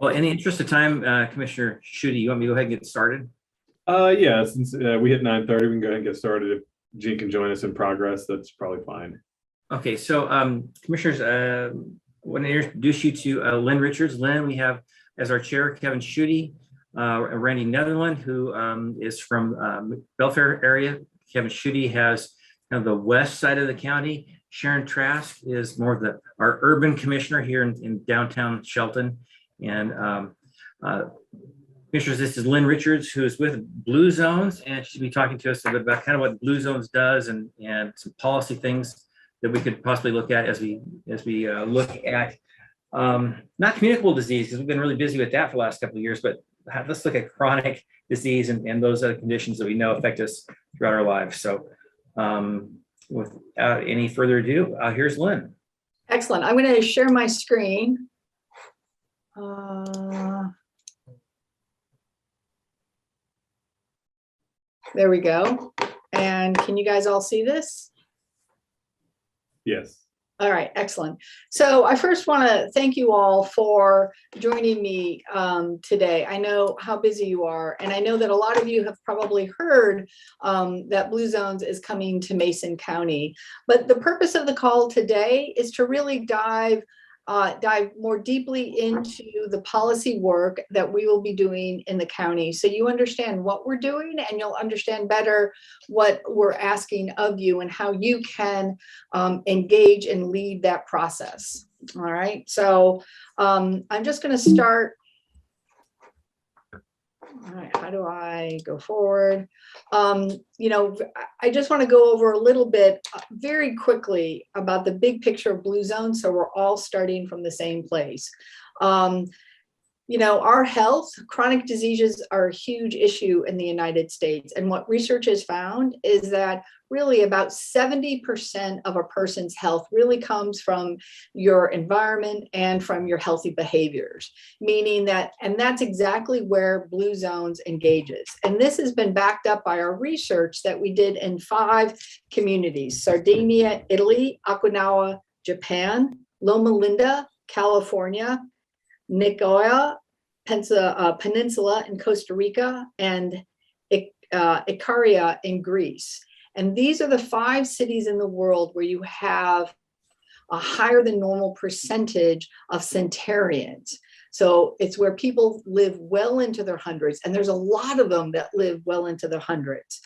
Well, in the interest of time, Commissioner Schutte, you want me to go ahead and get started? Yeah, since we hit 9:30, we can go ahead and get started. If Gene can join us in progress, that's probably fine. Okay, so Commissioners, I want to introduce you to Lynn Richards. Lynn, we have as our chair, Kevin Schutte, Randy Netherland, who is from Belfair area. Kevin Schutte has kind of the west side of the county. Sharon Trask is more of our urban commissioner here in downtown Shelton. And Commissioners, this is Lynn Richards, who is with Blue Zones, and she'll be talking to us a bit about kind of what Blue Zones does and some policy things that we could possibly look at as we look at not communicable disease, because we've been really busy with that for the last couple of years, but let's look at chronic disease and those other conditions that we know affect us throughout our lives. So without any further ado, here's Lynn. Excellent. I'm going to share my screen. There we go. And can you guys all see this? Yes. All right, excellent. So I first want to thank you all for joining me today. I know how busy you are, and I know that a lot of you have probably heard that Blue Zones is coming to Mason County. But the purpose of the call today is to really dive more deeply into the policy work that we will be doing in the county, so you understand what we're doing and you'll understand better what we're asking of you and how you can engage and lead that process. All right, so I'm just going to start. All right, how do I go forward? You know, I just want to go over a little bit very quickly about the big picture of Blue Zone, so we're all starting from the same place. You know, our health, chronic diseases are a huge issue in the United States. And what research has found is that really about 70% of a person's health really comes from your environment and from your healthy behaviors, meaning that, and that's exactly where Blue Zones engages. And this has been backed up by our research that we did in 5 communities: Sardinia, Italy; Okinawa, Japan; Loma Linda, California; Nicoya Peninsula in Costa Rica; and Ikaria in Greece. And these are the 5 cities in the world where you have a higher than normal percentage of centenarians. So it's where people live well into their hundreds, and there's a lot of them that live well into their hundreds.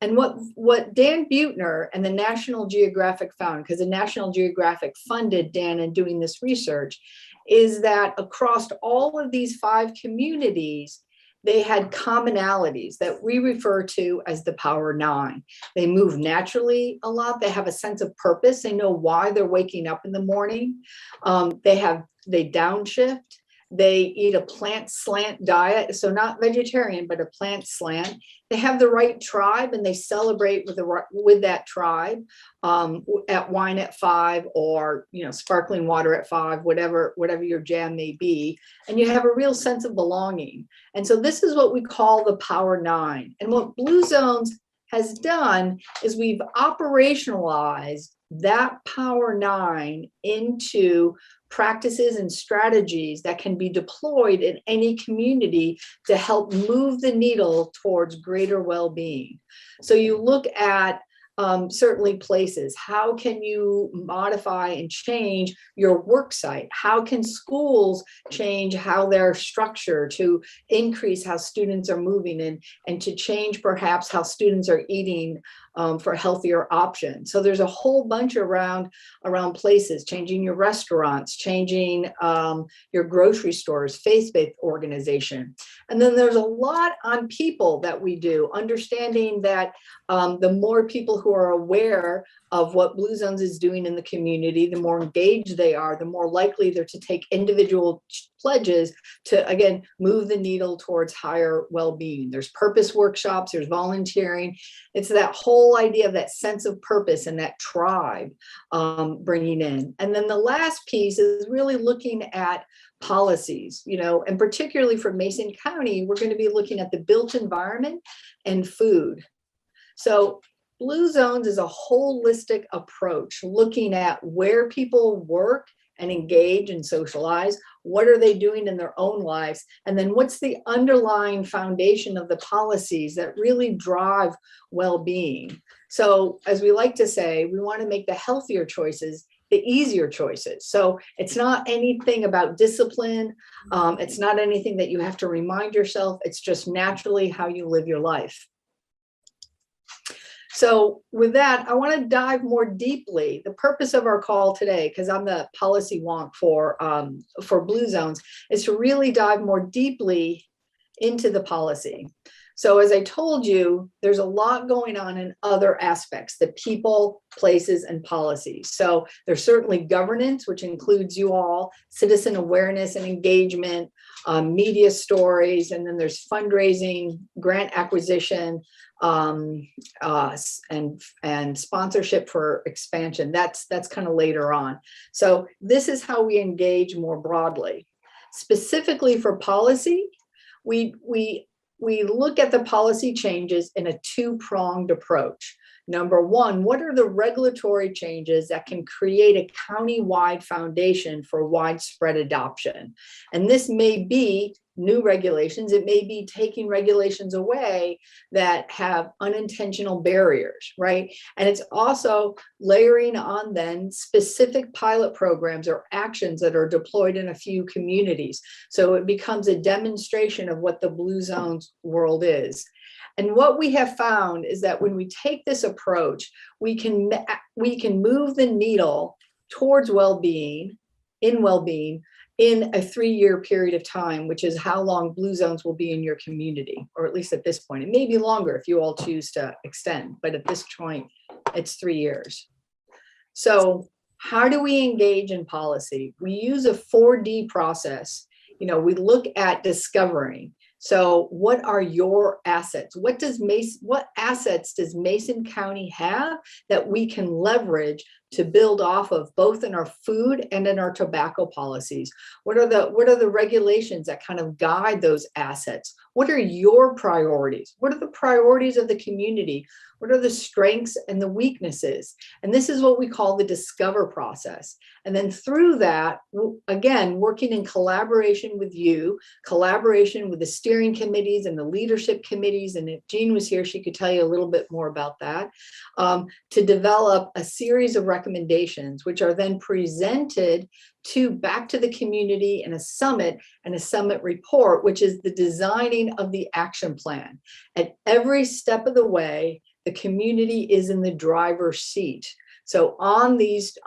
And what Dan Buettner and the National Geographic found, because the National Geographic funded Dan in doing this research, is that across all of these 5 communities, they had commonalities that we refer to as the Power 9. They move naturally a lot. They have a sense of purpose. They know why they're waking up in the morning. They downshift. They eat a plant slant diet, so not vegetarian, but a plant slant. They have the right tribe, and they celebrate with that tribe at wine at 5, or sparkling water at 5, whatever your jam may be. And you have a real sense of belonging. And so this is what we call the Power 9. And what Blue Zones has done is we've operationalized that Power 9 into practices and strategies that can be deployed in any community to help move the needle towards greater well-being. So you look at certainly places. How can you modify and change your work site? How can schools change how they're structured to increase how students are moving, and to change perhaps how students are eating for healthier options? So there's a whole bunch around places, changing your restaurants, changing your grocery stores, faith-based organization. And then there's a lot on people that we do, understanding that the more people who are aware of what Blue Zones is doing in the community, the more engaged they are, the more likely they're to take individual pledges to, again, move the needle towards higher well-being. There's purpose workshops, there's volunteering. It's that whole idea of that sense of purpose and that tribe bringing in. And then the last piece is really looking at policies, and particularly for Mason County, we're going to be looking at the built environment and food. So Blue Zones is a holistic approach, looking at where people work and engage and socialize, What are they doing in their own lives? And then what's the underlying foundation of the policies that really drive well-being? So as we like to say, we want to make the healthier choices the easier choices. So it's not anything about discipline. It's not anything that you have to remind yourself. It's just naturally how you live your life. So with that, I want to dive more deeply. The purpose of our call today, because I'm the policy wonk for Blue Zones, is to really dive more deeply into the policy. So as I told you, there's a lot going on in other aspects, the people, places, and policies. So there's certainly governance, which includes you all, citizen awareness and engagement, media stories, and then there's fundraising, grant acquisition, and sponsorship for expansion. That's kind of later on. So this is how we engage more broadly. Specifically for policy, we look at the policy changes in a two-pronged approach. Number one, what are the regulatory changes that can create a county-wide foundation for widespread adoption? And this may be new regulations. It may be taking regulations away that have unintentional barriers, right? And it's also layering on then specific pilot programs or actions that are deployed in a few communities. So it becomes a demonstration of what the Blue Zones world is. And what we have found is that when we take this approach, we can move the needle towards well-being in a 3-year period of time, which is how long Blue Zones will be in your community, or at least at this point. It may be longer if you all choose to extend, but at this point, it's 3 years. So how do we engage in policy? We use a 4D process. We look at discovering. So what are your assets? What assets does Mason County have that we can leverage to build off of, both in our food and in our tobacco policies? What are the regulations that kind of guide those assets? What are your priorities? What are the priorities of the community? What are the strengths and the weaknesses? And this is what we call the discover process. And then through that, again, working in collaboration with you, collaboration with the steering committees and the leadership committees. And if Jean was here, she could tell you a little bit more about that, to develop a series of recommendations, which are then presented back to the community in a summit and a summit report, which is the designing of the action plan. At every step of the way, the community is in the driver's seat. So on these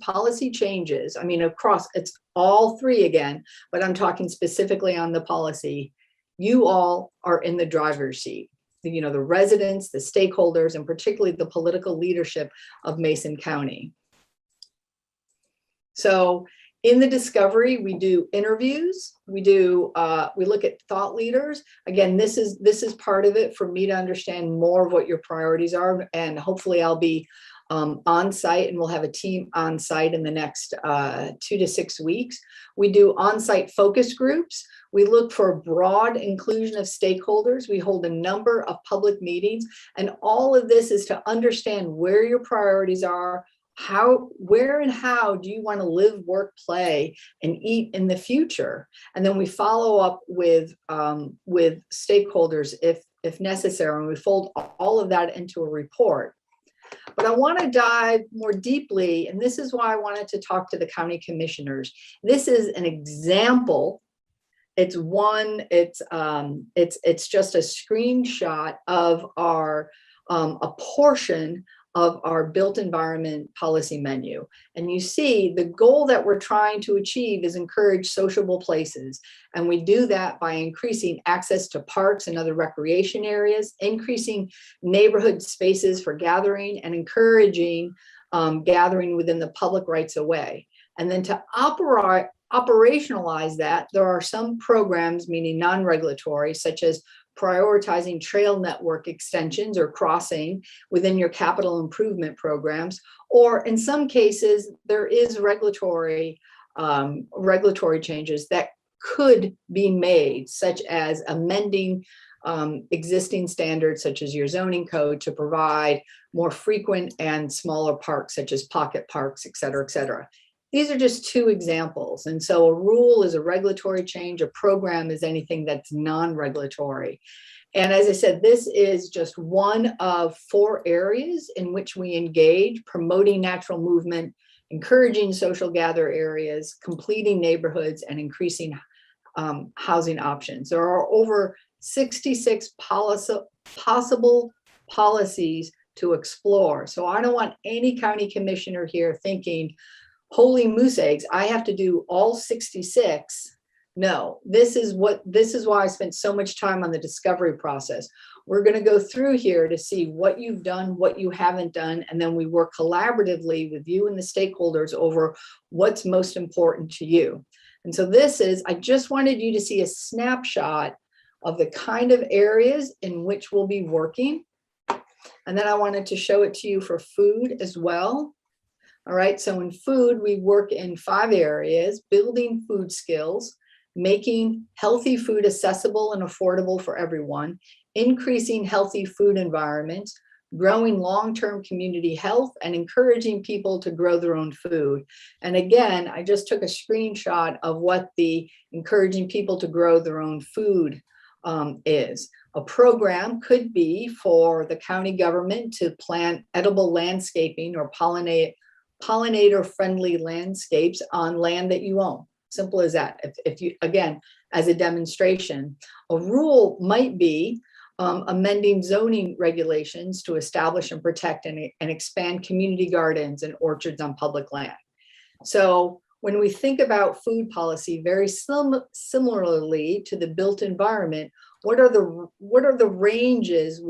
policy changes, across, it's all three again, but I'm talking specifically on the policy, you all are in the driver's seat. The residents, the stakeholders, and particularly the political leadership of Mason County. So in the discovery, we do interviews. We look at thought leaders. Again, this is part of it for me to understand more of what your priorities are, and hopefully I'll be on site, and we'll have a team on site in the next 2 to 6 weeks. We do on-site focus groups. We look for broad inclusion of stakeholders. We hold a number of public meetings, and all of this is to understand where your priorities are, where and how do you want to live, work, play, and eat in the future. And then we follow up with stakeholders if necessary, and we fold all of that into a report. But I want to dive more deeply, and this is why I wanted to talk to the county commissioners. This is an example. It's just a screenshot of a portion of our built environment policy menu. And you see the goal that we're trying to achieve is encourage sociable places. And we do that by increasing access to parks and other recreation areas, increasing neighborhood spaces for gathering, and encouraging gathering within the public rights of way. And then to operationalize that, there are some programs, meaning non-regulatory, such as prioritizing trail network extensions or crossing within your capital improvement programs, or in some cases, there is regulatory changes that could be made, such as amending existing standards, such as your zoning code, to provide more frequent and smaller parks, such as pocket parks, et cetera, et cetera. these are just two examples. And so a rule is a regulatory change, a program is anything that's non-regulatory. And as I said, this is just one of 4 areas in which we engage: promoting natural movement, encouraging social gather areas, completing neighborhoods, and increasing housing options. There are over 66 possible policies to explore. So I don't want any county commissioner here thinking, holy moose eggs, I have to do all 66. No, this is why I spent so much time on the discovery process. We're going to go through here to see what you've done, what you haven't done, and then we work collaboratively with you and the stakeholders over what's most important to you. And so I just wanted you to see a snapshot of the kind of areas in which we'll be working. And then I wanted to show it to you for food as well. All right, so in food, we work in 5 areas: building food skills, making healthy food accessible and affordable for everyone, increasing healthy food environments, growing long-term community health, and encouraging people to grow their own food. And again, I just took a screenshot of what the encouraging people to grow their own food is. A program could be for the county government to plant edible landscaping or pollinator-friendly landscapes on land that you own. Simple as that. If you, again, as a demonstration, a rule might be amending zoning regulations to establish and protect and expand community gardens and orchards on public land. So when we think about food policy, very similarly to the built environment, what are the ranges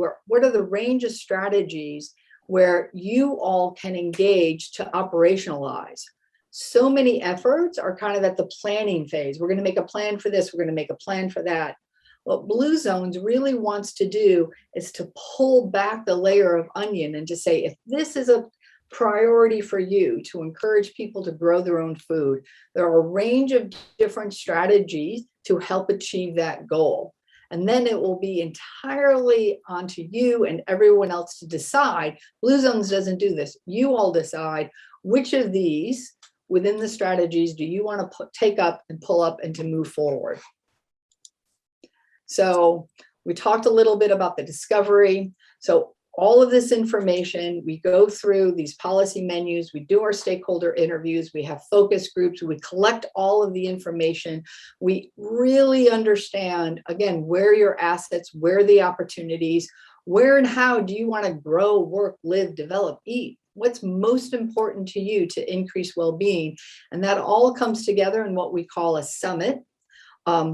of strategies where you all can engage to operationalize? So many efforts are kind of at the planning phase. We're going to make a plan for this. We're going to make a plan for that. What Blue Zones really wants to do is to pull back the layer of onion and to say, if this is a priority for you to encourage people to grow their own food, there are a range of different strategies to help achieve that goal. And then it will be entirely onto you and everyone else to decide. Blue Zones doesn't do this. You all decide which of these within the strategies do you want to take up and pull up and to move forward. So we talked a little bit about the discovery. So all of this information, we go through these policy menus, we do our stakeholder interviews, we have focus groups, we collect all of the information. We really understand, again, where your assets, where the opportunities, where and how do you want to grow, work, live, develop, eat? What's most important to you to increase well-being? And that all comes together in what we call a summit.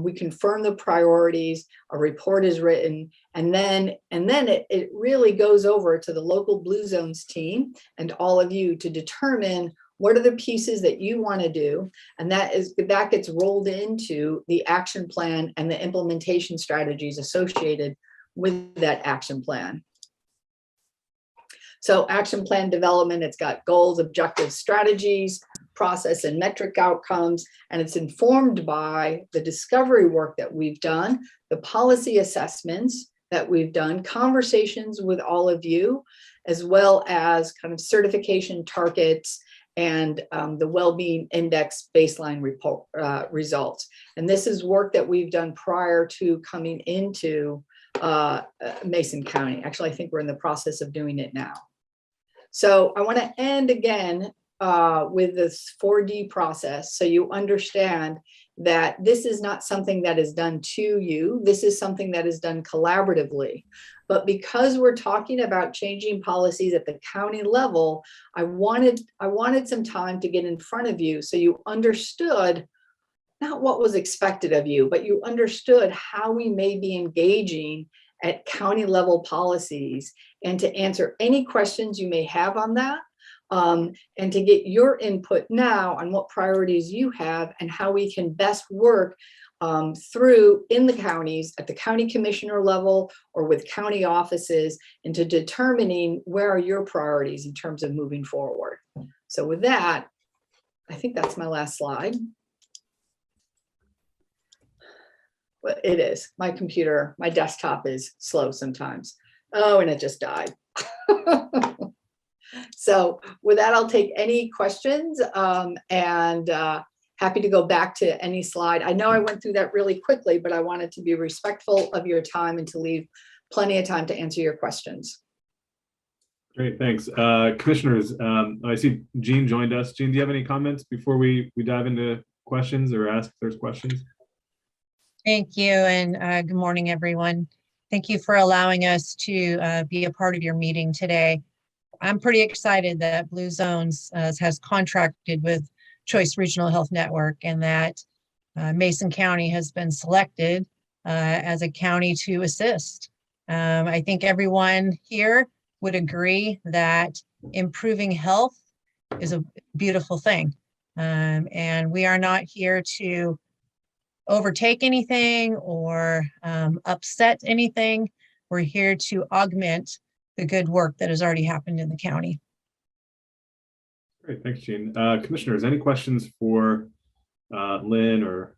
We confirm the priorities, a report is written, and then it really goes over to the local Blue Zones team and all of you to determine what are the pieces that you want to do, and that gets rolled into the action plan and the implementation strategies associated with that action plan. So action plan development, it's got goals, objectives, strategies, process and metric outcomes, and it's informed by the discovery work that we've done, the policy assessments that we've done, conversations with all of you, as well as kind of certification targets and the well-being index baseline report results. And this is work that we've done prior to coming into Mason County. Actually, I think we're in the process of doing it now. So I want to end again with this 4D process, so you understand that this is not something that is done to you. This is something that is done collaboratively. But because we're talking about changing policies at the county level, I wanted some time to get in front of you so you understood not what was expected of you, but you understood how we may be engaging at county level policies, and to answer any questions you may have on that, and to get your input now on what priorities you have and how we can best work through in the counties at the county commissioner level or with county offices into determining where are your priorities in terms of moving forward. So with that, I think that's my last slide. Well, it is. My computer, my desktop is slow sometimes. Oh, and it just died. So with that, I'll take any questions and happy to go back to any slide. I know I went through that really quickly, but I wanted to be respectful of your time and to leave plenty of time to answer your questions. Great, thanks. Commissioners, I see Jean joined us. Jean, do you have any comments before we dive into questions or ask if there's questions? Thank you, and good morning, everyone. Thank you for allowing us to be a part of your meeting today. I'm pretty excited that Blue Zones has contracted with Choice Regional Health Network and that Mason County has been selected as a county to assist. I think everyone here would agree that improving health is a beautiful thing. And we are not here to overtake anything or upset anything. We're here to augment the good work that has already happened in the county. Great, thanks, Jean. Commissioners, any questions for Lynn or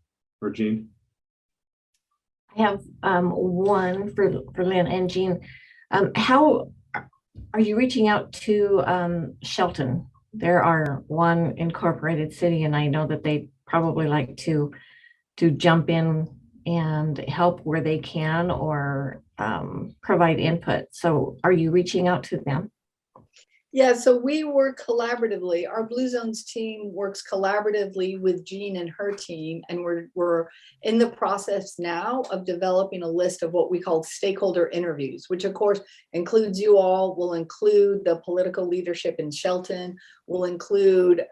Jean? I have one for Lynn and Jean. How are you reaching out to Shelton? There are one incorporated city, and I know that they probably like to jump in and help where they can or provide input. So are you reaching out to them? Yeah, so we work collaboratively. Our Blue Zones team works collaboratively with Jean and her team, and we're in the process now of developing a list of what we call stakeholder interviews, which of course includes you all, will include the political leadership in Shelton, will include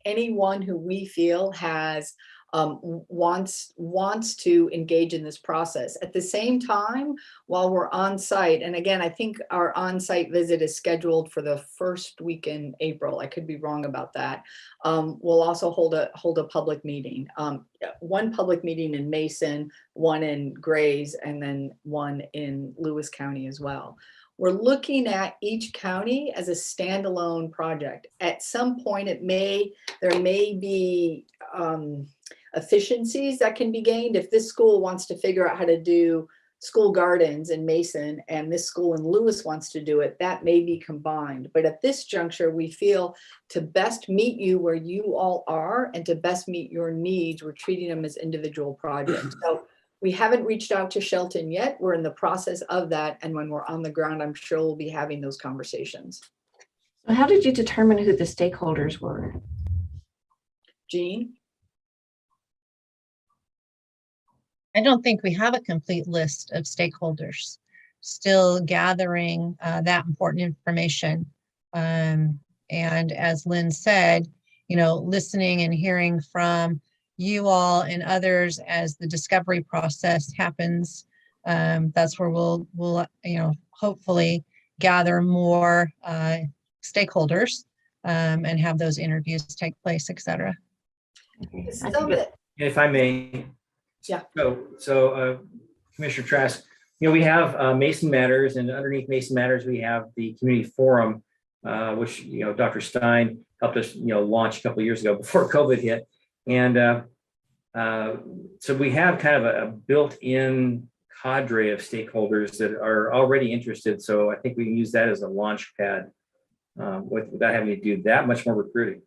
anyone who we feel has wants to engage in this process. At the same time, while we're on site, and again, I think our on-site visit is scheduled for the first week in April. I could be wrong about that. We'll also hold a public meeting. One public meeting in Mason, one in Grays, and then one in Lewis County as well. We're looking at each county as a standalone project. At some point, there may be efficiencies that can be gained. If this school wants to figure out how to do school gardens in Mason and this school in Lewis wants to do it, that may be combined. But at this juncture, we feel to best meet you where you all are and to best meet your needs, we're treating them as individual projects. So we haven't reached out to Shelton yet. We're in the process of that. And when we're on the ground, I'm sure we'll be having those conversations. So how did you determine who the stakeholders were? Jean? I don't think we have a complete list of stakeholders. Still gathering that important information. And as Lynn said, listening and hearing from you all and others as the discovery process happens. That's where we'll hopefully gather more stakeholders and have those interviews take place, et cetera. If I may. Yeah. So Commissioner Trask, we have Mason Matters, and underneath Mason Matters, we have the community forum, which, Dr. Stein helped us, launch a couple of years ago before COVID hit. And so we have kind of a built-in cadre of stakeholders that are already interested. So I think we can use that as a launch pad without having to do that much more recruiting.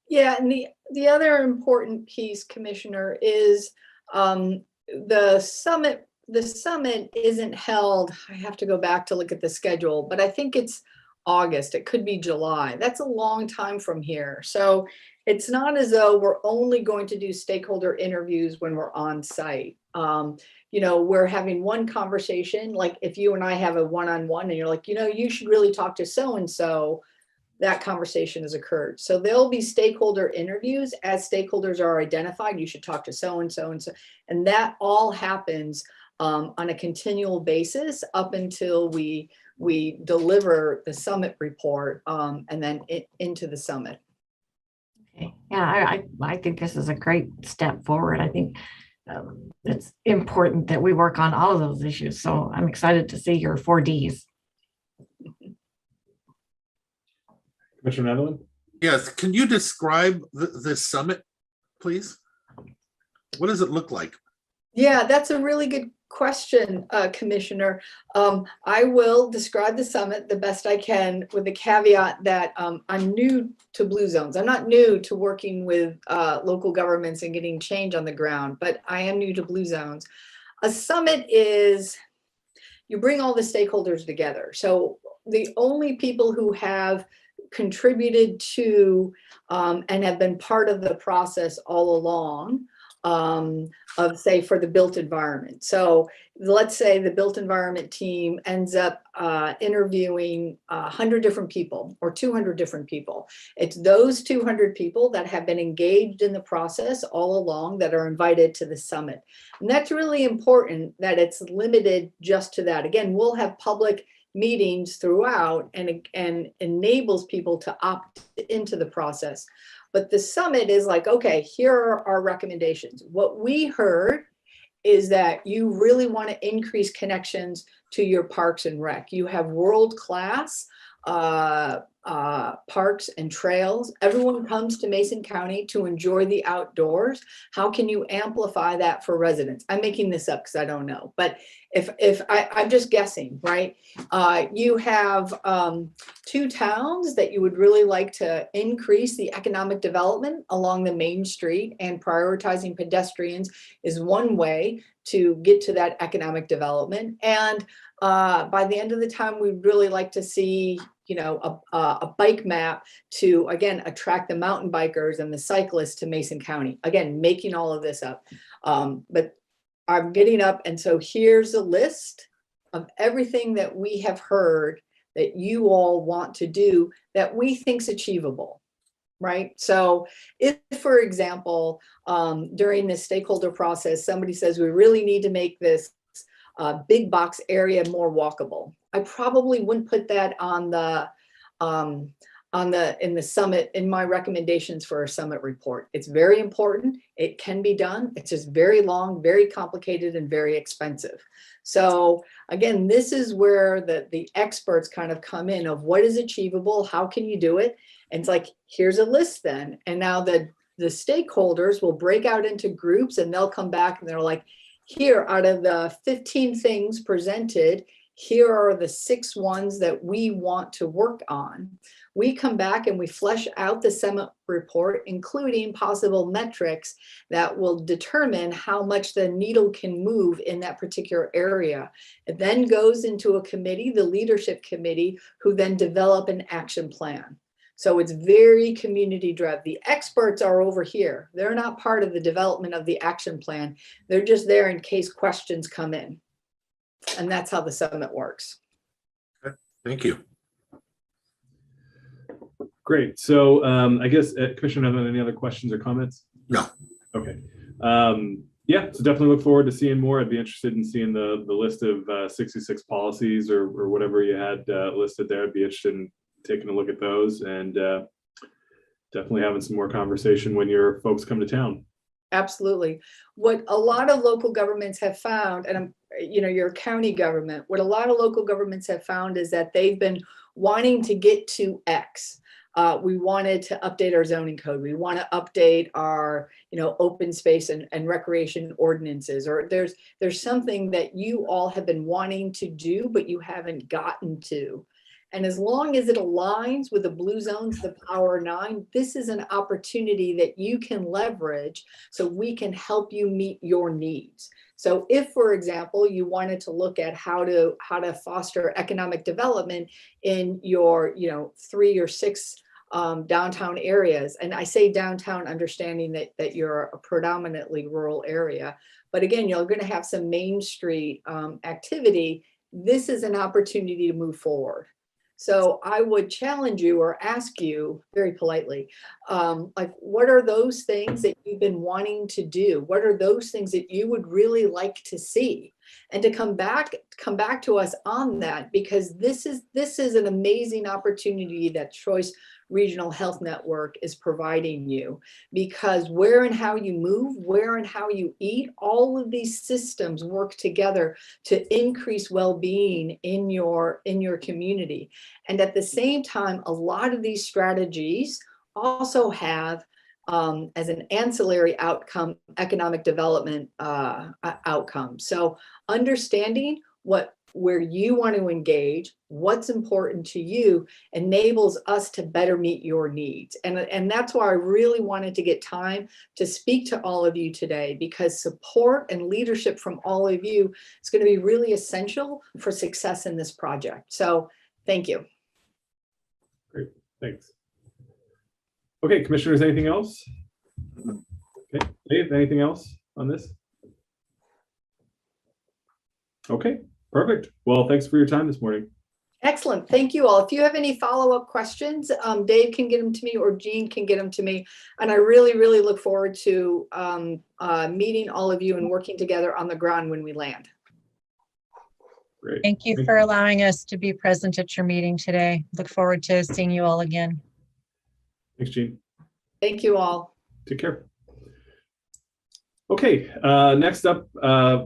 Yeah, and the other important piece, Commissioner, is the summit. The summit isn't held, I have to go back to look at the schedule, but I think it's August. It could be July. That's a long time from here. So it's not as though we're only going to do stakeholder interviews when we're on site. We're having one conversation, like if you and I have a one-on-one and you're like, you should really talk to so-and-so, that conversation has occurred. So there'll be stakeholder interviews as stakeholders are identified. You should talk to so-and-so and so, and that all happens on a continual basis up until we deliver the summit report and then into the summit. Okay. Yeah, I think this is a great step forward. I think it's important that we work on all of those issues. So I'm excited to see your 4Ds. Commissioner Netherland? Yes, can you describe this summit, please? What does it look like? Yeah, that's a really question, Commissioner. I will describe the summit the best I can with the caveat that I'm new to Blue Zones. I'm not new to working with local governments and getting change on the ground, but I am new to Blue Zones. A summit is, you bring all the stakeholders together. So the only people who have contributed to and have been part of the process all along of, say, for the built environment. So let's say the built environment team ends up interviewing 100 different people or 200 different people. It's those 200 people that have been engaged in the process all along that are invited to the summit. And that's really important that it's limited just to that. Again, we'll have public meetings throughout and enables people to opt into the process. But the summit is like, okay, here are our recommendations. What we heard is that you really want to increase connections to your parks and rec. You have world-class parks and trails. Everyone comes to Mason County to enjoy the outdoors. How can you amplify that for residents? I'm making this up because I don't know, but if I'm just guessing, right? You have 2 towns that you would really like to increase the economic development along the main street, and prioritizing pedestrians is one way to get to that economic development. And by the end of the time, we'd really like to see, you know, a bike map to, again, attract the mountain bikers and the cyclists to Mason County. Again, making all of this up. But I'm getting up, and so here's a list of everything that we have heard that you all want to do that we think's achievable, right? So if, for example, during this stakeholder process, somebody says we really need to make this big box area more walkable, I probably wouldn't put that on the in the summit, in my recommendations for a summit report. It's very important. It can be done. It's just very long, very complicated, and very expensive. So again, this is where the experts kind of come in of what is achievable, how can you do it? And it's like, here's a list then. And now the stakeholders will break out into groups, and they'll come back and they're like, here, out of the 15 things presented, here are the 6 ones that we want to work on. We come back and we flesh out the summit report, including possible metrics that will determine how much the needle can move in that particular area. It then goes into a committee, the leadership committee, who then develop an action plan. So it's very community driven. The experts are over here. They're not part of the development of the action plan. They're just there in case questions come in. And that's how the summit works. Okay. Thank you. Great. So I guess Commissioner, have any other questions or comments? No. Okay. Yeah, so definitely look forward to seeing more. I'd be interested in seeing the list of 66 policies or whatever you had listed there. I'd be interested in taking a look at those, and definitely having some more conversation when your folks come to town. Absolutely. What a lot of local governments have found, and you know, your county government, what a lot of local governments have found is that they've been wanting to get to X. We wanted to update our zoning code. We want to update our, you know, open space and recreation ordinances, or there's something that you all have been wanting to do, but you haven't gotten to. And as long as it aligns with the Blue Zones, the Power 9, this is an opportunity that you can leverage so we can help you meet your needs. So if, for example, you wanted to look at how to foster economic development in your, you know, 3 or 6 downtown areas, and I say downtown understanding that you're a predominantly rural area, but again, you're going to have some Main Street activity. This is an opportunity to move forward. So I would challenge you or ask you very politely, like, what are those things that you've been wanting to do? What are those things that you would really like to see? And to come back to us on that, because this is an amazing opportunity that Choice Regional Health Network is providing you, because where and how you move, where and how you eat, all of these systems work together to increase well-being in your community. And at the same time, a lot of these strategies also have as an ancillary outcome, economic development outcome. So understanding where you want to engage, what's important to you, enables us to better meet your needs. And that's why I really wanted to get time to speak to all of you today, because support and leadership from all of you is going to be really essential for success in this project. So thank you. Great, thanks. Okay, commissioners, anything else? Okay, Dave, anything else on this? Okay. Perfect. Well, thanks for your time this morning. Excellent. Thank you all. If you have any follow-up questions, Dave can get them to me or Jean can get them to me. And I really, really look forward to meeting all of you and working together on the ground when we land. Great. Thank you for allowing us to be present at your meeting today. Look forward to seeing you all again. Thanks, Jean. Thank you all. Take care. Okay, next up,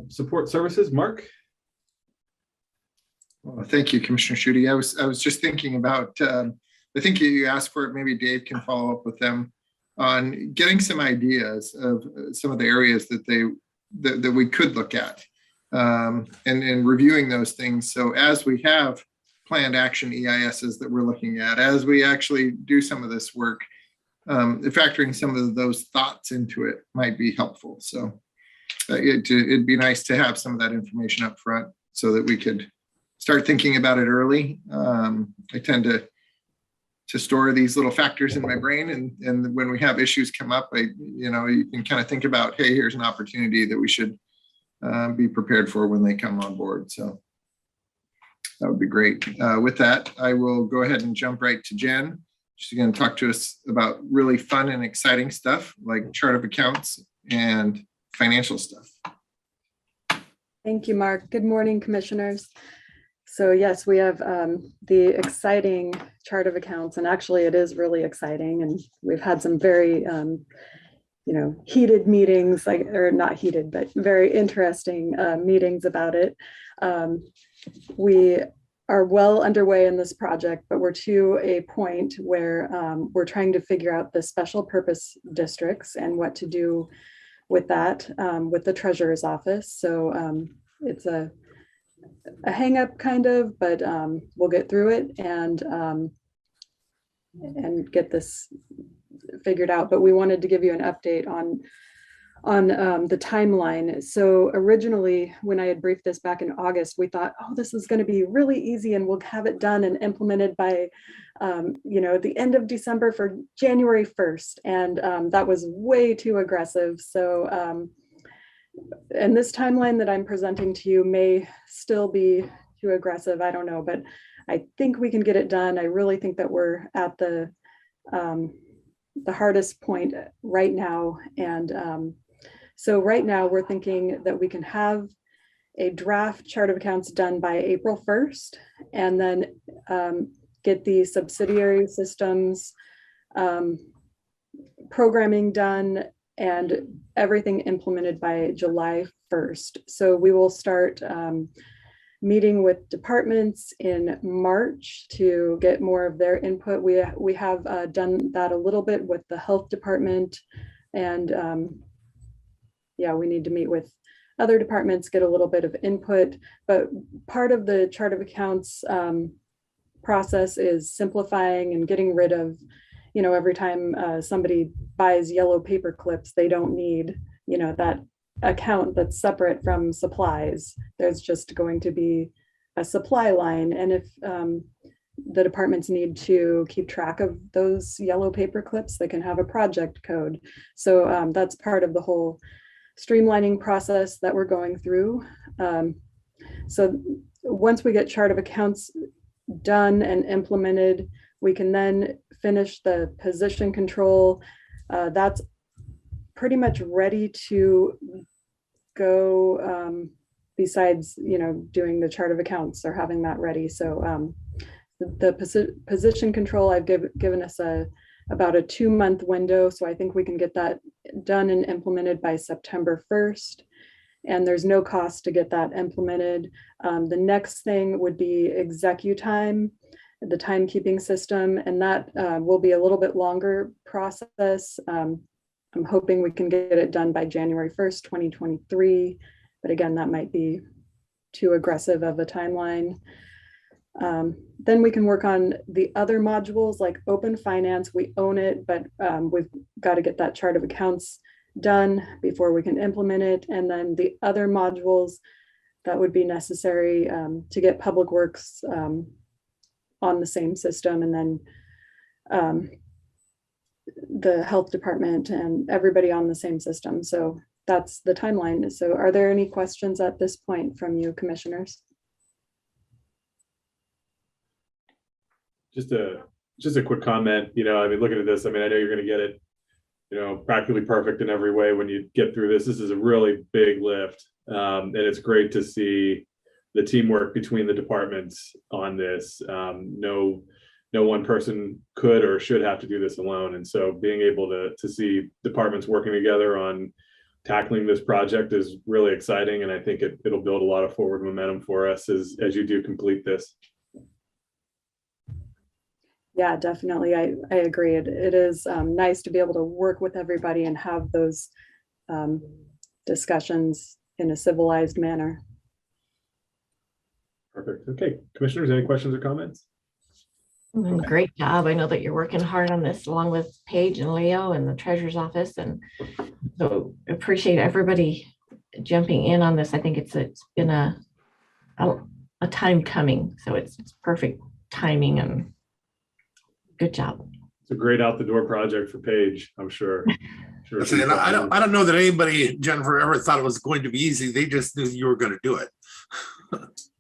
support services, Mark. Well, thank you, Commissioner Schutte. I was just thinking about, I think you asked for it, maybe Dave can follow up with them on getting some ideas of some of the areas that we could look at, and reviewing those things. So as we have planned action EISs that we're looking at, as we actually do some of this work, factoring some of those thoughts into it might be helpful. So it'd be nice to have some of that information up front so that we could start thinking about it early. I tend to store these little factors in my brain, and when we have issues come up, you can kind of think about, hey, here's an opportunity that we should be prepared for when they come on board. So that would be great. With that, I will go ahead and jump right to Jen. She's going to talk to us about really fun and exciting stuff like chart of accounts and financial stuff. Thank you, Mark. Good morning, commissioners. So yes, we have the exciting chart of accounts, and actually it is really exciting. And we've had some very, heated meetings, or not heated, but very interesting meetings about it. We are well underway in this project, but we're to a point where we're trying to figure out the special purpose districts and what to do with that with the treasurer's office. So it's a hang up kind of, but we'll get through it and get this figured out. But we wanted to give you an update on the timeline. So originally, when I had briefed this back in August, we thought, oh, this is going to be really easy and we'll have it done and implemented by the end of December for January 1st. And that was way too aggressive. So and this timeline that I'm presenting to you may still be too aggressive. I don't know, but I think we can get it done. I really think that we're at the hardest point right now. And so right now we're thinking that we can have a draft chart of accounts done by April 1st, and then get the subsidiary systems programming done and everything implemented by July 1st. So we will start meeting with departments in March to get more of their input. We have done that a little bit with the health department, and we need to meet with other departments, get a little bit of input. But part of the chart of accounts process is simplifying and getting rid of, every time somebody buys yellow paper clips, they don't need, that account that's separate from supplies. There's just going to be a supply line. And if the departments need to keep track of those yellow paper clips, they can have a project code. So that's part of the whole streamlining process that we're going through. So once we get chart of accounts done and implemented, we can then finish the position control. That's pretty much ready to go, besides, doing the chart of accounts or having that ready. So the position control, I've given us about a 2-month window. So I think we can get that done and implemented by September 1st. And there's no cost to get that implemented. The next thing would be executime. the timekeeping system, and that will be a little bit longer process. I'm hoping we can get it done by January 1st, 2023. But again, that might be too aggressive of a timeline. Then we can work on the other modules like open finance. We own it, but we've got to get that chart of accounts done before we can implement it. And then the other modules that would be necessary to get public works on the same system, and then the health department and everybody on the same system. So that's the timeline. So are there any questions at this point from you, commissioners? Just a quick comment, I mean, looking at this, I mean, I know you're going to get it, practically perfect in every way when you get through this. This is a really big lift. And it's great to see the teamwork between the departments on this. No one person could or should have to do this alone. And so being able to see departments working together on tackling this project is really exciting. And I think it'll build a lot of forward momentum for us as you do complete this. Yeah, definitely. I agree. It is nice to be able to work with everybody and have those discussions in a civilized manner. Perfect. Okay, commissioners, any questions or comments? Great job. I know that you're working hard on this along with Paige and Leo and the treasurer's office. And so appreciate everybody jumping in on this. I think it's been a time coming. So it's perfect timing and good job. It's a great out the door project for Paige, I'm sure. And I don't know that anybody, Jennifer, ever thought it was going to be easy. They just knew you were going to do it.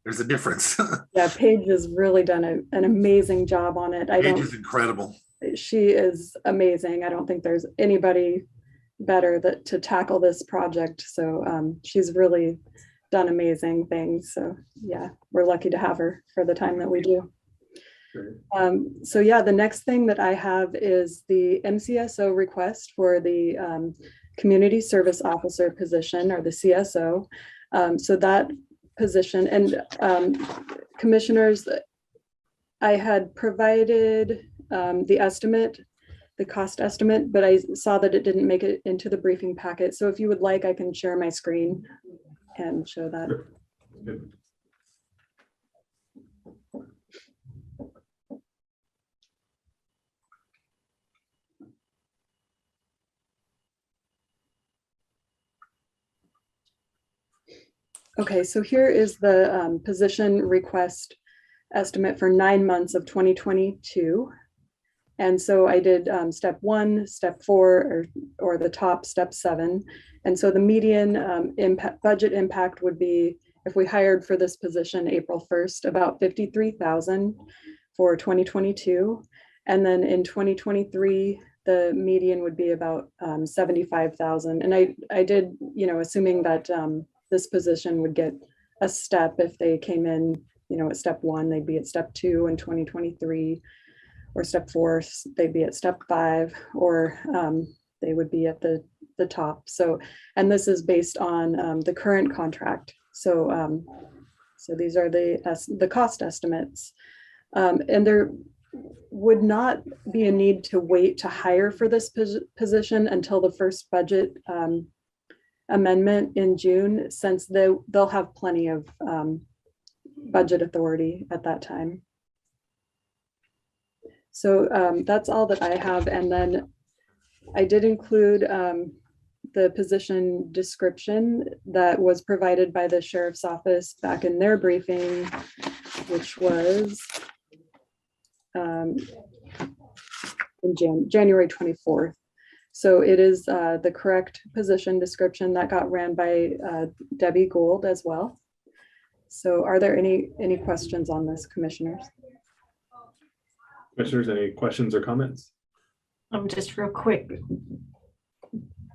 There's a difference. Yeah, Paige has really done an amazing job on it. Paige is incredible. She is amazing. I don't think there's anybody better to tackle this project. So she's really done amazing things. So yeah, we're lucky to have her for the time that we do. So yeah, the next thing that I have is the MCSO request for the Community Service Officer position, or the CSO. So that position, and commissioners, I had provided the estimate, the cost estimate, but I saw that it didn't make it into the briefing packet. So if you would like, I can share my screen and show that. Good. Okay, so here is the position request estimate for 9 months of 2022. And so I did step 1, step 4, or the top step 7. And so the median budget impact would be, if we hired for this position April 1st, about $53,000 for 2022. And then in 2023, the median would be about $75,000. And I did, assuming that this position would get a step if they came in, at step 1, they'd be at step 2 in 2023, or step 4, they'd be at step 5, or they would be at the top. So, and this is based on the current contract. So, so these are the cost estimates, and there would not be a need to wait to hire for this position until the first budget amendment in June, since they'll have plenty of budget authority at that time. So that's all that I have. And then I did include the position description that was provided by the sheriff's office back in their briefing, which was in January 24th. So it is the correct position description that got ran by Debbie Gould as well. So are there any questions on this, commissioners? Commissioners, any questions or comments? Just real quick,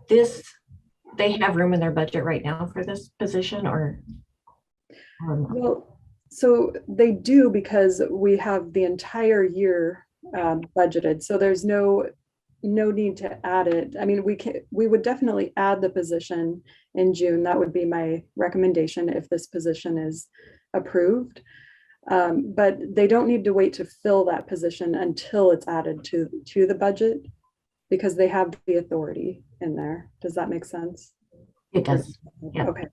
they have room in their budget right now for this position, or? Well, so they do, because we have the entire year budgeted. So there's no need to add it. I mean, we would definitely add the position in June. That would be my recommendation if this position is approved. But they don't need to wait to fill that position until it's added to the budget, because they have the authority in there. Does that make sense? It does. Yeah. Okay.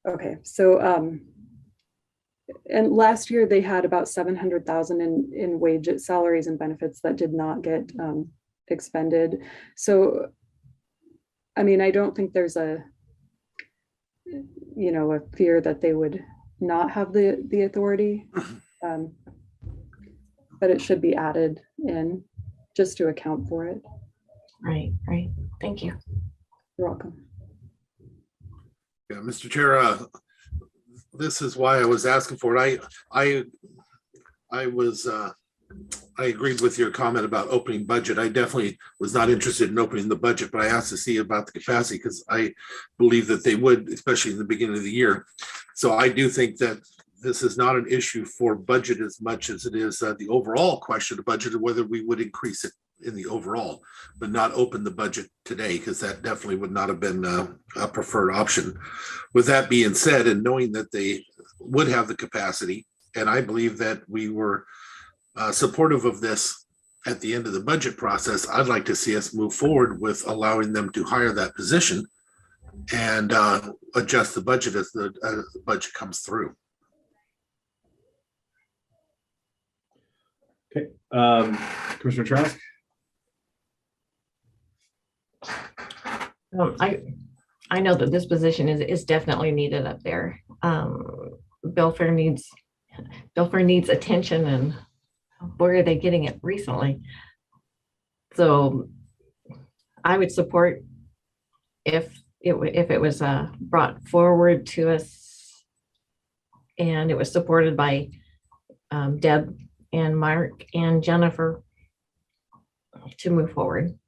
Okay, so and last year they had about 700,000 in wages, salaries and benefits that did not get expended. So, I mean, I don't think there's a fear that they would not have the authority, but it should be added in just to account for it. Right. Thank you. You're welcome. Yeah, Mr. Chair, this is why I was asking for it. I agreed with your comment about opening budget. I definitely was not interested in opening the budget, but I asked to see about the capacity because I believe that they would, especially in the beginning of the year. So I do think that this is not an issue for budget as much as it is the overall question of budget, of whether we would increase it in the overall, but not open the budget today, because that definitely would not have been a preferred option. With that being said, and knowing that they would have the capacity, and I believe that we were supportive of this at the end of the budget process, I'd like to see us move forward with allowing them to hire that position and adjust the budget as the budget comes through. Okay, Commissioner Trask. I know that this position is definitely needed up there. Belfair needs attention, and boy, are they getting it recently. So I would support if it was brought forward to us and it was supported by Deb and Mark and Jennifer to move forward.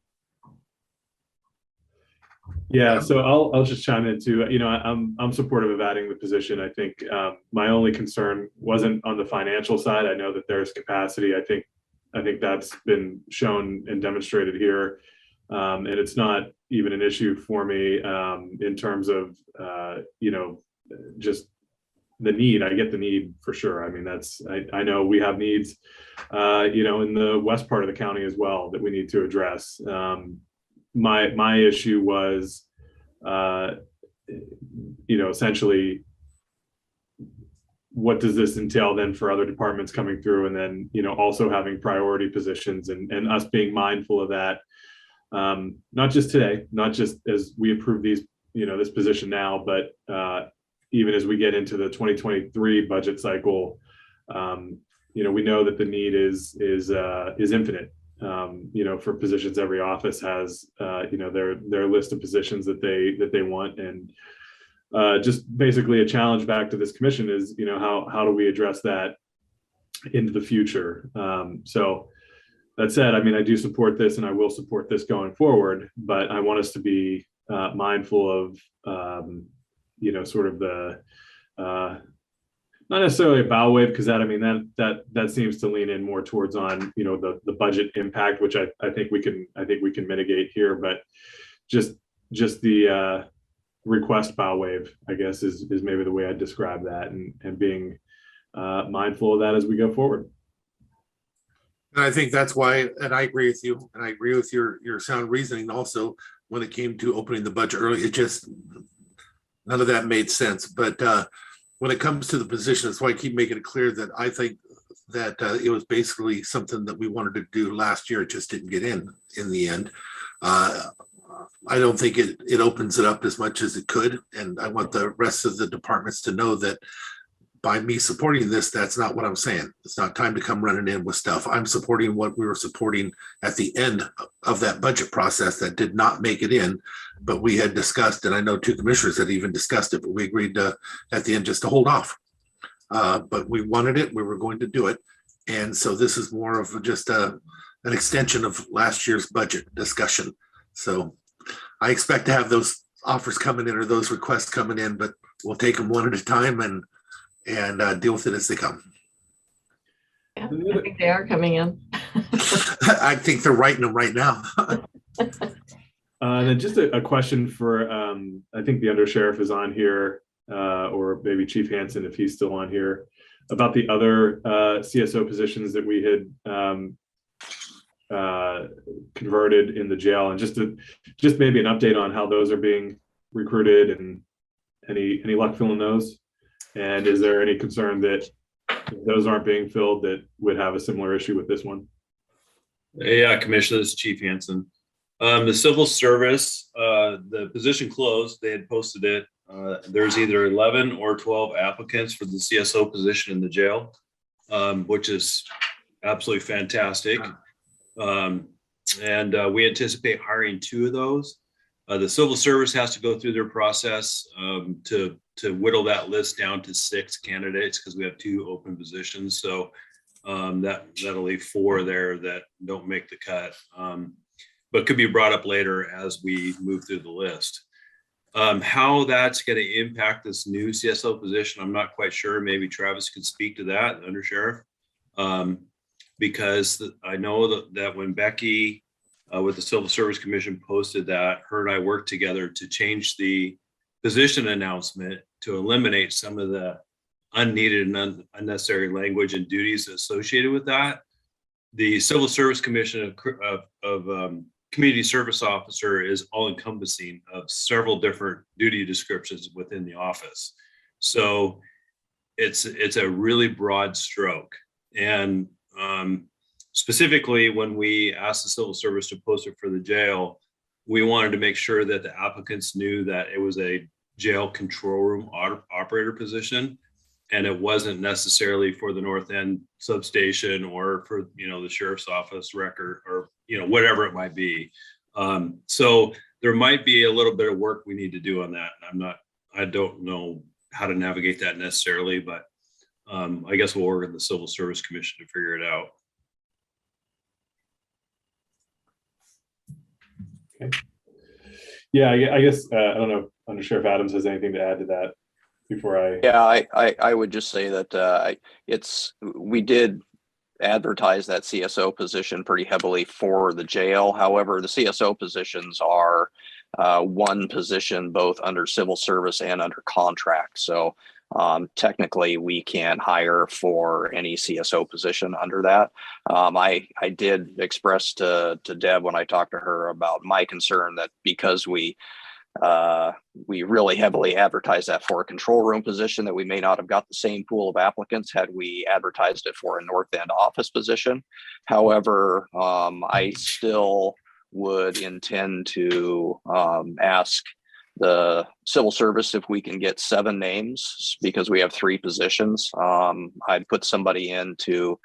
Yeah, so I'll just chime in too. I'm supportive of adding the position. I think my only concern wasn't on the financial side. I know that there's capacity. I think that's been shown and demonstrated here, and it's not even an issue for me in terms of just the need. I get the need for sure. I mean, I know we have needs, in the west part of the county as well that we need to address. My issue was, essentially, what does this entail then for other departments coming through, and then, also having priority positions and us being mindful of that, not just today, not just as we approve these, this position now, but even as we get into the 2023 budget cycle, we know that the need is infinite. For positions, every office has their list of positions that they want, and just basically a challenge back to this commission is how do we address that into the future. So that said, I mean, I do support this and I will support this going forward, but I want us to be mindful of sort of the not necessarily a bow wave, because that seems to lean in more towards on the budget impact, which I think we can mitigate here, but just the request bow wave, I guess, is maybe the way I'd describe that, and being mindful of that as we go forward. And I think that's why, and I agree with you, and I agree with your sound reasoning also when it came to opening the budget early. It just, none of that made sense. But when it comes to the position, that's why I keep making it clear that I think that it was basically something that we wanted to do last year. It just didn't get in the end. I don't think it opens it up as much as it could. And I want the rest of the departments to know that by me supporting this, that's not what I'm saying. It's not time to come running in with stuff. I'm supporting what we were supporting at the end of that budget process that did not make it in, but we had discussed, and I know two commissioners had even discussed it, but we agreed to, at the end, just to hold off. But we wanted it, we were going to do it. And so this is more of just an extension of last year's budget discussion. So I expect to have those offers coming in or those requests coming in, but we'll take them one at a time and deal with it as they come. Yeah, I think they are coming in. I think they're writing them right now. Then just a question for, I think the undersheriff is on here, or maybe Chief Hansen if he's still on here. about the other CSO positions that we had converted in the jail, and just maybe an update on how those are being recruited and any luck filling those. And is there any concern that if those aren't being filled that would have a similar issue with this one? Yeah, Commissioner, this is Chief Hansen. The civil service, the position closed. They had posted it. There's either 11 or 12 applicants for the CSO position in the jail, which is absolutely fantastic. And we anticipate hiring 2 of those. The civil service has to go through their process to whittle that list down to 6 candidates, because we have 2 open positions. So that'll leave 4 there that don't make the cut, but could be brought up later as we move through the list. How that's going to impact this new CSO position, I'm not quite sure. Maybe Travis could speak to that, the undersheriff, because I know that when Becky with the Civil Service Commission posted that, her and I worked together to change the position announcement to eliminate some of the unneeded and unnecessary language and duties associated with that. The Civil Service Commission of Community Service Officer is all encompassing of several different duty descriptions within the office. So it's a really broad stroke. And specifically, when we asked the Civil Service to post it for the jail, we wanted to make sure that the applicants knew that it was a jail control room operator position, and it wasn't necessarily for the North End substation or for, the sheriff's office record, or, whatever it might be. So there might be a little bit of work we need to do on that. I don't know how to navigate that necessarily, but I guess we'll work with the Civil Service Commission to figure it out. Okay. Yeah, I guess, I don't know if Under Sheriff Adams has anything to add to that before I. Yeah, I would just say that we did advertise that CSO position pretty heavily for the jail. However, the CSO positions are one position both under civil service and under contract. So technically we can't hire for any CSO position under that. I did express to Deb when I talked to her about my concern that because we really heavily advertised that for a control room position, that we may not have got the same pool of applicants had we advertised it for a North End office position. However, I still would intend to ask the civil service if we can get 7 names, because we have 3 positions. I'd put somebody in to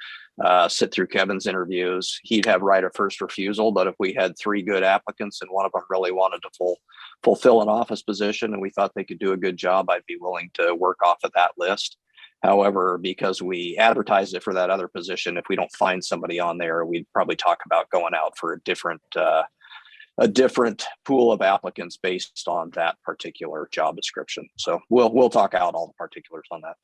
sit through Kevin's interviews. He'd have right of first refusal, but if we had 3 good applicants and one of them really wanted to fulfill an office position and we thought they could do a good job, I'd be willing to work off of that list. However, because we advertised it for that other position, if we don't find somebody on there, we'd probably talk about going out for a different pool of applicants based on that particular job description. So we'll talk out all the particulars on that.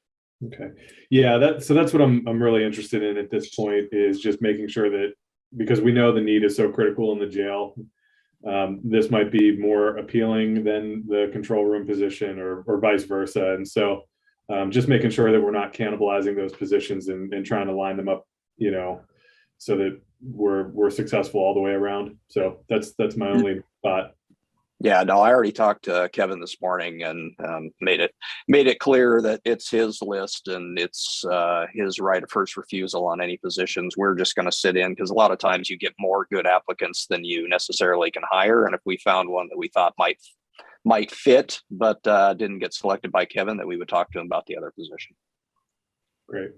Okay. Yeah, so that's what I'm really interested in at this point, is just making sure that, because we know the need is so critical in the jail, this might be more appealing than the control room position or vice versa. And so just making sure that we're not cannibalizing those positions and trying to line them up, so that we're successful all the way around. So that's my only thought. Yeah, no, I already talked to Kevin this morning and made it clear that it's his list and it's his right of first refusal on any positions. We're just going to sit in, because a lot of times you get more good applicants than you necessarily can hire. And if we found one that we thought might fit, but didn't get selected by Kevin, that we would talk to him about the other position. Great.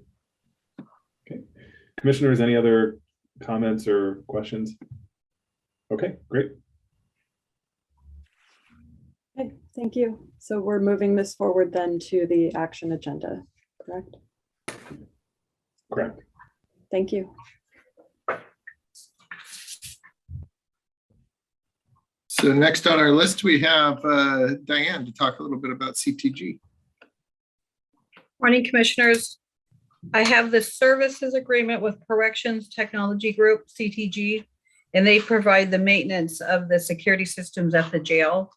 Okay. Commissioners, any other comments or questions? Okay, great. Okay, thank you. So we're moving this forward then to the action agenda, correct? Correct. Thank you. So next on our list, we have Diane to talk a little bit about CTG. Morning, Commissioners. I have the services agreement with Corrections Technology Group, CTG, and they provide the maintenance of the security systems at the jail.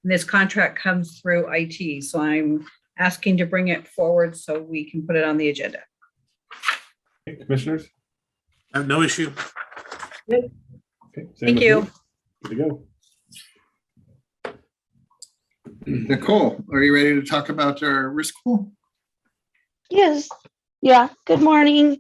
And this contract comes through IT, so I'm asking to bring it forward so we can put it on the agenda. Okay, commissioners? I have no issue. Okay, same Thank with you. me. Good to go. Nicole, are you ready to talk about our risk pool? Yes, yeah, good morning.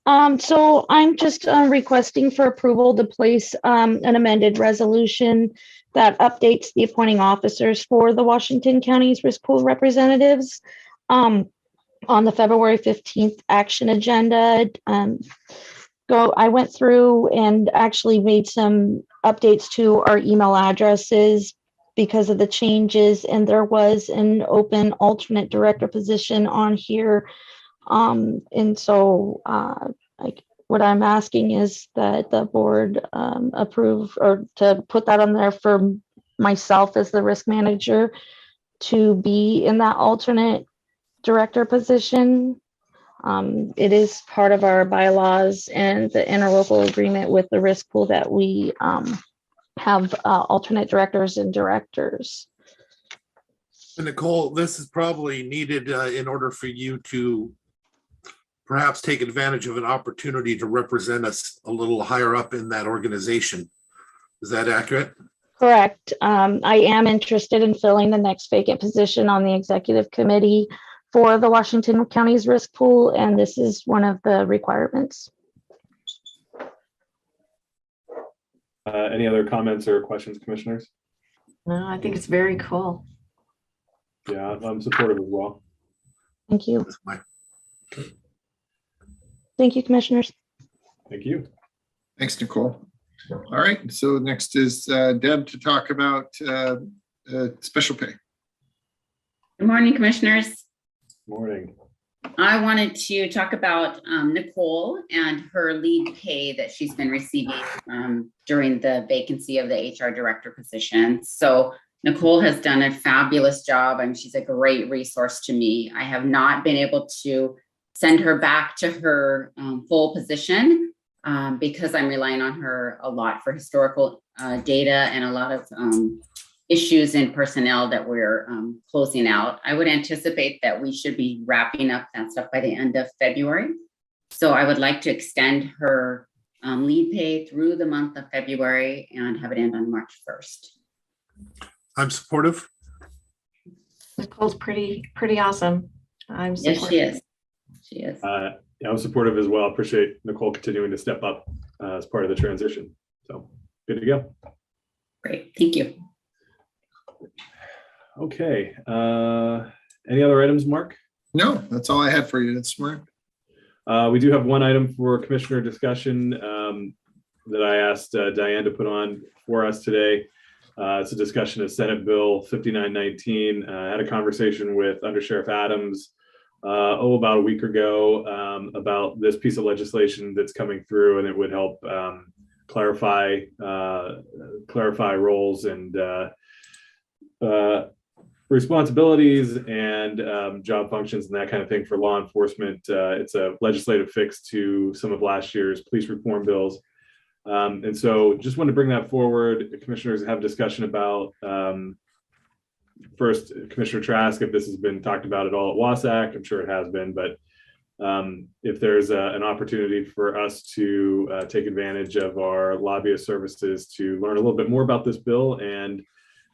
So I'm just requesting for approval to place an amended resolution that updates the appointing officers for the Washington County's risk pool representatives. On the February 15th action agenda, I went through and actually made some updates to our email addresses because of the changes, and there was an open alternate director position on here. And so like what I'm asking is that the board approve or to put that on there for myself as the risk manager to be in that alternate director position. It is part of our bylaws and the interlocal agreement with the risk pool that we have alternate directors and directors. And Nicole, this is probably needed in order for you to perhaps take advantage of an opportunity to represent us a little higher up in that organization. Is that accurate? Correct. I am interested in filling the next vacant position on the executive committee for the Washington County's risk pool, and this is one of the requirements. Any other comments or questions, commissioners? No, I think it's very cool. Yeah, I'm supportive as well. Thank you. That's my- Thank you, commissioners. Thank you. Thanks, Nicole. All right, so next is Deb to talk about special pay. Good morning, commissioners. Morning. I wanted to talk about Nicole and her lead pay that she's been receiving during the vacancy of the HR director position. So Nicole has done a fabulous job, and she's a great resource to me. I have not been able to send her back to her full position because I'm relying on her a lot for historical data and a lot of issues in personnel that we're closing out. I would anticipate that we should be wrapping up that stuff by the end of February. So I would like to extend her lead pay through the month of February and have it end on March 1st. I'm supportive. Nicole's pretty awesome. I'm Yes, supportive. she is. She is. Yeah, I'm supportive as well. Appreciate Nicole continuing to step up as part of the transition. So good to go. Great. Thank you. Okay. Any other items, Mark? No, that's all I had for you this morning. We do have one item for commissioner discussion that I asked Diane to put on for us today. It's a discussion of Senate Bill 5919. I had a conversation with Undersheriff Adams about a week ago about this piece of legislation that's coming through, and it would help clarify roles and responsibilities and job functions and that kind of thing for law enforcement. It's a legislative fix to some of last year's police reform bills. And so just want to bring that forward. Commissioners have discussion about first, Commissioner Trask, if this has been talked about at all at WASAC. I'm sure it has been, but if there's an opportunity for us to take advantage of our lobbyist services to learn a little bit more about this bill and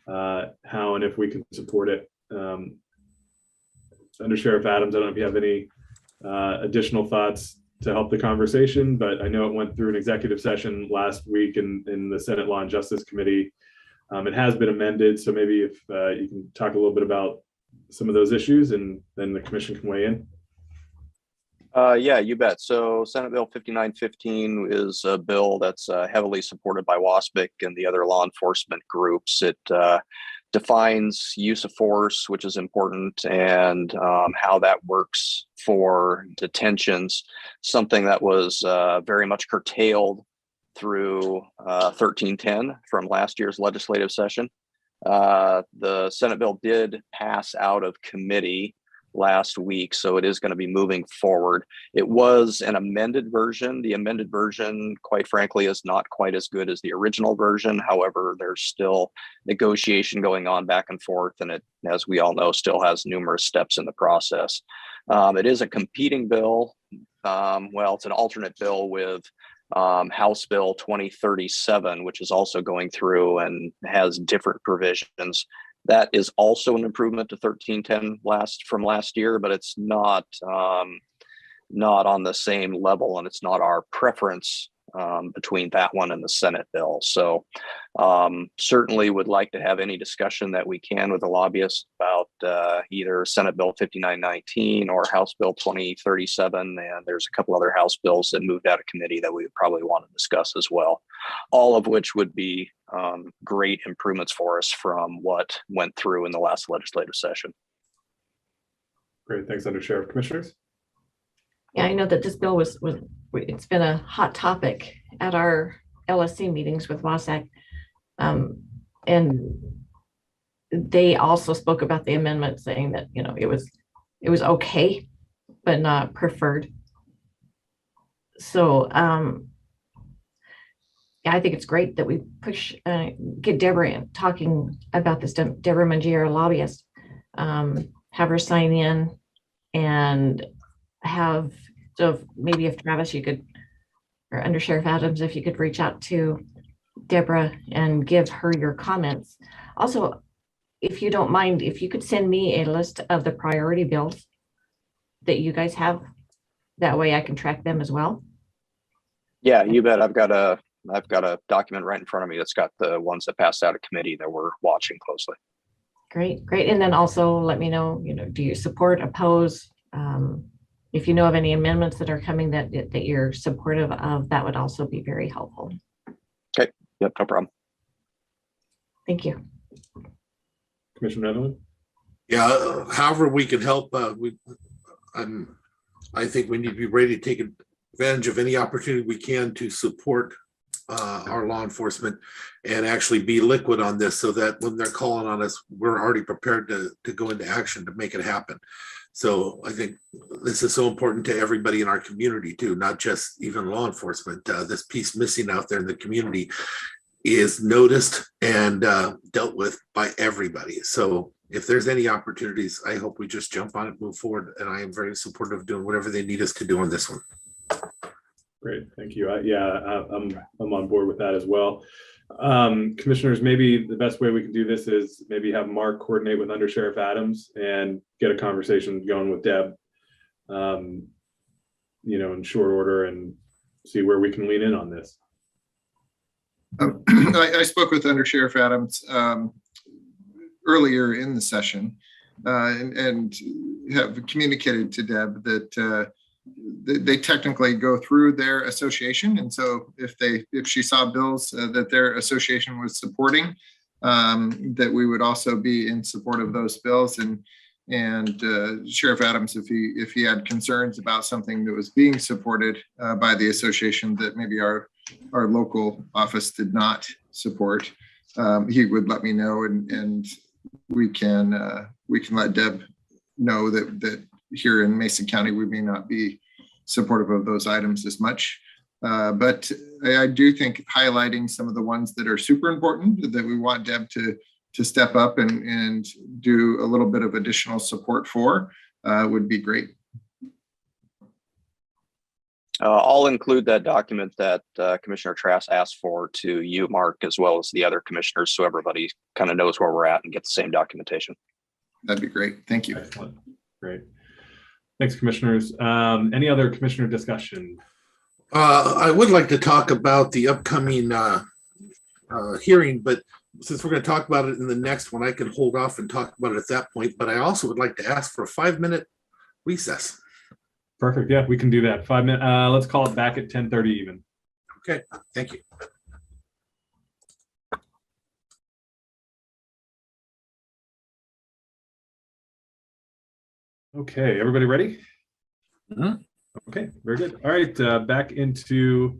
how and if we can support it. Under Sheriff Adams, I don't know if you have any additional thoughts to help the conversation, but I know it went through an executive session last week in the Senate Law and Justice Committee. It has been amended, so maybe if you can talk a little bit about some of those issues and then the commission can weigh in. Yeah, you bet. So Senate Bill 5915 is a bill that's heavily supported by WASPIC and the other law enforcement groups. It defines use of force, which is important, and how that works for detentions, something that was very much curtailed through 1310 from last year's legislative session. The Senate bill did pass out of committee last week, so it is going to be moving forward. It was an amended version. The amended version, quite frankly, is not quite as good as the original version. However, there's still negotiation going on back and forth, and it, as we all know, still has numerous steps in the process. It is a competing bill well, it's an alternate bill with House Bill 2037, which is also going through and has different provisions. That is also an improvement to 1310 from last year, but it's not on the same level, and it's not our preference between that one and the Senate bill. So certainly would like to have any discussion that we can with the lobbyists about either Senate Bill 5919 or House Bill 2037. And there's a couple other House bills that moved out of committee that we would probably want to discuss as well. All of which would be great improvements for us from what went through in the last legislative session. Great, thanks, Under Sheriff. Commissioners? Yeah, I know that this bill it's been a hot topic at our LSC meetings with WASAC. And they also spoke about the amendment saying that, you know, it was okay, but not preferred. So yeah, I think it's great that we get Deborah in talking about this. Deborah Mangier, our lobbyist, have her sign in and have, so maybe if Travis, you could, or Under Sheriff Adams, if you could reach out to Deborah and give her your comments. Also, if you don't mind, if you could send me a list of the priority bills that you guys have, that way I can track them as well. Yeah, you bet. I've got a document right in front of me that's got the ones that passed out of committee that we're watching closely. Great. And then also let me know, do you support, oppose? If you know of any amendments that are coming that you're supportive of, that would also be very helpful. Okay. Yep. No problem. Thank you. Commissioner Netherland? Yeah, however we can help, I think we need to be ready to take advantage of any opportunity we can to support our law enforcement and actually be liquid on this, so that when they're calling on us, we're already prepared to go into action to make it happen. So I think this is so important to everybody in our community too, not just even law enforcement. This piece missing out there in the community is noticed and dealt with by everybody. So if there's any opportunities, I hope we just jump on it, move forward. And I am very supportive of doing whatever they need us to do on this one. Great, thank you. I'm on board with that as well. Commissioners, maybe the best way we can do this is maybe have Mark coordinate with Under Sheriff Adams and get a conversation going with Deb, in short order, and see where we can lean in on this. I spoke with Under Sheriff Adams earlier in the session and have communicated to Deb that they technically go through their association, and so if she saw bills that their association was supporting, that we would also be in support of those bills. And Sheriff Adams, if he had concerns about something that was being supported by the association that maybe our local office did not support, he would let me know, and we can let Deb know that here in Mason County, we may not be supportive of those items as much. But I do think highlighting some of the ones that are super important that we want Deb to step up and do a little bit of additional support for would be great. I'll include that document that Commissioner Trask asked for to you, Mark, as well as the other commissioners, so everybody kind of knows where we're at and gets the same documentation. That'd be great. Thank you. Excellent. Great. Thanks, commissioners. Any other commissioner discussion? I would like to talk about the upcoming hearing, but since we're going to talk about it in the next one, I can hold off and talk about it at that point. But I also would like to ask for a 5-minute recess. Perfect. Yeah, we can do that. 5 minutes. Let's call it back at 10:30 even. Okay. Thank you. Okay, everybody ready? Mm-hmm. Okay, very good. All right, back into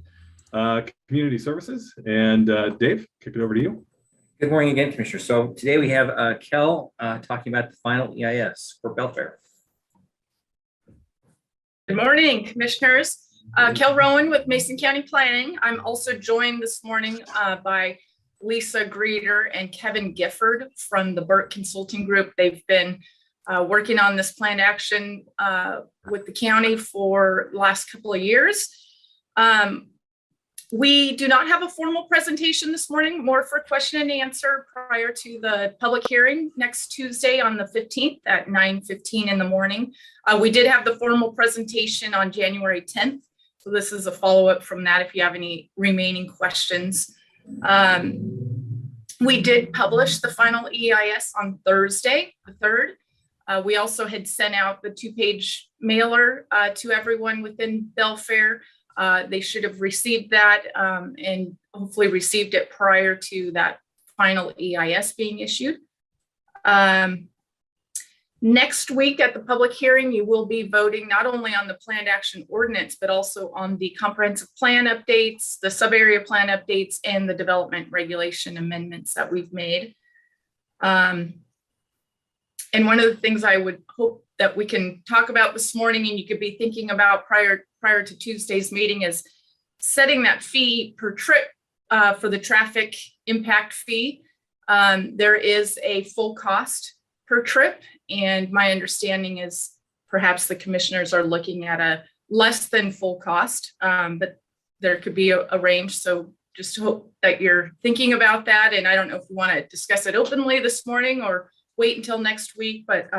community services, and Dave, kick it over to you. Good morning again, Commissioner. So today we have Kel talking about the final EIS for Belfair. Good morning, Commissioners. Kel Rowan with Mason County Planning. I'm also joined this morning by Lisa Greeter and Kevin Gifford from the Burt Consulting Group. They've been working on this planned action with the county for the last couple of years. We do not have a formal presentation this morning, more for question and answer prior to the public hearing next Tuesday on the 15th at 9:15 in the morning. We did have the formal presentation on January 10th. So this is a follow-up from that if you have any remaining questions. We did publish the final EIS on Thursday, the 3rd. We also had sent out the 2-page mailer to everyone within Belfair. They should have received that and hopefully received it prior to that final EIS being issued. Next week at the public hearing, you will be voting not only on the planned action ordinance, but also on the comprehensive plan updates, the sub-area plan updates, and the development regulation amendments that we've made. And one of the things I would hope that we can talk about this morning and you could be thinking about prior to Tuesday's meeting is setting that fee per trip for the traffic impact fee. There is a full cost per trip, and my understanding is perhaps the commissioners are looking at a less than full cost, but there could be a range. So just hope that you're thinking about that. And I don't know if you want to discuss it openly this morning or wait until next week, but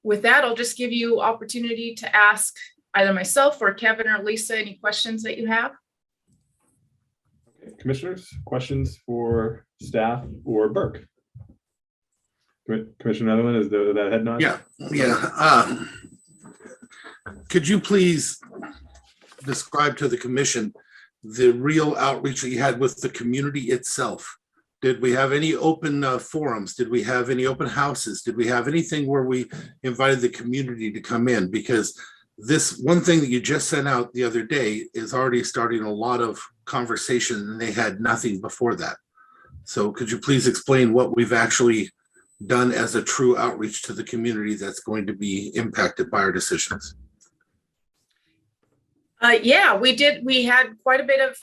with that, I'll just give you opportunity to ask either myself or Kevin or Lisa any questions that you have. Okay, commissioners, questions for staff or Burke? Commissioner Netherland, is that head nod? Yeah. Could you please describe to the commission the real outreach that you had with the community itself? Did we have any open forums? Did we have any open houses? Did we have anything where we invited the community to come in? Because this one thing that you just sent out the other day is already starting a lot of conversation, and they had nothing before that. So could you please explain what we've actually done as a true outreach to the community that's going to be impacted by our decisions? Yeah, we did. We had quite a bit of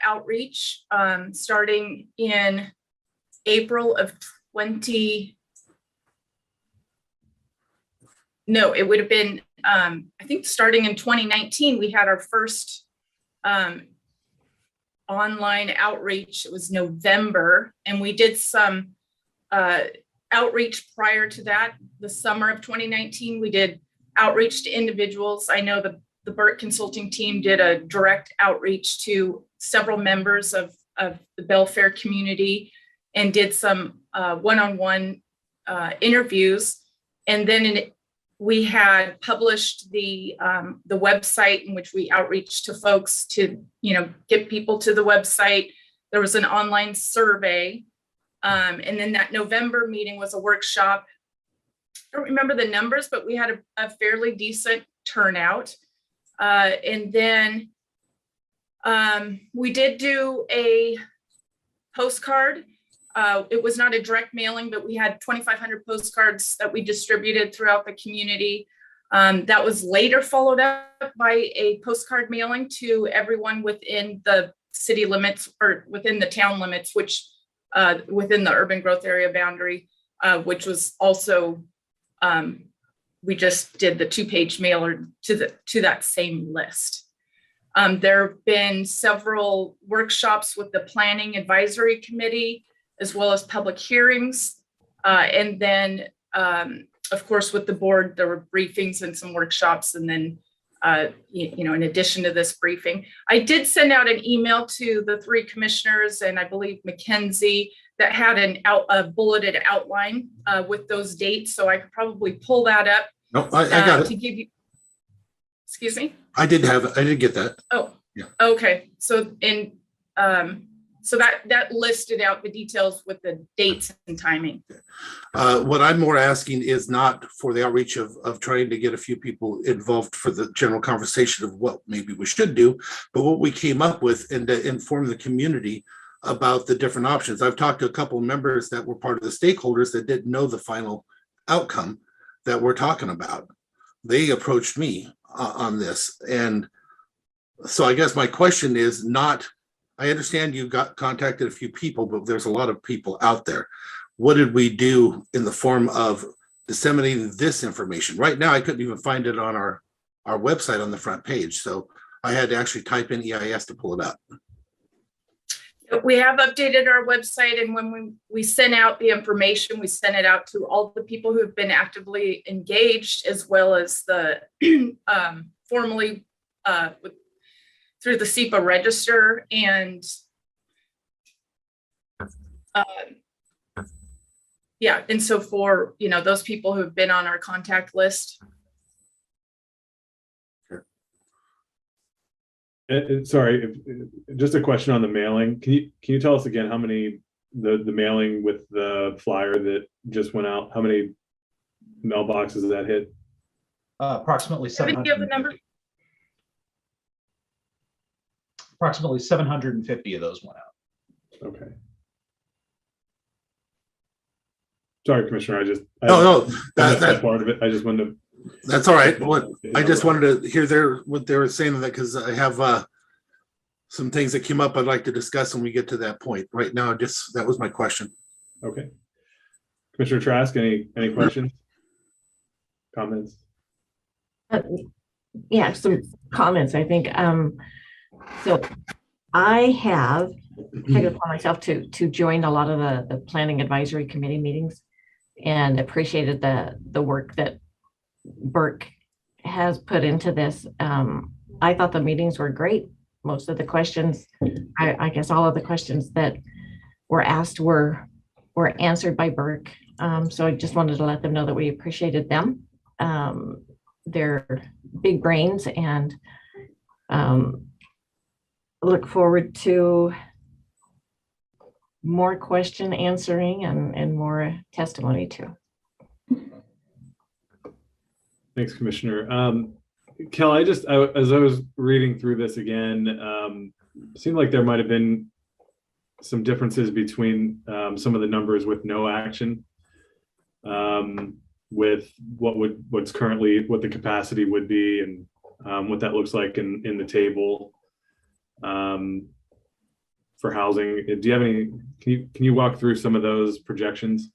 outreach starting in April of 20. No, it would have been, I think starting in 2019, we had our first online outreach. It was November, and we did some outreach prior to that. The summer of 2019, we did outreach to individuals. I know the Burke Consulting team did a direct outreach to several members of the Belfair community and did some one-on-one interviews. And then we had published the website in which we outreach to folks to, get people to the website. There was an online survey. And then that November meeting was a workshop. I don't remember the numbers, but we had a fairly decent turnout. And then we did do a postcard. It was not a direct mailing, but we had 2,500 postcards that we distributed throughout the community. That was later followed up by a postcard mailing to everyone within the city limits or within the town limits, which within the urban growth area boundary, which was also, we just did the 2-page mailer to that same list. There have been several workshops with the Planning Advisory Committee, as well as public hearings. And then, of course, with the board, there were briefings and some workshops. And then, in addition to this briefing, I did send out an email to the 3 commissioners and I believe Mackenzie that had a bulleted outline with those dates. So I could probably pull that up. No, I got it. To give you, excuse me? I did get that. Oh, yeah. Okay. So so that listed out the details with the dates and timing. What I'm more asking is not for the outreach of trying to get a few people involved for the general conversation of what maybe we should do, but what we came up with and to inform the community about the different options. I've talked to a couple of members that were part of the stakeholders that didn't know the final outcome that we're talking about. They approached me on this. And so I guess my question is not, I understand you got contacted a few people, but there's a lot of people out there. What did we do in the form of disseminating this information. Right now, I couldn't even find it on our website on the front page. So I had to actually type in EIS to pull it up. We have updated our website, and when we send out the information, we send it out to all the people who have been actively engaged, as well as the formally through the SEPA register. And yeah, and so for, you know, those people who have been on our contact list. Sorry, just a question on the mailing. Can you tell us again how many the mailing with the flyer that just went out? How many mailboxes that hit? Approximately 700. Do you have the number? Approximately 750 of those went out. Okay. Sorry, Commissioner. That part of it. I just wanted to. That's all right. I just wanted to hear what they were saying, that because I have some things that came up I'd like to discuss when we get to that point. Right now, that was my question. Okay. Commissioner Trask, any questions? Comments? Yeah, some comments, I think. So I have taken it upon myself to join a lot of the planning advisory committee meetings, and appreciated the work that Burke has put into this. I thought the meetings were great. Most of the questions, I guess all of the questions that were asked were answered by Burke. So I just wanted to let them know that we appreciated them. They're big brains, and look forward to more question answering and more testimony too. Thanks, Commissioner. Kel, as I was reading through this again, seemed like there might have been some differences between some of the numbers with no action, with what the capacity would be, and what that looks like in the table for housing. Do you have any? Can you walk through some of those projections,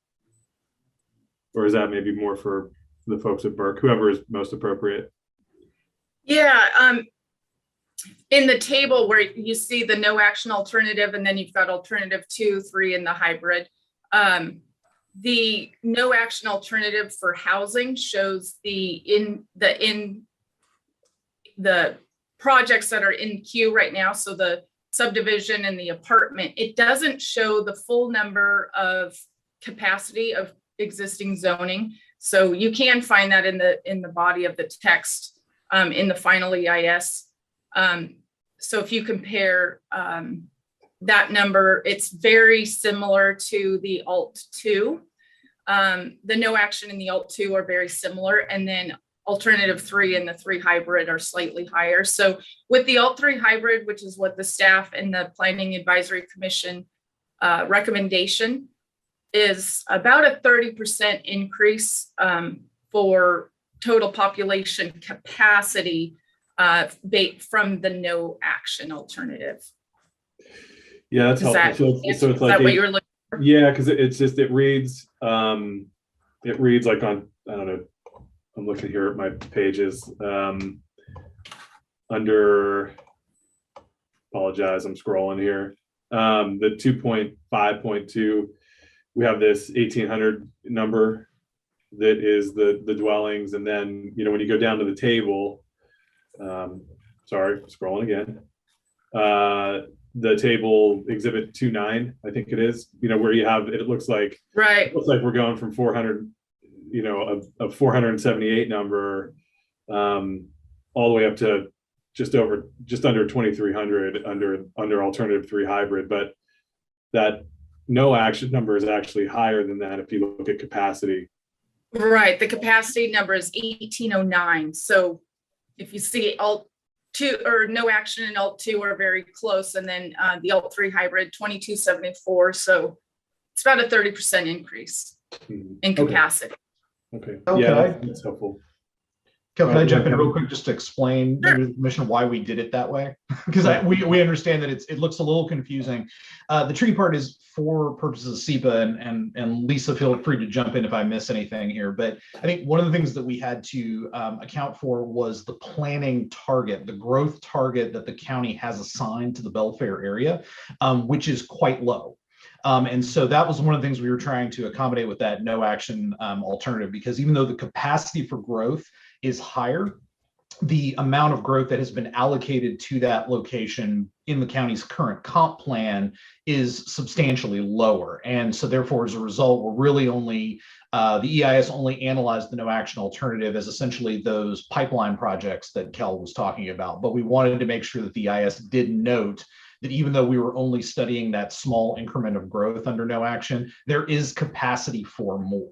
or is that maybe more for the folks at Burke, whoever is most appropriate? Yeah, in the table where you see the no action alternative, and then you've got alternative 2, 3, and the hybrid. The no action alternative for housing shows the projects that are in queue right now. So the subdivision and the apartment, it doesn't show the full number of capacity of existing zoning. So you can find that in the body of the text in the final EIS. So if you compare that number, it's very similar to the Alt 2. The no action and the Alt 2 are very similar, and then alternative 3 and the 3 hybrid are slightly higher. So with the Alt 3 hybrid, which is what the staff and the Planning Advisory Commission recommendation is, about a 30% increase for total population capacity from the no action alternative. Yeah, that's helpful. So it's like what you're looking for? Yeah, because it reads like on, I don't know, I'm looking here at my pages under, apologize, I'm scrolling here. The 2.5.2, we have this 1,800 number that is the dwellings, and then when you go down to the table, sorry, scrolling again, the table exhibit 2.9, I think it is, where you have it looks like we're going from 400, a 478 number, all the way up to just under 2,300 under alternative 3 hybrid. But that no action number is actually higher than that if you look at capacity. Right, the capacity number is 1,809. So if you see Alt 2 or no action and Alt 2 are very close, and then the Alt 3 hybrid 2274. So it's about a 30% increase in capacity. Okay. Okay. Yeah, that's helpful. Can I jump in real quick just to explain maybe to the commission why we did it that way? Because we understand that it looks a little confusing. The tricky part is for purposes of SEPA, and Lisa, feel free to jump in if I miss anything here. But I think one of the things that we had to account for was the planning target, the growth target that the county has assigned to the Belfair area, which is quite low. And so that was one of the things we were trying to accommodate with that no action alternative, because even though the capacity for growth is higher, the amount of growth that has been allocated to that location in the county's current comp plan is substantially lower. And so therefore, as a result, we're really only, the EIS only analyzed the no action alternative as essentially those pipeline projects that Kel was talking about. But we wanted to make sure that the EIS did note that even though we were only studying that small increment of growth under no action, there is capacity for more.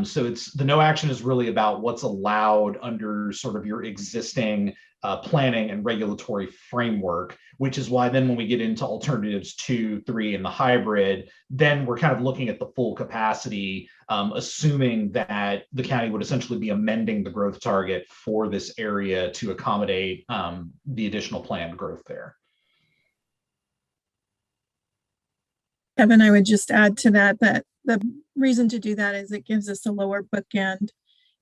So the no action is really about what's allowed under sort of your existing planning and regulatory framework, which is why then when we get into alternatives 2, 3, and the hybrid, then we're kind of looking at the full capacity, assuming that the county would essentially be amending the growth target for this area to accommodate the additional planned growth there. Kevin, I would just add to that the reason to do that is it gives us a lower bookend.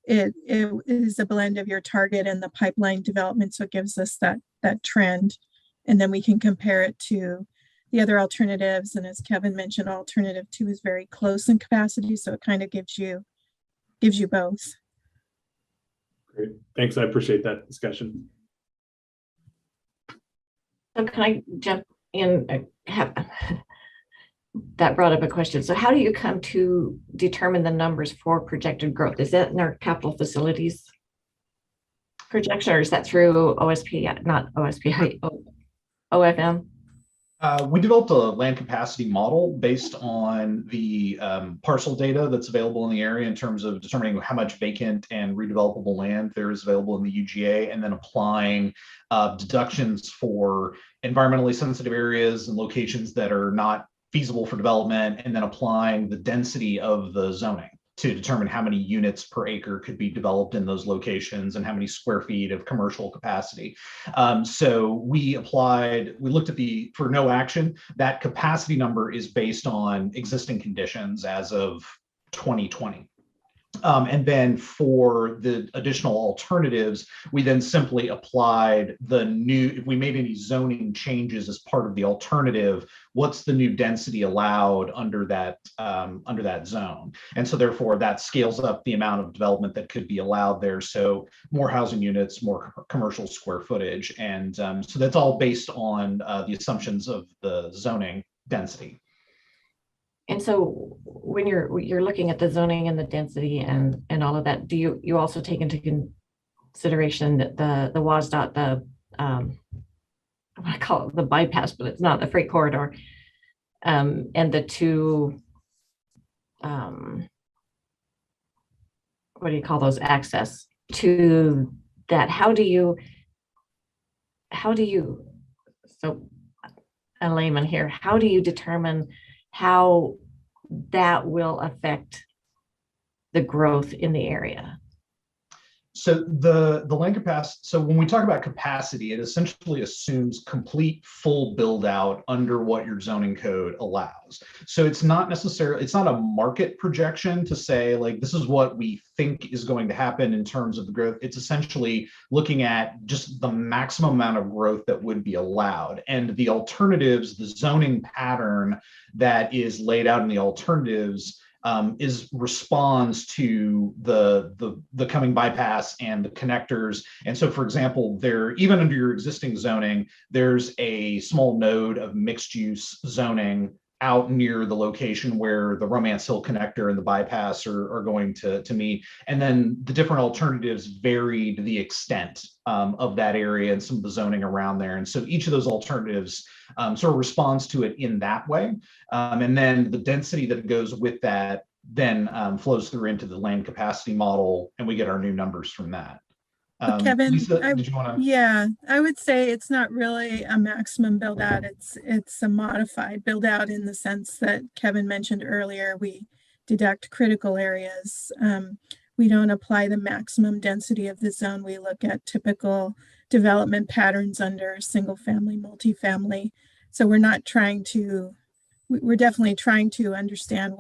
It is a blend of your target and the pipeline development, so it gives us that trend, and then we can compare it to the other alternatives. And as Kevin mentioned, alternative 2 is very close in capacity, so it kind of gives you both. Great, thanks. I appreciate that discussion. So can I jump in? That brought up a question. So how do you come to determine the numbers for projected growth? Is that in our capital facilities projection, or is that through OSP, not OSP, OFM? We developed a land capacity model based on the parcel data that's available in the area in terms of determining how much vacant and redevelopable land there is available in the UGA, and then applying deductions for environmentally sensitive areas and locations that are not feasible for development, and then applying the density of the zoning to determine how many units per acre could be developed in those locations and how many square feet of commercial capacity. So we looked at for no action, that capacity number is based on existing conditions as of 2020. And then for the additional alternatives, we then simply applied if we made any zoning changes as part of the alternative, what's the new density allowed under that zone? And so therefore that scales up the amount of development that could be allowed there. So more housing units, more commercial square footage. And so that's all based on the assumptions of the zoning density. And so when you're looking at the zoning and the density and all of that, do you also take into consideration that the WASDOT, I call it the bypass, but it's not, the freight corridor, and the two, what do you call those, access to that? How do you, so a layman here, how do you determine how that will affect the growth in the area? So the land capacity, so when we talk about capacity, it essentially assumes complete full build out under what your zoning code allows. So it's not a market projection to say like, this is what we think is going to happen in terms of the growth. It's essentially looking at just the maximum amount of growth that would be allowed. And the alternatives, the zoning pattern that is laid out in the alternatives responds to the coming bypass and the connectors. And so, for example, even under your existing zoning, there's a small node of mixed use zoning out near the location where the Romance Hill connector and the bypass are going to meet. And then the different alternatives varied the extent of that area and some of the zoning around there. And so each of those alternatives sort of responds to it in that way. And then the density that goes with that then flows through into the land capacity model, and we get our new numbers from that. Kevin, Lisa, did you want to? Yeah, I would say it's not really a maximum build out. It's a modified build out in the sense that Kevin mentioned earlier. We deduct critical areas. We don't apply the maximum density of the zone. We look at typical development patterns under single family, multifamily. So we're not trying to, we're definitely trying to understand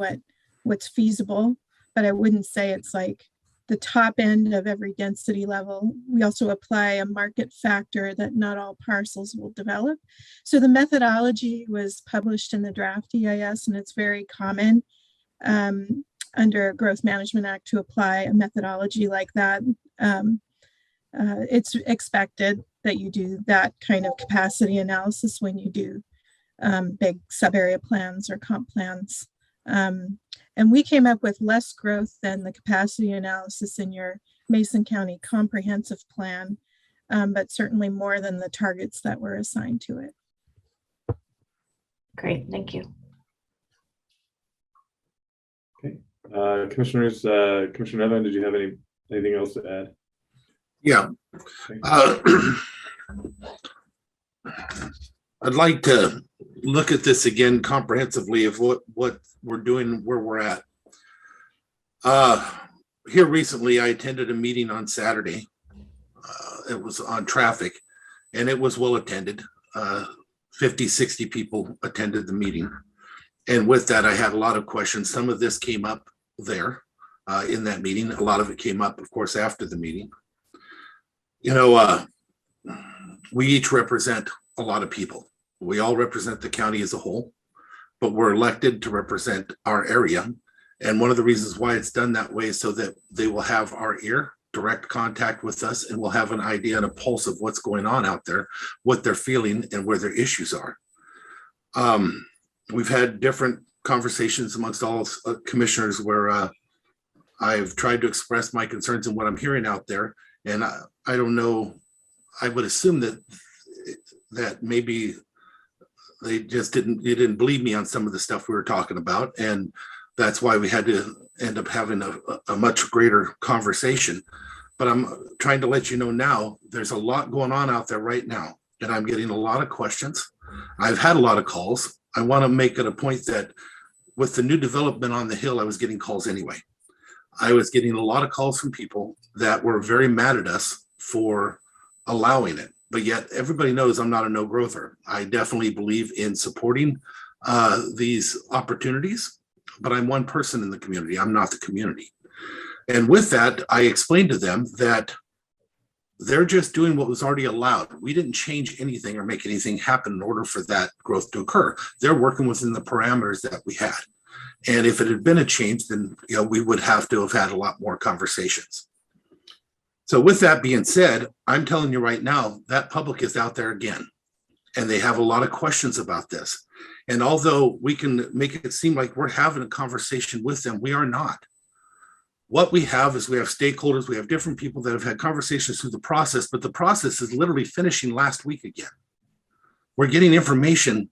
what's feasible, but I wouldn't say it's like the top end of every density level. We also apply a market factor that not all parcels will develop. So the methodology was published in the draft EIS, and it's very common under Growth Management Act to apply a methodology like that. It's expected that you do that kind of capacity analysis when you do big sub-area plans or comp plans. And we came up with less growth than the capacity analysis in your Mason County comprehensive plan, but certainly more than the targets that were assigned to it. Great, thank you. Okay, Commissioners, Commissioner Netherland, did you have anything else to add? Yeah. I'd like to look at this again comprehensively of what we're doing, where we're at. Here recently, I attended a meeting on Saturday. It was on traffic, and it was well attended. 50, 60 people attended the meeting. And with that, I had a lot of questions. Some of this came up there in that meeting. A lot of it came up, of course, after the meeting. You know, we each represent a lot of people. We all represent the county as a whole, but we're elected to represent our area. And one of the reasons why it's done that way is so that they will have our ear, direct contact with us, and we'll have an idea and a pulse of what's going on out there, what they're feeling, and where their issues are. We've had different conversations amongst all commissioners where I've tried to express my concerns and what I'm hearing out there. And I don't know, I would assume that maybe they just didn't believe me on some of the stuff we were talking about. And that's why we had to end up having a much greater conversation. But I'm trying to let you know now, there's a lot going on out there right now, and I'm getting a lot of questions. I've had a lot of calls. I want to make it a point that with the new development on the Hill, I was getting calls anyway. I was getting a lot of calls from people that were very mad at us for allowing it. But yet everybody knows I'm not a no-growther. I definitely believe in supporting these opportunities, but I'm one person in the community. I'm not the community. And with that, I explained to them that they're just doing what was already allowed. We didn't change anything or make anything happen in order for that growth to occur. They're working within the parameters that we had. And if it had been a change, then we would have to have had a lot more conversations. So with that being said, I'm telling you right now, that public is out there again, and they have a lot of questions about this. And although we can make it seem like we're having a conversation with them, we are not. What we have is we have stakeholders, we have different people that have had conversations through the process, but the process is literally finishing last week again. We're getting information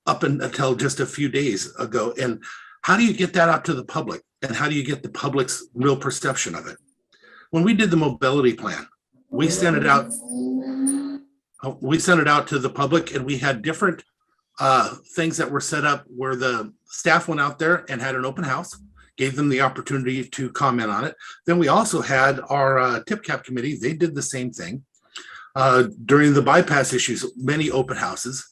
up until just a few days ago. And how do you get that out to the public? And how do you get the public's real perception of it? When we did the mobility plan, we sent it out. We sent it out to the public, and we had different things that were set up where the staff went out there and had an open house, gave them the opportunity to comment on it. Then we also had our tip cap committee. They did the same thing. During the bypass issues, many open houses.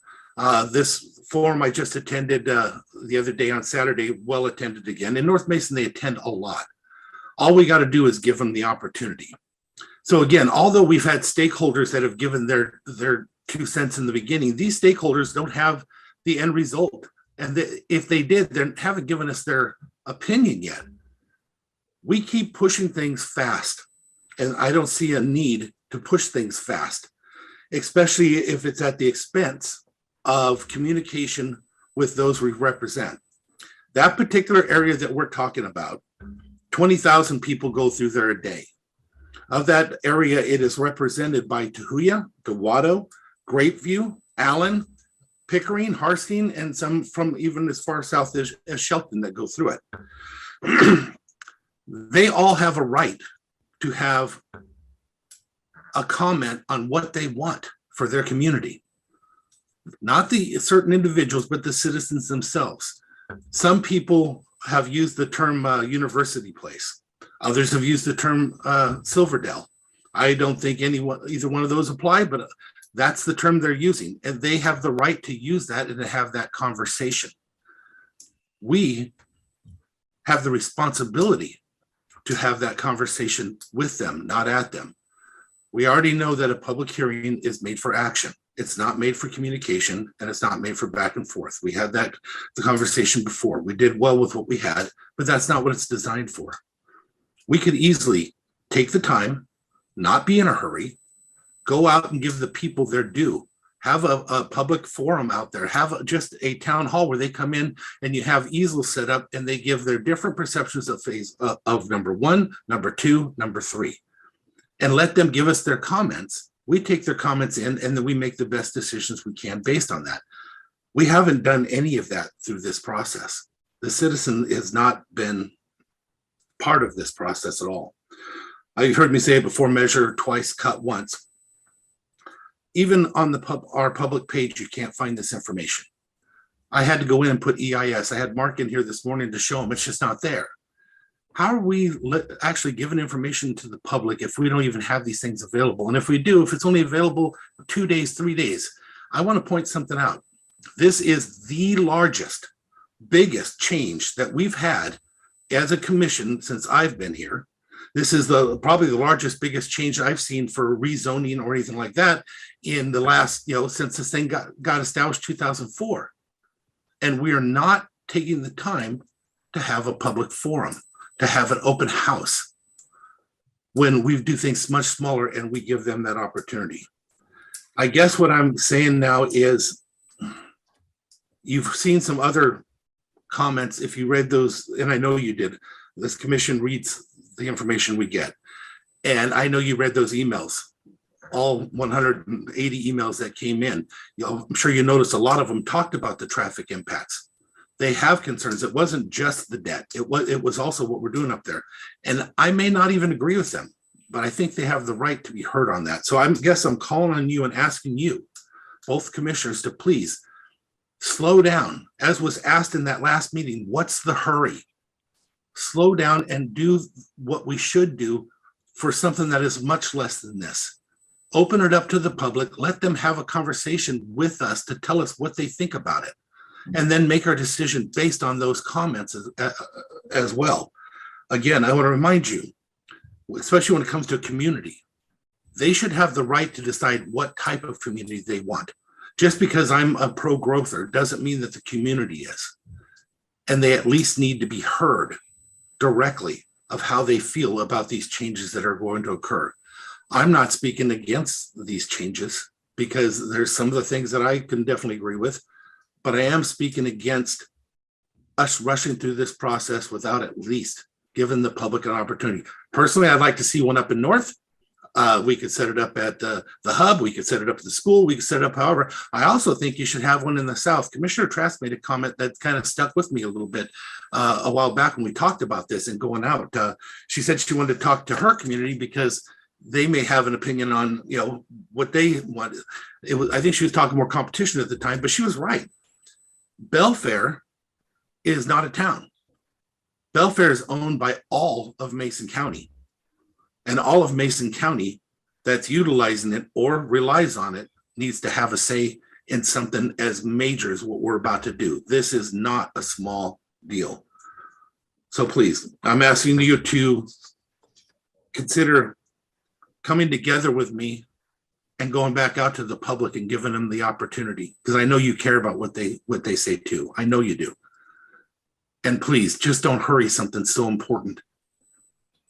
This forum I just attended the other day on Saturday, well attended again. In North Mason, they attend a lot. All we got to do is give them the opportunity. So again, although we've had stakeholders that have given their 2 cents in the beginning, these stakeholders don't have the end result. And if they did, they haven't given us their opinion yet. We keep pushing things fast, and I don't see a need to push things fast, especially if it's at the expense of communication with those we represent. That particular area that we're talking about, 20,000 people go through there a day. Of that area, it is represented by Tahuya, Dewado, Grapeview, Allen, Pickering, Harstein, and some from even as far south as Shelton that go through it. They all have a right to have a comment on what they want for their community. Not the certain individuals, but the citizens themselves. Some people have used the term university place. Others have used the term Silverdale. I don't think either one of those apply, but that's the term they're using, and they have the right to use that and to have that conversation. We have the responsibility to have that conversation with them, not at them. We already know that a public hearing is made for action. It's not made for communication, and it's not made for back and forth. We had the conversation before. We did well with what we had, but that's not what it's designed for. We could easily take the time, not be in a hurry, go out and give the people their due. Have a public forum out there. Have just a town hall where they come in and you have easels set up and they give their different perceptions of phase of number 1, number 2, number 3, and let them give us their comments. We take their comments in and then we make the best decisions we can based on that. We haven't done any of that through this process. The citizen has not been part of this process at all. You've heard me say it before, measure twice, cut once. Even on our public page, you can't find this information. I had to go in and put EIS. I had Mark in here this morning to show him it's just not there. How are we actually giving information to the public if we don't even have these things available? And if we do, if it's only available 2 days, 3 days, I want to point something out. This is the largest, biggest change that we've had as a commission since I've been here. This is probably the largest, biggest change I've seen for rezoning or anything like that in the last, since this thing got established 2004. And we are not taking the time to have a public forum, to have an open house when we do things much smaller and we give them that opportunity. I guess what I'm saying now is you've seen some other comments. If you read those, and I know you did, this commission reads the information we get. And I know you read those emails, all 180 emails that came in. I'm sure you noticed a lot of them talked about the traffic impacts. They have concerns. It wasn't just the debt. It was also what we're doing up there. And I may not even agree with them, but I think they have the right to be heard on that. So I guess I'm calling on you and asking you, both commissioners, to please slow down. As was asked in that last meeting, what's the hurry? Slow down and do what we should do for something that is much less than this. Open it up to the public, let them have a conversation with us to tell us what they think about it, and then make our decision based on those comments as well. Again, I want to remind you, especially when it comes to a community, they should have the right to decide what type of community they want. Just because I'm a pro-growther doesn't mean that the community is. And they at least need to be heard directly of how they feel about these changes that are going to occur. I'm not speaking against these changes because there's some of the things that I can definitely agree with, but I am speaking against us rushing through this process without at least giving the public an opportunity. Personally, I'd like to see one up in North. We could set it up at the hub. We could set it up at the school. We could set it up however. I also think you should have one in the South. Commissioner Trask made a comment that kind of stuck with me a little bit a while back when we talked about this and going out. She said she wanted to talk to her community because they may have an opinion on what they want. I think she was talking more competition at the time, but she was right. Belfair is not a town. Belfair is owned by all of Mason County. And all of Mason County that's utilizing it or relies on it needs to have a say in something as major as what we're about to do. This is not a small deal. So please, I'm asking you to consider coming together with me and going back out to the public and giving them the opportunity, because I know you care about what they say too. I know you do. And please, just don't hurry something so important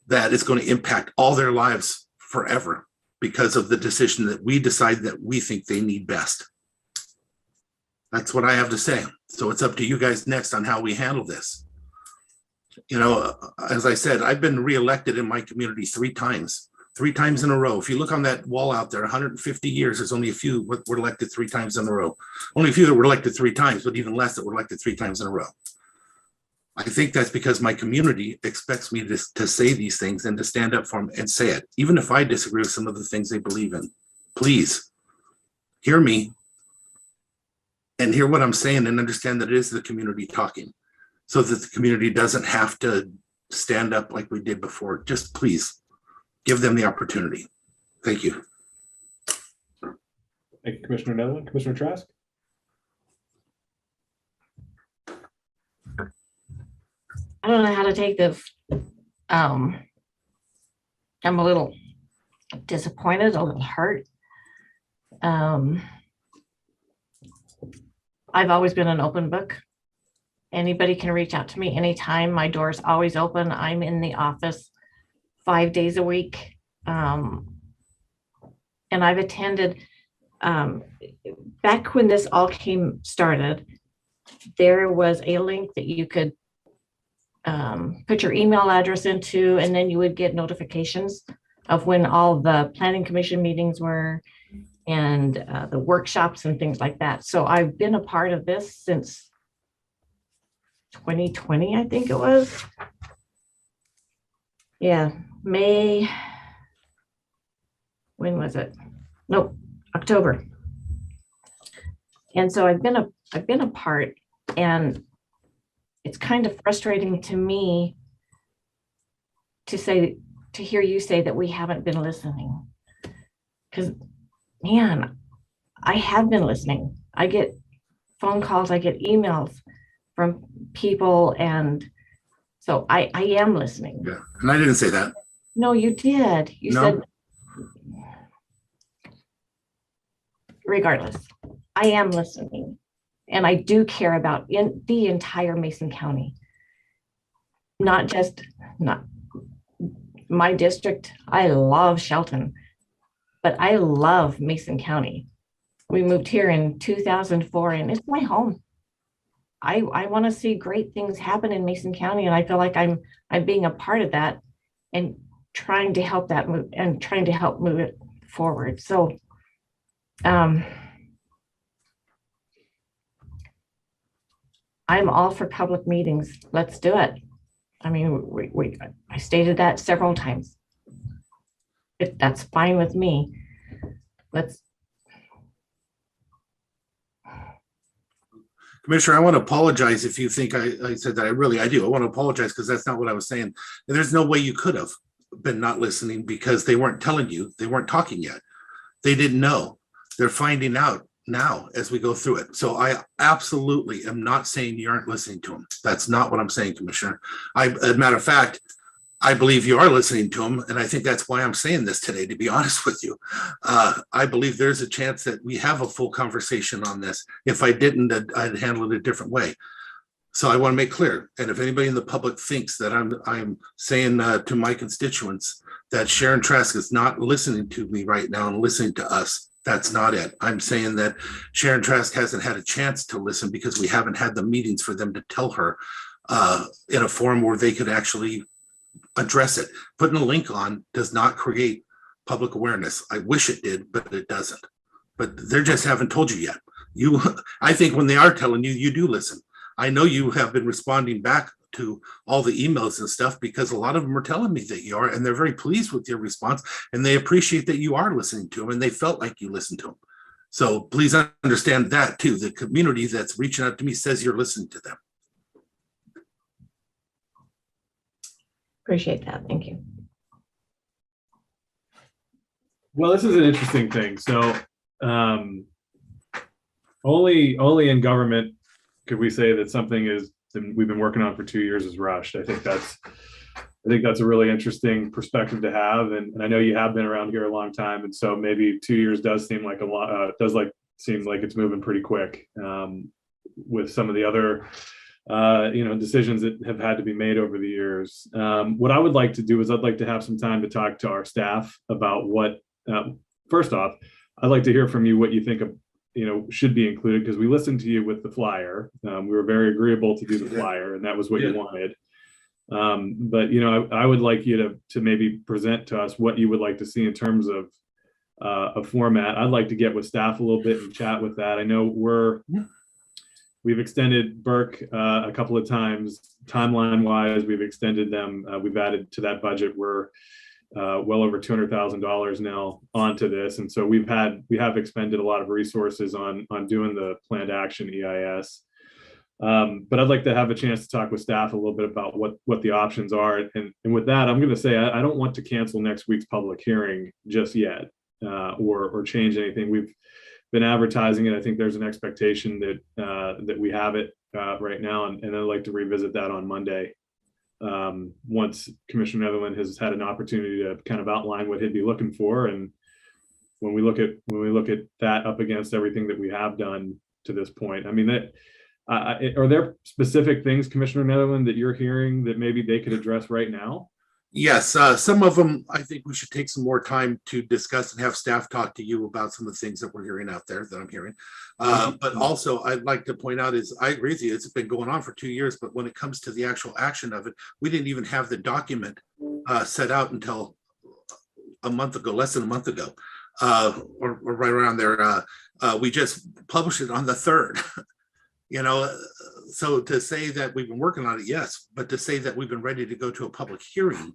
that it's going to impact all their lives forever because of the decision that we decide that we think they need best. That's what I have to say. So it's up to you guys next on how we handle this. As I said, I've been reelected in my community 3 times in a row. If you look on that wall out there, 150 years, there's only a few were elected 3 times in a row. Only a few that were elected 3 times, but even less that were elected 3 times in a row. I think that's because my community expects me to say these things and to stand up for them and say it, even if I disagree with some of the things they believe in. Please hear me and hear what I'm saying and understand that it is the community talking, so that the community doesn't have to stand up like we did before. Just please give them the opportunity. Thank you. Thank you, Commissioner Netherland. Commissioner Trask? I don't know how to take this. I'm a little disappointed, a little hurt. I've always been an open book. Anybody can reach out to me anytime. My door's always open. I'm in the office 5 days a week. And I've attended, back when this all started, there was a link that you could put your email address into, and then you would get notifications of when all the planning commission meetings were and the workshops and things like that. So I've been a part of this since 2020, I think it was. Yeah, May. When was it? Nope, October. And so I've been a part, and it's kind of frustrating to me to hear you say that we haven't been listening. Because, man, I have been listening. I get phone calls, I get emails from people, and so I am listening. Yeah, and I didn't say that. No, you did. You said, regardless, I am listening. And I do care about the entire Mason County, not my district. I love Shelton, but I love Mason County. We moved here in 2004, and it's my home. I want to see great things happen in Mason County, and I feel like I'm being a part of that and trying to help that move and trying to help move it forward. So, I'm all for public meetings. Let's do it. I mean, I stated that several times. If that's fine with me, let's. Commissioner, I want to apologize if you think I said that. I do. I want to apologize because that's not what I was saying. And there's no way you could have been not listening because they weren't telling you. They weren't talking yet. They didn't know. They're finding out now as we go through it. So I absolutely am not saying you aren't listening to them. That's not what I'm saying, Commissioner. As a matter of fact, I believe you are listening to them. And I think that's why I'm saying this today, to be honest with you. I believe there's a chance that we have a full conversation on this. If I didn't, I'd handle it a different way. So I want to make clear. And if anybody in the public thinks that I'm saying to my constituents that Sharon Trask is not listening to me right now and listening to us, that's not it. I'm saying that Sharon Trask hasn't had a chance to listen because we haven't had the meetings for them to tell her in a forum where they could actually address it. Putting a link on does not create public awareness. I wish it did, but it doesn't. But they just haven't told you yet. I think when they are telling you, you do listen. I know you have been responding back to all the emails and stuff because a lot of them are telling me that you are, and they're very pleased with your response, and they appreciate that you are listening to them, and they felt like you listened to them. So please understand that too. The community that's reaching out to me says you're listening to them. Appreciate that. Thank you. Well, this is an interesting thing. So only in government could we say that something we've been working on for 2 years is rushed. I think that's a really interesting perspective to have. And I know you have been around here a long time. And so maybe 2 years does seem like a lot, seem like it's moving pretty quick with some of the other decisions that have had to be made over the years. What I would like to do is I'd like to have some time to talk to our staff about what, first off, I'd like to hear from you what you think of, should be included, because we listened to you with the flyer. We were very agreeable to do the flyer, and that was what you wanted. But I would like you to maybe present to us what you would like to see in terms of a format. I'd like to get with staff a little bit and chat with that. I know we've extended Burke a couple of times. Timeline wise, we've extended them. We've added to that budget. We're well over $200,000 now onto this. And so we have expended a lot of resources on doing the planned action EIS. But I'd like to have a chance to talk with staff a little bit about what the options are. And with that, I'm going to say I don't want to cancel next week's public hearing just yet, or change anything. We've been advertising it. I think there's an expectation that we have it right now, and I'd like to revisit that on Monday. Once Commissioner Netherland has had an opportunity to kind of outline what he'd be looking for, and when we look at that up against everything that we have done to this point, I mean, are there specific things, Commissioner Netherland, that you're hearing that maybe they could address right now? Yes, some of them, I think we should take some more time to discuss and have staff talk to you about some of the things that we're hearing out there that I'm hearing. But also I'd like to point out is I agree with you, it's been going on for 2 years, but when it comes to the actual action of it, we didn't even have the document set out until a month ago, less than a month ago, or right around there. We just published it on the 3rd. You know, so to say that we've been working on it, yes, but to say that we've been ready to go to a public hearing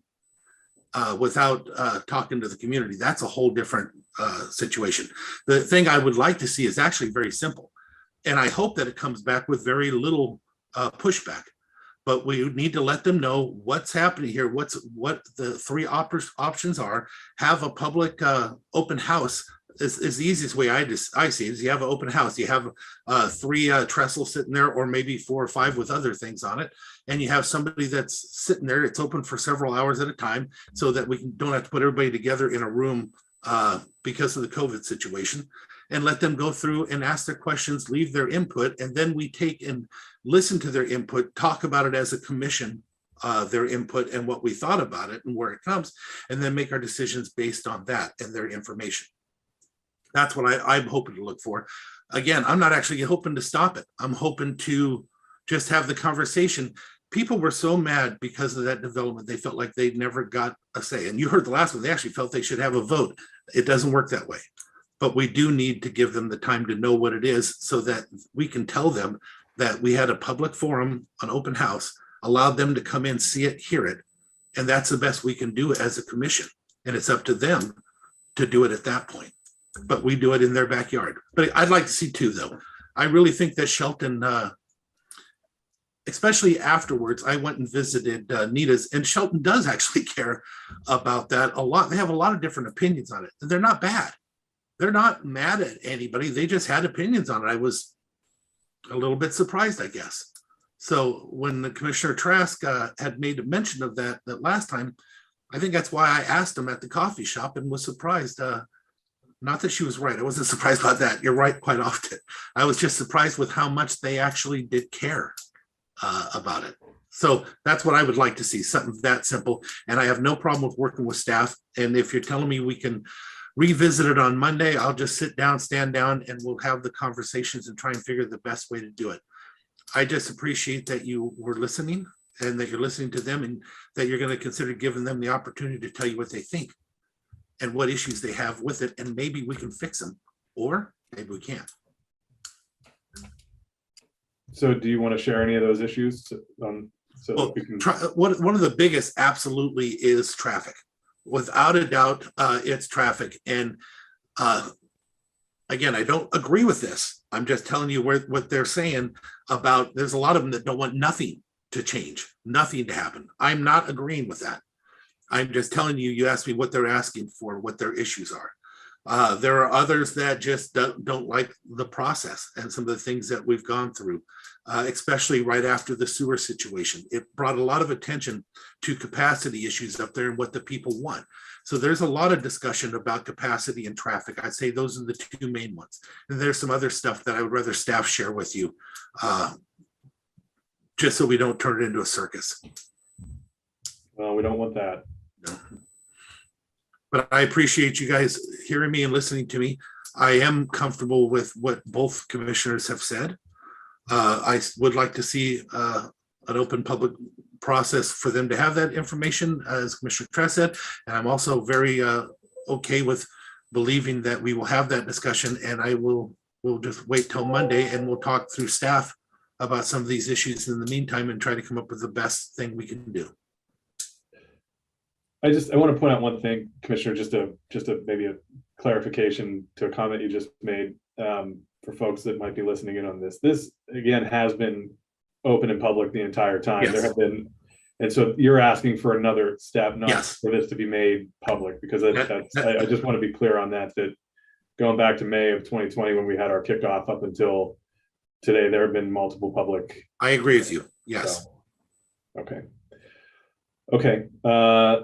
without talking to the community, that's a whole different situation. The thing I would like to see is actually very simple. And I hope that it comes back with very little pushback, but we need to let them know what's happening here, what the 3 options are. Have a public open house. Is the easiest way I see it is you have an open house, you have 3 trestles sitting there, or maybe 4 or 5 with other things on it, and you have somebody that's sitting there. It's open for several hours at a time, so that we don't have to put everybody together in a room because of the COVID situation, and let them go through and ask their questions, leave their input, and then we take and listen to their input, talk about it as a commission, their input and what we thought about it and where it comes, and then make our decisions based on that and their information. That's what I'm hoping to look for. Again, I'm not actually hoping to stop it. I'm hoping to just have the conversation. People were so mad because of that development. They felt like they never got a say. And you heard the last one, they actually felt they should have a vote. It doesn't work that way. But we do need to give them the time to know what it is, so that we can tell them that we had a public forum, an open house, allowed them to come in, see it, hear it. And that's the best we can do as a commission. And it's up to them to do it at that point. But we do it in their backyard. But I'd like to see 2, though. I really think that Shelton, especially afterwards, I went and visited Nita's, and Shelton does actually care about that a lot. They have a lot of different opinions on it. They're not bad. They're not mad at anybody. They just had opinions on it. I was a little bit surprised, I guess. So when the Commissioner Trask had made a mention of that last time, I think that's why I asked him at the coffee shop and was surprised. Not that she was right. I wasn't surprised about that. You're right quite often. I was just surprised with how much they actually did care about it. So that's what I would like to see, something that simple. And I have no problem with working with staff. And if you're telling me we can revisit it on Monday, I'll just sit down, stand down, and we'll have the conversations and try and figure the best way to do it. I just appreciate that you were listening, and that you're listening to them, and that you're going to consider giving them the opportunity to tell you what they think and what issues they have with it, and maybe we can fix them, or maybe we can't. So do you want to share any of those issues? Well, one of the biggest absolutely is traffic. Without a doubt, it's traffic. And again, I don't agree with this. I'm just telling you what they're saying about, there's a lot of them that don't want nothing to change, nothing to happen. I'm not agreeing with that. I'm just telling you, you asked me what they're asking for, what their issues are. There are others that just don't like the process and some of the things that we've gone through, especially right after the sewer situation. It brought a lot of attention to capacity issues up there and what the people want. So there's a lot of discussion about capacity and traffic. I'd say those are the 2 main ones. And there's some other stuff that I would rather staff share with you, just so we don't turn it into a circus. Well, we don't want that. No. But I appreciate you guys hearing me and listening to me. I am comfortable with what both commissioners have said. I would like to see an open public process for them to have that information, as Commissioner Trask said. And I'm also very okay with believing that we will have that discussion, and we'll just wait till Monday and we'll talk through staff about some of these issues in the meantime and try to come up with the best thing we can do. I want to point out one thing, Commissioner, just a maybe a clarification to a comment you just made, for folks that might be listening in on this. This again has been open in public the entire time. There Yes. have been, and so you're asking for another step, not Yes. for this to be made public, because That- I just want to be clear on that, that going back to May of 2020, when we had our kickoff up until today, there have been multiple public. I agree with you. Yes. So, okay.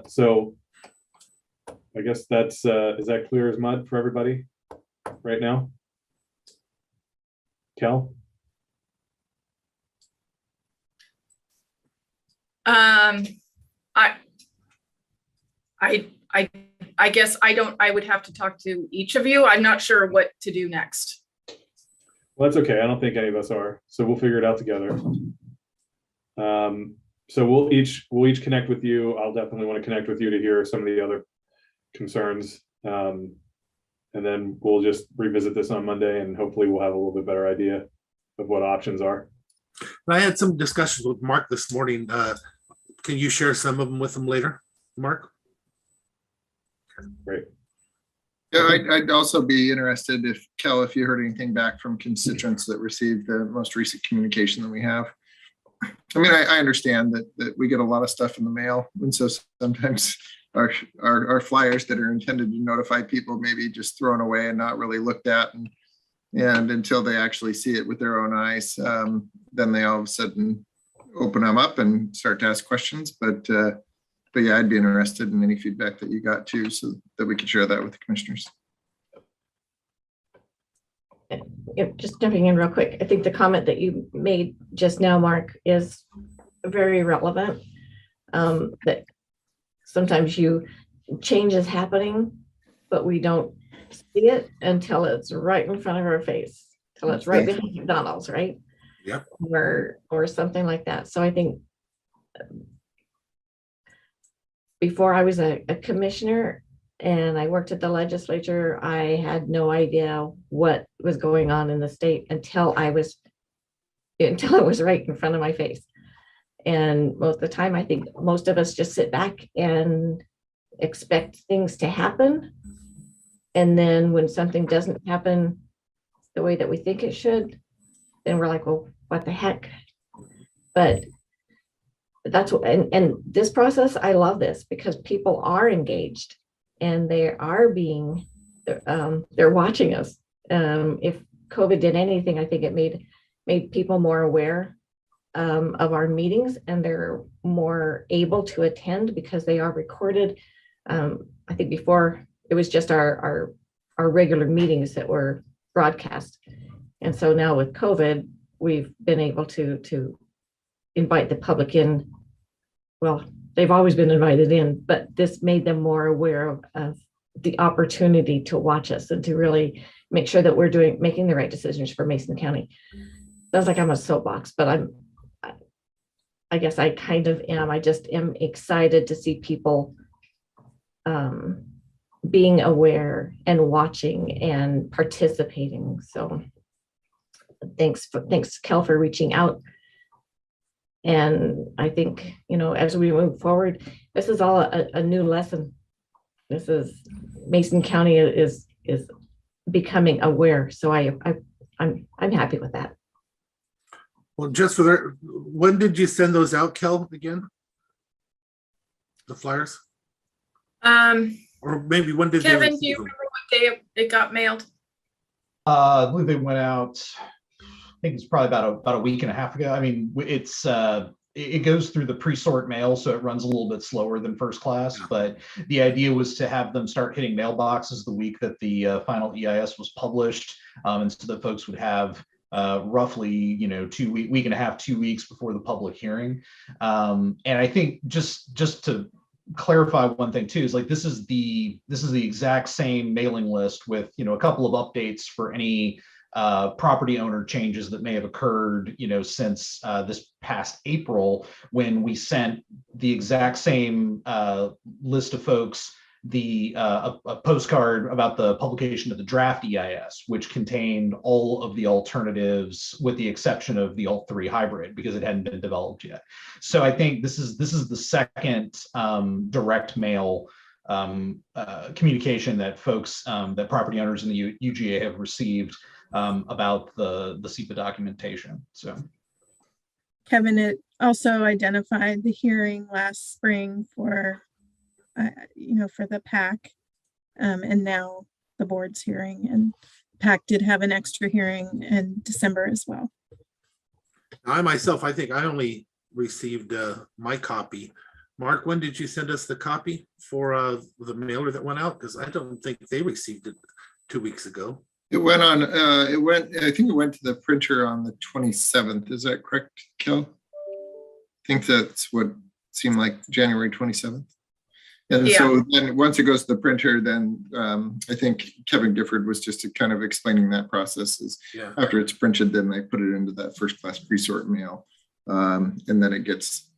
So I guess that's, is that clear as mud for everybody right now? Kel? I guess I would have to talk to each of you. I'm not sure what to do next. Well, that's okay. I don't think any of us are. So we'll figure it out together. So we'll each connect with you. I'll definitely want to connect with you to hear some of the other concerns. And then we'll just revisit this on Monday, and hopefully we'll have a little bit better idea of what options are. I had some discussions with Mark this morning. Can you share some of them with him later, Mark? Great. Yeah, I'd also be interested if, Kel, if you heard anything back from constituents that received the most recent communication that we have. I mean, I understand that we get a lot of stuff in the mail, and so sometimes our flyers that are intended to notify people maybe just thrown away and not really looked at, and until they actually see it with their own eyes, then they all of a sudden open them up and start to ask questions. But yeah, I'd be interested in any feedback that you got too, so that we could share that with the commissioners. Just jumping in real quick, I think the comment that you made just now, Mark, is very relevant. That sometimes change is happening, but we don't see it until it's right in front of our face, till it's right behind McDonald's, right? Yep. Or something like that. So I think before I was a commissioner and I worked at the legislature, I had no idea what was going on in the state until it was right in front of my face. And most of the time, I think most of us just sit back and expect things to happen. And then when something doesn't happen the way that we think it should, then we're like, well, what the heck? But that's what, and this process, I love this because people are engaged and they are being, they're watching us. If COVID did anything, I think it made people more aware of our meetings, and they're more able to attend because they are recorded. I think before it was just our regular meetings that were broadcast. And so now with COVID, we've been able to invite the public in. Well, they've always been invited in, but this made them more aware of the opportunity to watch us and to really make sure that we're making the right decisions for Mason County. Sounds like I'm a soapbox, but I guess I kind of am. I just am excited to see people being aware and watching and participating. So thanks, Kel, for reaching out. And I think, as we move forward, this is all a new lesson. This is Mason County is becoming aware. So I'm happy with that. Well, just when did you send those out, Kel, again? The flyers? Or maybe when did Kevin, do you remember what day it got mailed? I believe they went out, I think it's probably about a week and a half ago. I mean, it goes through the pre-sort mail, so it runs a little bit slower than first class, but the idea was to have them start hitting mailboxes the week that the final EIS was published, and so that folks would have roughly, week and a half, 2 weeks before the public hearing. And I think just to clarify one thing too, is like this is the exact same mailing list with a couple of updates for any property owner changes that may have occurred since this past April, when we sent the exact same list of folks a postcard about the publication of the draft EIS, which contained all of the alternatives with the exception of the Alt-3 hybrid because it hadn't been developed yet. So I think this is the second direct mail communication that folks, that property owners in the UGA have received about the SEPA documentation. So Kevin, it also identified the hearing last spring for, for the PAC. And now the board's hearing, and PAC did have an extra hearing in December as well. I myself, I think I only received my copy. Mark, when did you send us the copy for the mailer that went out? Because I don't think they received it 2 weeks ago. It went on, I think it went to the printer on the 27th. Is that correct, Kel? I think that's what seemed like January 27th. And Yeah. so then once it goes to the printer, then I think Kevin Gifford was just kind of explaining that process is Yeah. after it's printed, then they put it into that first class pre-sort mail. And then it gets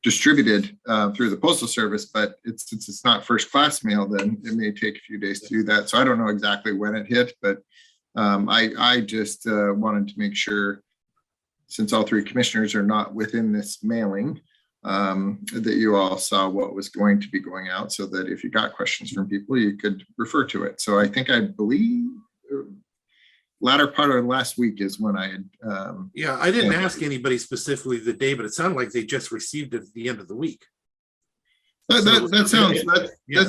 distributed through the postal service, but since it's not first class mail, then it may take a few days to do that. So I don't know exactly when it hit, but I just wanted to make sure, since all three commissioners are not within this mailing, that you all saw what was going to be going out, so that if you got questions from people, you could refer to it. So I believe latter part of last week is when I had. Yeah, I didn't ask anybody specifically the day, but it sounded like they just received it at the end of the week. That sounds.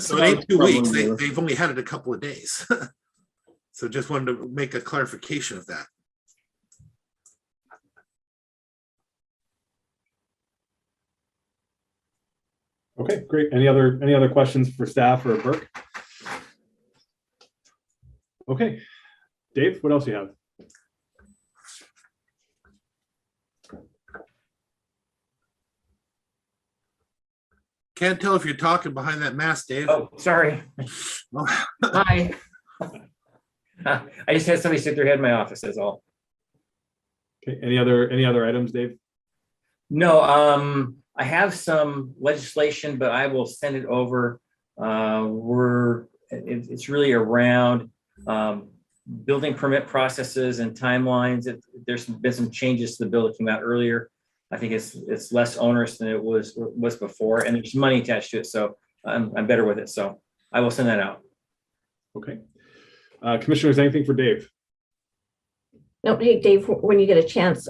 So it ain't 2 weeks. They've only had it a couple of days. So just wanted to make a clarification of that. Okay, great. Any other questions for staff or Burke? Okay, Dave, what else do you have? Can't tell if you're talking behind that mask, Dave. Oh, sorry. Hi. I just had somebody sit their head in my office, that's all. Okay, any other items, Dave? No, I have some legislation, but I will send it over. It's really around building permit processes and timelines. There's been some changes to the bill that came out earlier. I think it's less onerous than it was before, and there's money attached to it, so I'm better with it. So I will send that out. Okay. Commissioners, anything for Dave? No, hey, Dave, when you get a chance,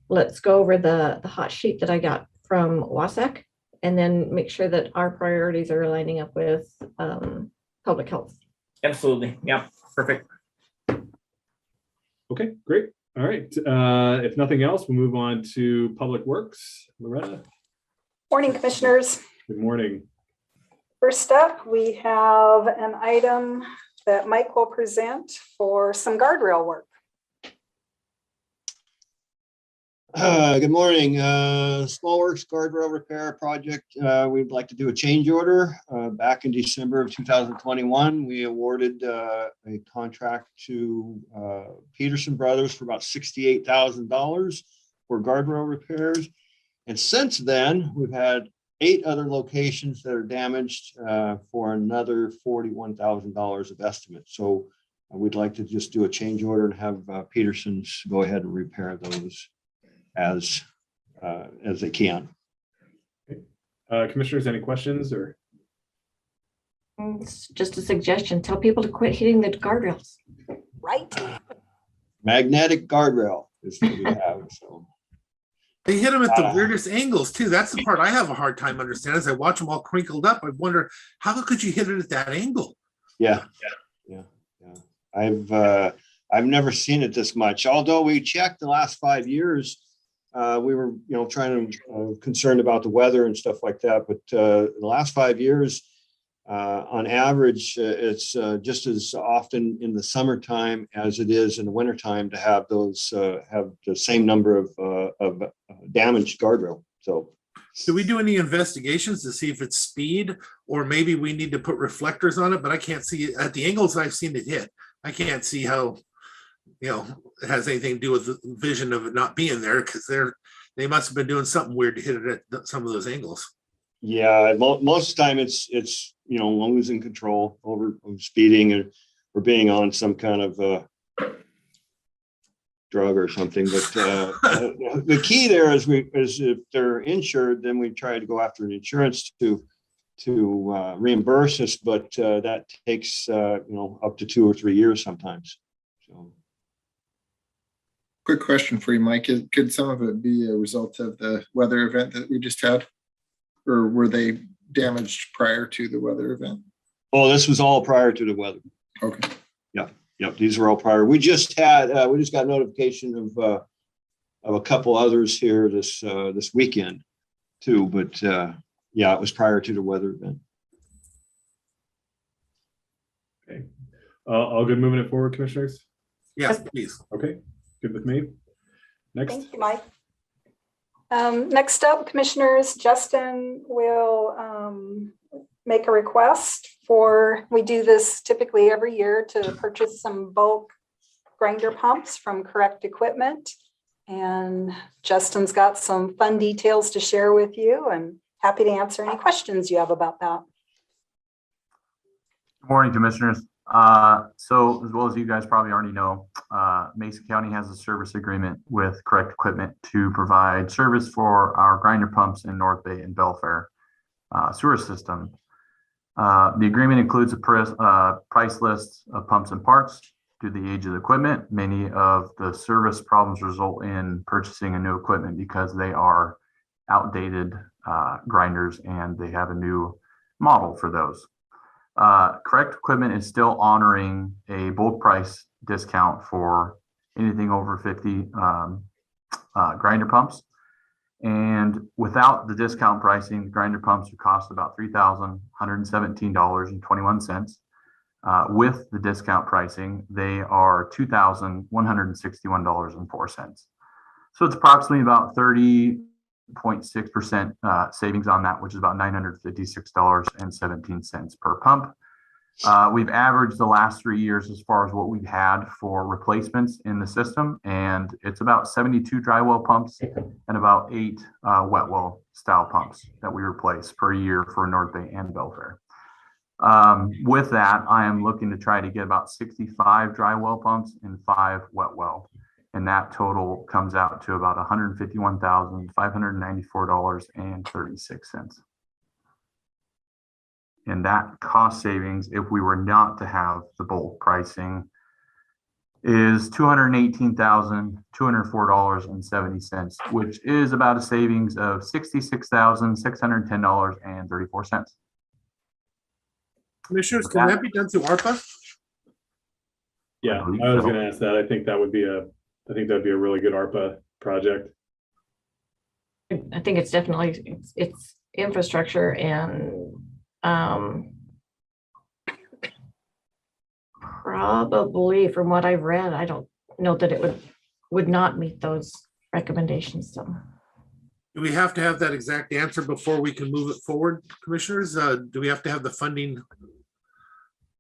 let's go over the hot sheet that I got from WASAC, and then make sure that our priorities are lining up with public health. Absolutely. Yeah, perfect. Okay, great. All right. If nothing else, we'll move on to Public Works. Loretta. Morning, Commissioners. Good morning. First up, we have an item that Mike will present for some guardrail work. Good morning. Small Works guardrail repair project. We'd like to do a change order. Back in December of 2021, we awarded a contract to Peterson Brothers for about $68,000 for guardrail repairs. And since then, we've had 8 other locations that are damaged for another $41,000 of estimate. So we'd like to just do a change order and have Peterson's go ahead and repair those as they can. Commissioners, any questions or? It's just a suggestion. Tell people to quit hitting the guardrails. Right. Magnetic guardrail is what we have. So they hit them at the weirdest angles too. That's the part I have a hard time understanding. As I watch them all crinkled up, I wonder how could you hit it at that angle? Yeah. I've never seen it this much. Although we checked the last 5 years, we were trying to concerned about the weather and stuff like that. But in the last 5 years, on average, it's just as often in the summertime as it is in the wintertime to have those have the same number of damaged guardrail. So do we do any investigations to see if it's speed, or maybe we need to put reflectors on it? But I can't see it at the angles I've seen it hit. I can't see how it has anything to do with the vision of it not being there, because they must have been doing something weird to hit it at some of those angles. Yeah, most of the time it's losing control over speeding or being on some kind of drug or something. But the key there is if they're insured, then we try to go after an insurance to reimburse us, but that takes up to 2 or 3 years sometimes. So Quick question for you, Mike. Could some of it be a result of the weather event that we just had? Or were they damaged prior to the weather event? Oh, this was all prior to the weather. Okay. Yep, these were all prior. We just got notification of a couple others here this weekend too, but yeah, it was prior to the weather event. Okay. All good moving it forward, commissioners? Yes, please. Okay, good with me. Next. Thank you, Mike. Next up, commissioners, Justin will make a request we do this typically every year to purchase some bulk grinder pumps from Correct Equipment. And Justin's got some fun details to share with you and happy to answer any questions you have about that. Good morning, commissioners. So as well as you guys probably already know, Mason County has a service agreement with Correct Equipment to provide service for our grinder pumps in North Bay and Belfair sewer system. The agreement includes a price list of pumps and parts due to the age of the equipment. Many of the service problems result in purchasing a new equipment because they are outdated grinders and they have a new model for those. Correct Equipment is still honoring a bulk price discount for anything over 50 grinder pumps. And without the discount pricing, the grinder pumps would cost about $3,117.21. With the discount pricing, they are $2,161.04. So it's approximately about 30.6% savings on that, which is about $956.17 per pump. We've averaged the last 3 years as far as what we've had for replacements in the system, and it's about 72 dry well pumps and about 8 wet well style pumps that we replace per year for North Bay and Belfair. With that, I am looking to try to get about 65 dry well pumps and 5 wet well, and that total comes out to about $151,594.36. And that cost savings, if we were not to have the bulk pricing, is $218,204.70, which is about a savings of $66,610.34. Commissioners, can that be done through ARPA? Yeah, I was going to ask that. I think that'd be a really good ARPA project. I think it's definitely it's infrastructure and probably from what I've read, I don't know that it would not meet those recommendations. So Do we have to have that exact answer before we can move it forward, commissioners? Do we have to have the funding?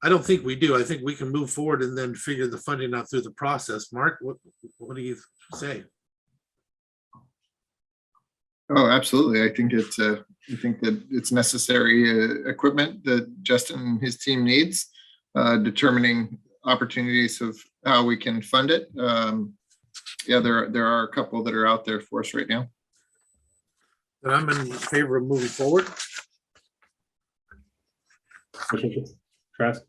I don't think we do. I think we can move forward and then figure the funding out through the process. Mark, what do you say? Oh, absolutely. I think that it's necessary equipment that Justin and his team needs, determining opportunities of how we can fund it. Yeah, there are a couple that are out there for us right now. Then I'm in favor of moving forward. Trask?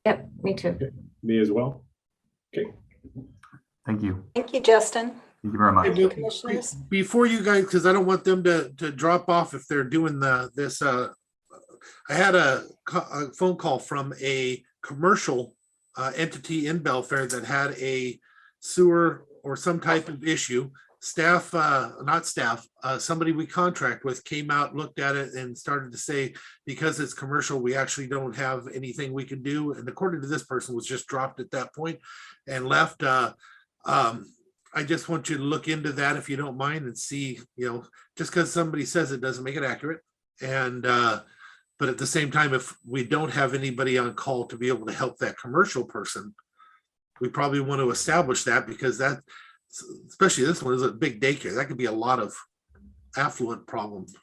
Yep, me too. Okay. Me as well. Okay. Thank you. Thank you, Justin. Thank you very much. Thank you, commissioners. Before you guys, because I don't want them to drop off if they're doing this. I had a phone call from a commercial entity in Belfair that had a sewer or some type of issue. Somebody we contract with came out, looked at it and started to say, because it's commercial, we actually don't have anything we can do. And according to this person, was just dropped at that point and left. I just want you to look into that if you don't mind and see, just because somebody says it doesn't make it accurate. And but at the same time, if we don't have anybody on call to be able to help that commercial person, we probably want to establish that, because that, especially this one, is a big daycare. That could be a lot of affluent problems.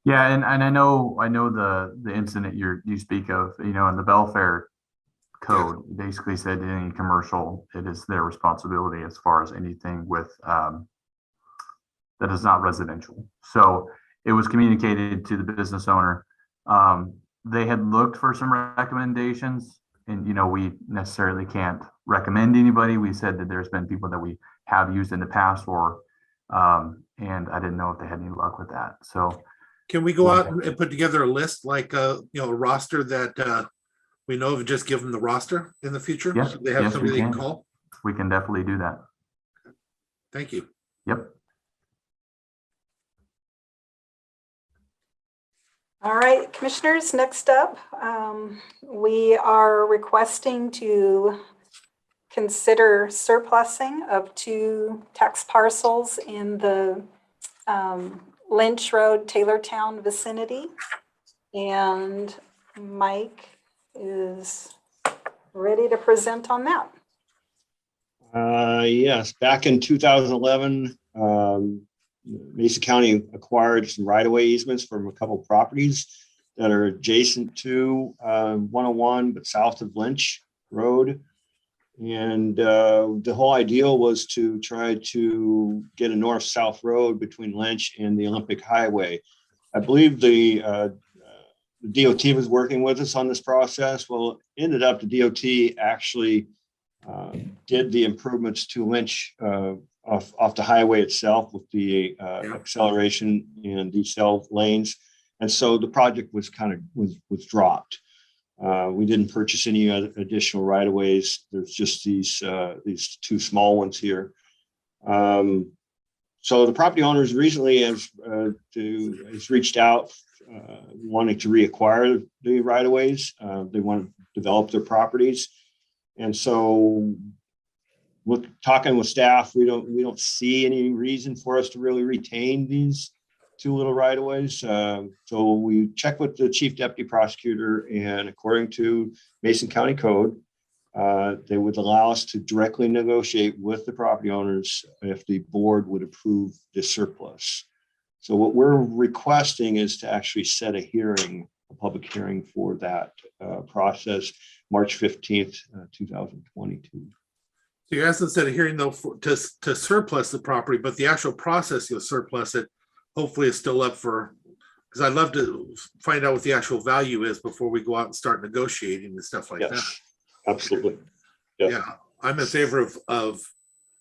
Yeah, and I know the incident you speak of, in the Belfair code basically said any commercial, it is their responsibility as far as anything with that is not residential. So it was communicated to the business owner. They had looked for some recommendations and, we necessarily can't recommend anybody. We said that there's been people that we have used in the past for, and I didn't know if they had any luck with that. So Can we go out and put together a list, like, a roster that we know of, just give them the roster in the future? Yeah, So they have yes, somebody we they can can. call? We can definitely do that. Thank you. Yep. All right, commissioners, next up, we are requesting to consider surplusing of 2 tax parcels in the Lynch Road, Taylortown vicinity. And Mike is ready to present on that. Yes, back in 2011, Mesa County acquired some right-of-way easements from a couple properties that are adjacent to 101, but south of Lynch Road. And the whole ideal was to try to get a north-south road between Lynch and the Olympic Highway. I believe the DOT was working with us on this process. Well, it ended up the DOT actually did the improvements to Lynch off the highway itself with the acceleration and decel lanes. And so the project was was dropped. We didn't purchase any additional right-of-ways. There's just these 2 small ones here. So the property owners recently has reached out wanting to reacquire the right-of-ways. They want to develop their properties. And so with talking with staff, we don't see any reason for us to really retain these 2 little right-of-ways. So we checked with the chief deputy prosecutor, and according to Mason County Code, they would allow us to directly negotiate with the property owners if the board would approve the surplus. So what we're requesting is to actually set a hearing, a public hearing for that process, March 15th, 2022. So you asked instead of hearing though to surplus the property, but the actual process you'll surplus it, hopefully is still up for, because I'd love to find out what the actual value is before we go out and start negotiating and stuff like that. Absolutely. Yeah, I'm in favor of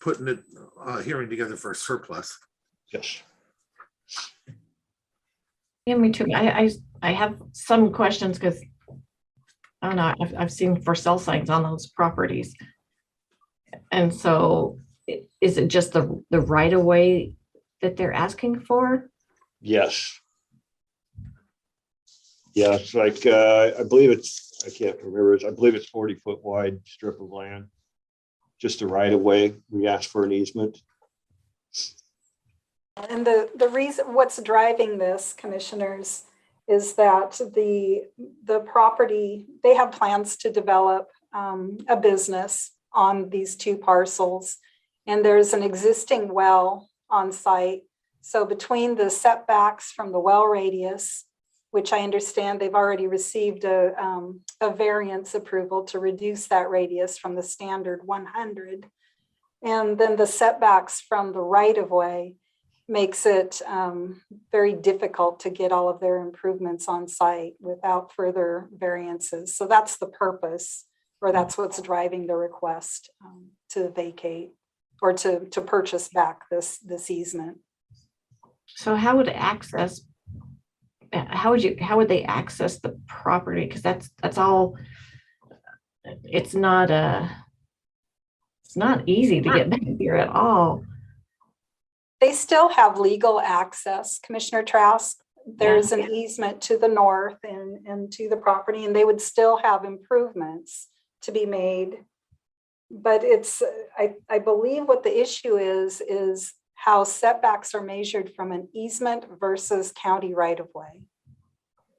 putting it hearing together for a surplus. Yes. Yeah, me too. I have some questions because I don't know. I've seen for sale signs on those properties, and so is it just the right of way that they're asking for? Yes. Yeah, it's like I believe it's, I can't remember. I believe it's 40-foot wide strip of land, just a right of way. We asked for an easement. And the reason, what's driving this, commissioners, is that the property, they have plans to develop a business on these 2 parcels, and there's an existing well on site. So between the setbacks from the well radius, which I understand they've already received a variance approval to reduce that radius from the standard 100, and then the setbacks from the right of way, makes it very difficult to get all of their improvements on site without further variances. So that's the purpose, or that's what's driving the request to vacate or to purchase back this easement. So how would access? How would they access the property? Because that's all. It's not easy to get back here at all. They still have legal access, Commissioner Trask. There's an easement to the north and to the property, and they would still have improvements to be made. But it's, I believe what the issue is how setbacks are measured from an easement versus county right-of-way.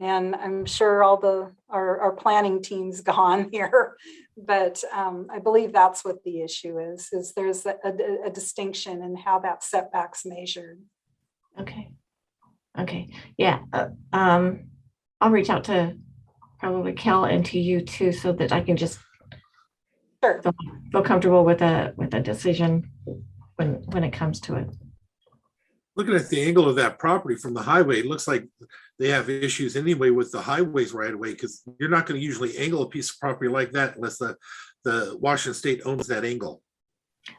And I'm sure all our planning team's gone here, but I believe that's what the issue is there's a distinction in how that setback's measured. Okay. Yeah. I'll reach out to probably Kel and to you too, so that I can just feel comfortable with a decision when it comes to it. looking at the angle of that property from the highway, it looks like they have issues anyway with the highways right away, because you're not going to usually angle a piece of property like that unless the Washington State owns that angle.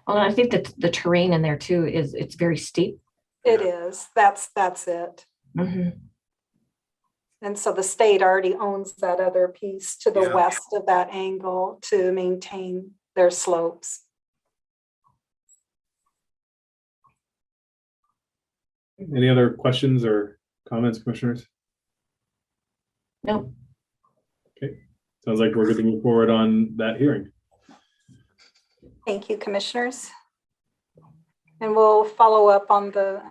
Well, I think that the terrain in there too it's very steep. It is. That's it. Mhm. And so the state already owns that other piece to the Yeah. west of that angle to maintain their slopes. Any other questions or comments, commissioners? No. Okay, sounds like we're good to move forward on that hearing. Thank you, commissioners. And we'll follow up on the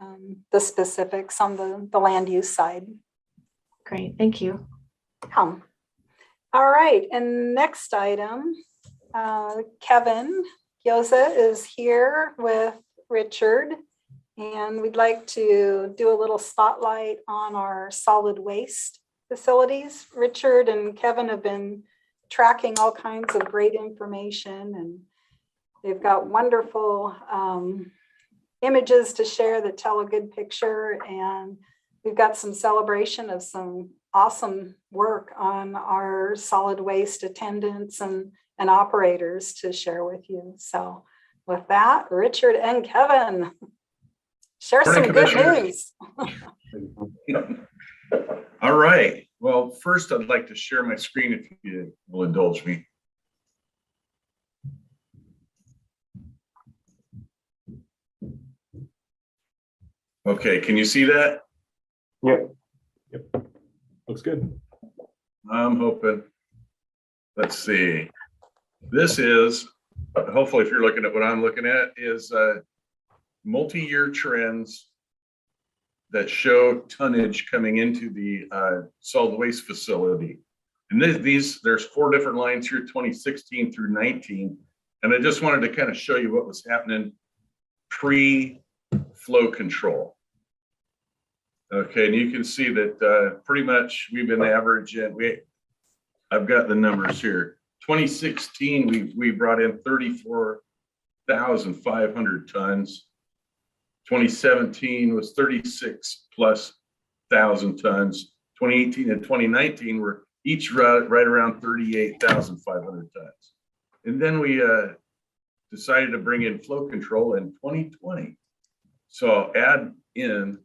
specifics on the land use side. Great, thank you. All right, and next item, Kevin Gyoza is here with Richard, and we'd like to do a little spotlight on our solid waste facilities. Richard and Kevin have been tracking all kinds of great information, and they've got wonderful images to share that tell a good picture, and we've got some celebration of some awesome work on our solid waste attendants and operators to share with you. So with that, Richard and Kevin, share some good news. All right. Well, first I'd like to share my screen if you will indulge me. Okay, can you see that? Yep. Looks good. I'm hoping. Let's see. This is, hopefully if you're looking at what I'm looking at, is multi-year trends that show tonnage coming into the solid waste facility. And there's 4 different lines here, 2016 through 19. And I just wanted to kind of show you what was happening pre-flow control. Okay, and you can see that pretty much we've been averaging, I've got the numbers here. 2016, we brought in 34,500 tons. 2017 was 36,000+ tons. 2018 and 2019 were each right around 38,500 tons. And then we decided to bring in flow control in 2020. So I'll add in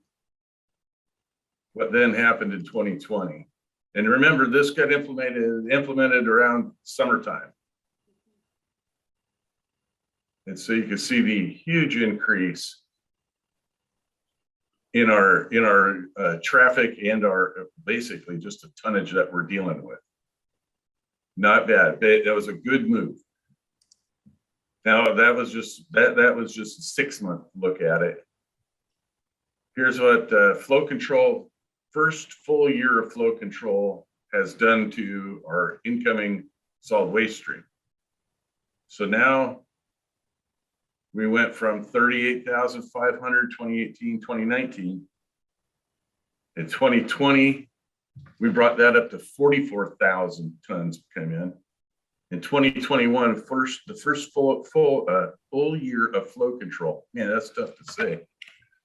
what then happened in 2020. And remember, this got implemented around summertime. And so you can see the huge increase in our traffic and our basically just the tonnage that we're dealing with. Not bad. That was a good move. Now that was just a 6-month look at it. Here's what flow control, first full year of flow control has done to our incoming solid waste stream. So now we went from 38,500, 2018, 2019. In 2020, we brought that up to 44,000 tons come in. In 2021, the first full year of flow control. Man, that's tough to say.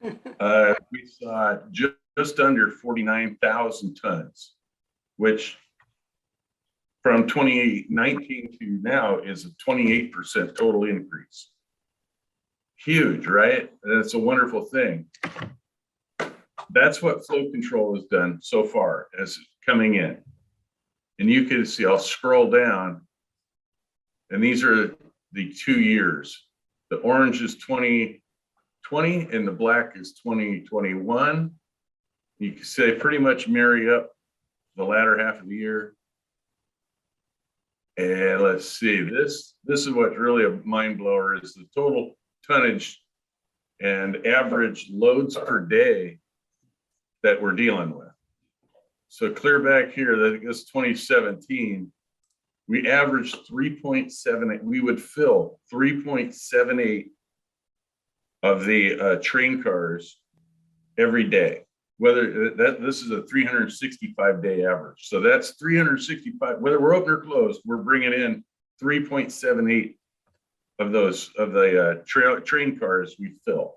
We saw just under 49,000 tons, which from 2019 to now is a 28% total increase. Huge, right? That's a wonderful thing. That's what flow control has done so far as coming in. And you can see, I'll scroll down, and these are the 2 years. The orange is 2020 and the black is 2021. You can say pretty much marry up the latter half of the year. And let's see, this is what's really a mind blower is the total tonnage and average loads per day that we're dealing with. So clear back here, that is 2017, we averaged 3.78, we would fill 3.78 of the train cars every day. Whether this is a 365-day average. So that's 365, whether we're open or closed, we're bringing in 3.78 of the train cars we fill.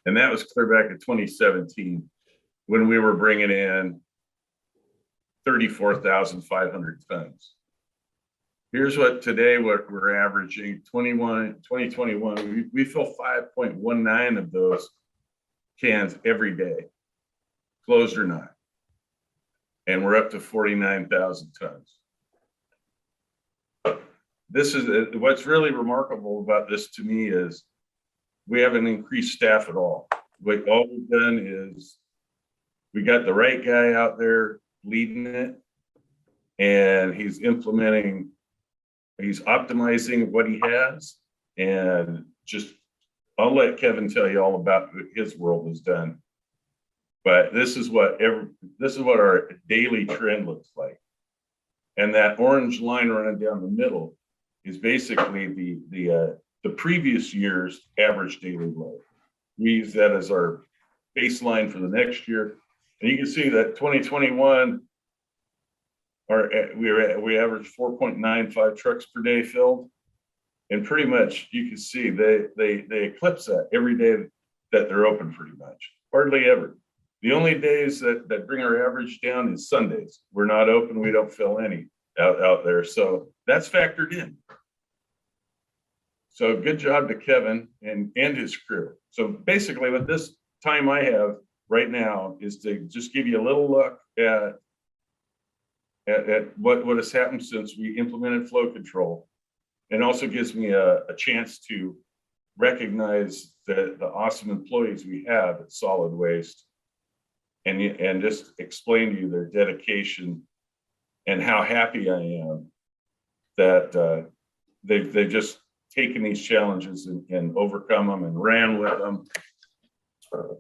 And that was clear back in 2017 when we were bringing in 34,500 tons. Here's what today, what we're averaging, 2021, we fill 5.19 of those cans every day, closed or not. And we're up to 49,000 tons. This is what's really remarkable about this to me is we haven't increased staff at all. What all we've done is we got the right guy out there leading it, and he's optimizing what he has, and just I'll let Kevin tell you all about what his world has done. But this is what our daily trend looks like. And that orange line running down the middle is basically the previous year's average daily load. We use that as our baseline for the next year. And you can see that 2021, we averaged 4.95 trucks per day filled. And pretty much you can see they eclipse that every day that they're open pretty much, hardly ever. The only days that bring our average down is Sundays. We're not open, we don't fill any out there. So that's factored in. So good job to Kevin and his crew. So basically what this time I have right now is to just give you a little look at what has happened since we implemented flow control, and also gives me a chance to recognize the awesome employees we have at Solid Waste, and just explain to you their dedication and how happy I am that they've just taken these challenges and overcome them and ran with them.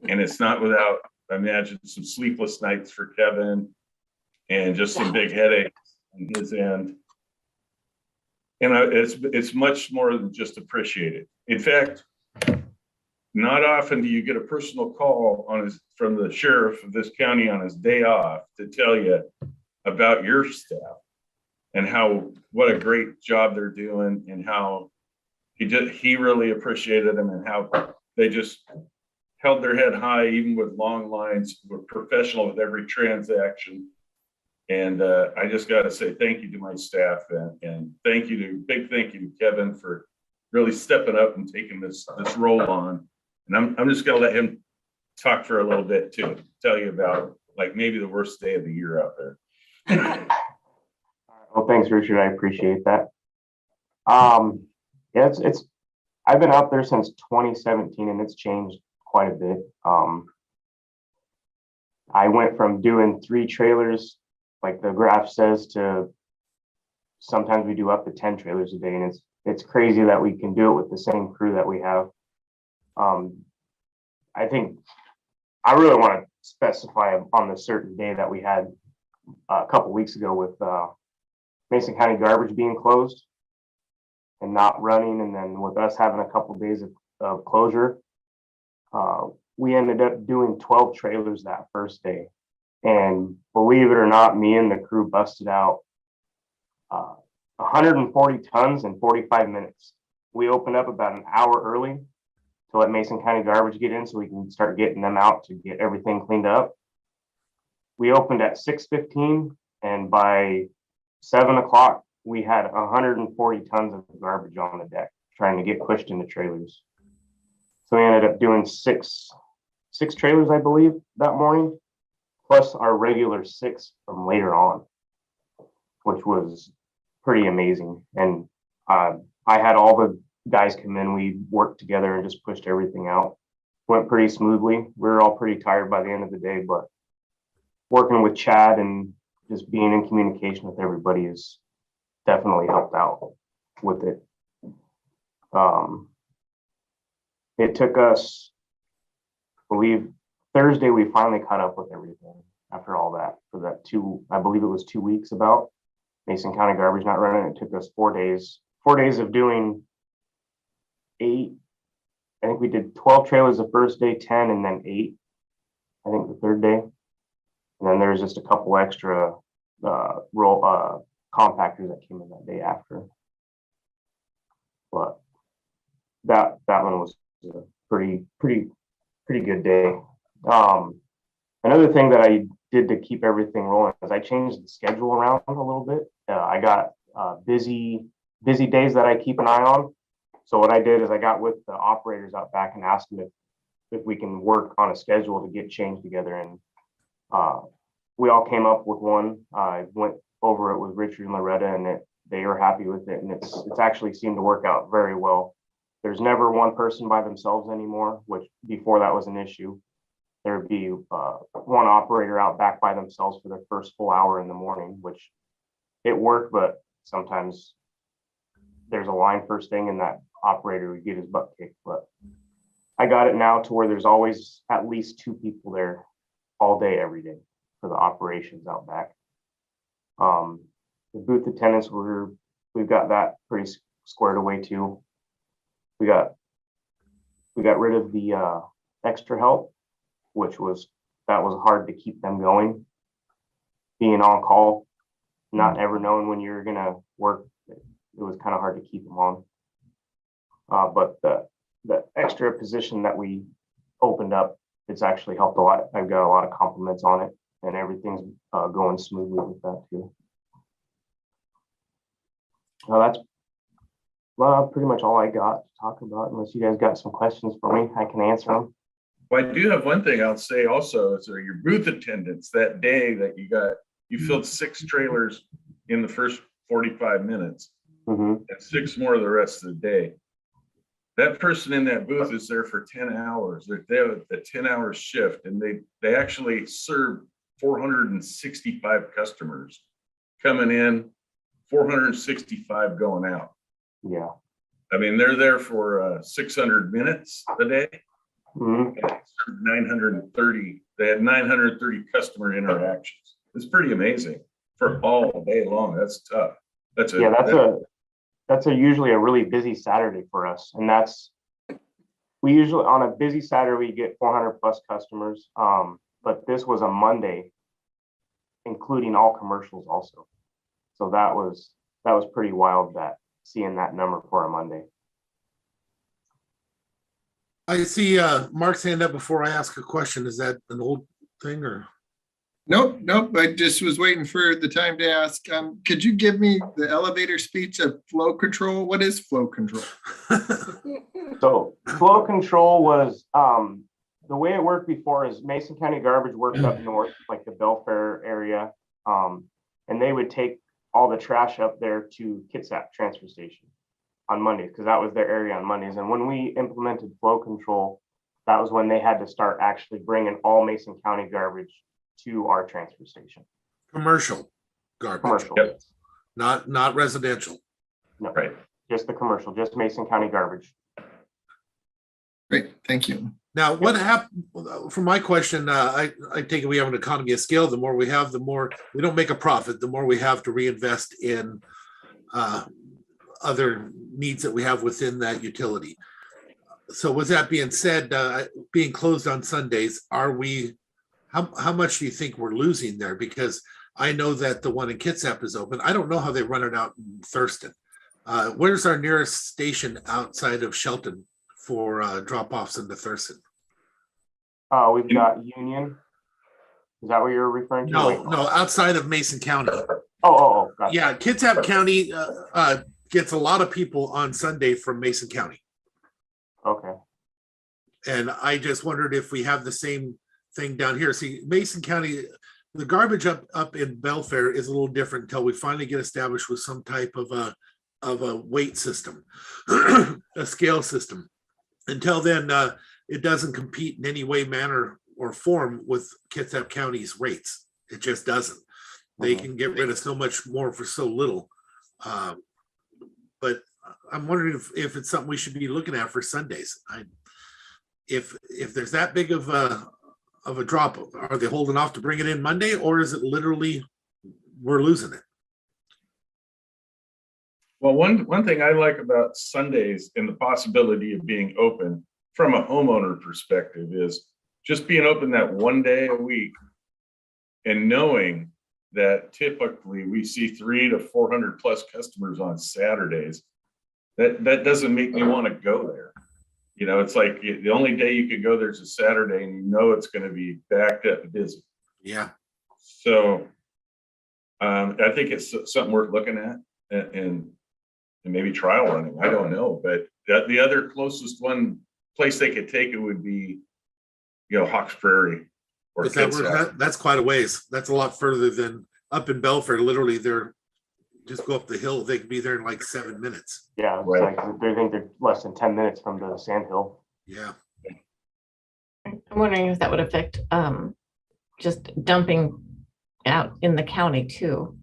And it's not without, I imagine, some sleepless nights for Kevin and just some big headaches on his end. And it's much more than just appreciated. In fact, not often do you get a personal call from the sheriff of this county on his day off to tell you about your staff and what a great job they're doing, and how he really appreciated them, and how they just held their head high even with long lines, were professional with every transaction. And I just got to say thank you to my staff, and big thank you to Kevin for really stepping up and taking this role on. And I'm just going to let him talk for a little bit too, tell you about like maybe the worst day of the year out there. Well, thanks, Richard. I appreciate that. Yeah, I've been out there since 2017, and it's changed quite a bit. I went from doing 3 trailers, like the graph says, to sometimes we do up to 10 trailers a day, and it's crazy that we can do it with the same crew that we have. I think I really want to specify on the certain day that we had a couple weeks ago with Mason County Garbage being closed and not running, and then with us having a couple days of closure, we ended up doing 12 trailers that first day. And believe it or not, me and the crew busted out 140 tons in 45 minutes. We opened up about an hour early to let Mason County Garbage get in so we can start getting them out to get everything cleaned up. We opened at 6:15, and by 7 o'clock, we had 140 tons of garbage on the deck trying to get pushed into trailers. So we ended up doing six trailers, I believe, that morning, plus our regular 6 from later on, which was pretty amazing. And I had all the guys come in, we worked together and just pushed everything out. Went pretty smoothly. We were all pretty tired by the end of the day, but working with Chad and just being in communication with everybody has definitely helped out with it. It took us, I believe, Thursday, we finally caught up with everything after all that, for that I believe it was 2 weeks about Mason County Garbage not running. It took us 4 days of doing 8. I think we did 12 trailers the first day, 10, and then 8, I think the third day. And then there's just a couple extra compactors that came in that day after. But that one was a pretty pretty good day. Another thing that I did to keep everything rolling is I changed the schedule around a little bit. I got busy days that I keep an eye on. So what I did is I got with the operators out back and asked them if we can work on a schedule to get change together. And we all came up with one. I went over it with Richard and Loretta, and they are happy with it. And it's actually seemed to work out very well. There's never one person by themselves anymore, which before that was an issue. There would be one operator out back by themselves for their first full hour in the morning, which it worked, but sometimes there's a line first thing and that operator would get his butt kicked. But I got it now to where there's always at least 2 people there all day, every day for the operations out back. The booth attendants, we've got that pretty squared away too. We got rid of the extra help, which was hard to keep them going. Being on call, not ever knowing when you're gonna work, it was kind of hard to keep them on. But the extra position that we opened up, it's actually helped a lot. I've got a lot of compliments on it, and everything's going smoothly with that too. That's pretty much all I got to talk about. Unless you guys got some questions for me, I can answer them. Well, I do have one thing I'll say also is your booth attendance that day that you filled 6 trailers in the first 45 minutes and 6 more the rest of the day. That person in that booth is there for 10 hours. They have a 10-hour shift, and they actually serve 465 customers coming in, 465 going out. Yeah. I mean, they're there for 600 minutes a day. 930. They had 930 customer interactions. It's pretty amazing for all day long. That's tough. That's usually a really busy Saturday for us, and we usually on a busy Saturday we get 400 plus customers. But this was a Monday, including all commercials also. So that was pretty wild, that seeing that number for a Monday. I see Mark's hand up before I ask a question. Is that an old thing or? Nope. I just was waiting for the time to ask. Could you give me the elevator speech of flow control? What is flow control? So flow control was the way it worked before is Mason County Garbage worked up north, like the Belfair area, and they would take all the trash up there to Kitsap transfer station on Mondays, because that was their area on Mondays. And when we implemented flow control, that was when they had to start actually bringing all Mason County garbage to our transfer station. Commercial garbage. Commercial. Yep. Not residential. No, right. Just the commercial, just Mason County garbage. Great, thank you. Now, what happened for my question? I take it we have an economy of scale. The more we have, the more we don't make a profit, the more we have to reinvest in other needs that we have within that utility. So with that being said, being closed on Sundays, how much do you think we're losing there? Because I know that the one in Kitsap is open. I don't know how they run it out in Thurston. Where's our nearest station outside of Shelton for drop-offs into Thurston? We've got Union. Is that what you're referring to? No, outside of Mason County. Oh, gotcha. Yeah, Kitsap County gets a lot of people on Sunday from Mason County. Okay. And I just wondered if we have the same thing down here. See, Mason County, the garbage up in Belfair is a little different until we finally get established with some type of a weight system, a scale system. Until then, it doesn't compete in any way, manner, or form with Kitsap County's rates. It just doesn't. They can get rid of so much more for so little. But I'm wondering if it's something we should be looking at for Sundays. If there's that big of a drop, are they holding off to bring it in Monday, or is it literally we're losing it? Well, one thing I like about Sundays and the possibility of being open from a homeowner perspective is just being open that one day a week and knowing that typically we see 300 to 400 plus customers on Saturdays. That doesn't make me want to go there. You know, it's like the only day you could go there's a Saturday and you know it's going to be backed up and busy. Yeah. So I think it's something worth looking at and maybe trial running. I don't know, but the other closest place they could take it would be, you know, Hawks Prairie. Or That's quite a ways. That's a lot further than up in Belfair. Literally, they're just go up the hill. They could be there in like 7 minutes. Yeah, it's Right. like they think they're less than 10 minutes from the sand hill. Yeah. I'm wondering if that would affect just dumping out in the county too.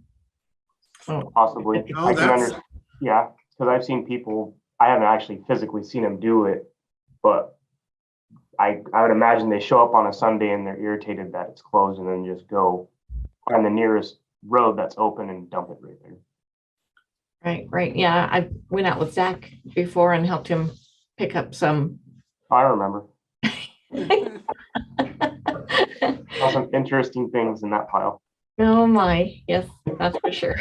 So Possibly. Oh, that's yeah, because I've seen people, I haven't actually physically seen them do it, but I would imagine they show up on a Sunday and they're irritated that it's closed and then just go find the nearest road that's open and dump it right there. Right. Yeah, I went out with Zach before and helped him pick up some. I remember. Saw some interesting things in that pile. Oh my, yes, that's for sure.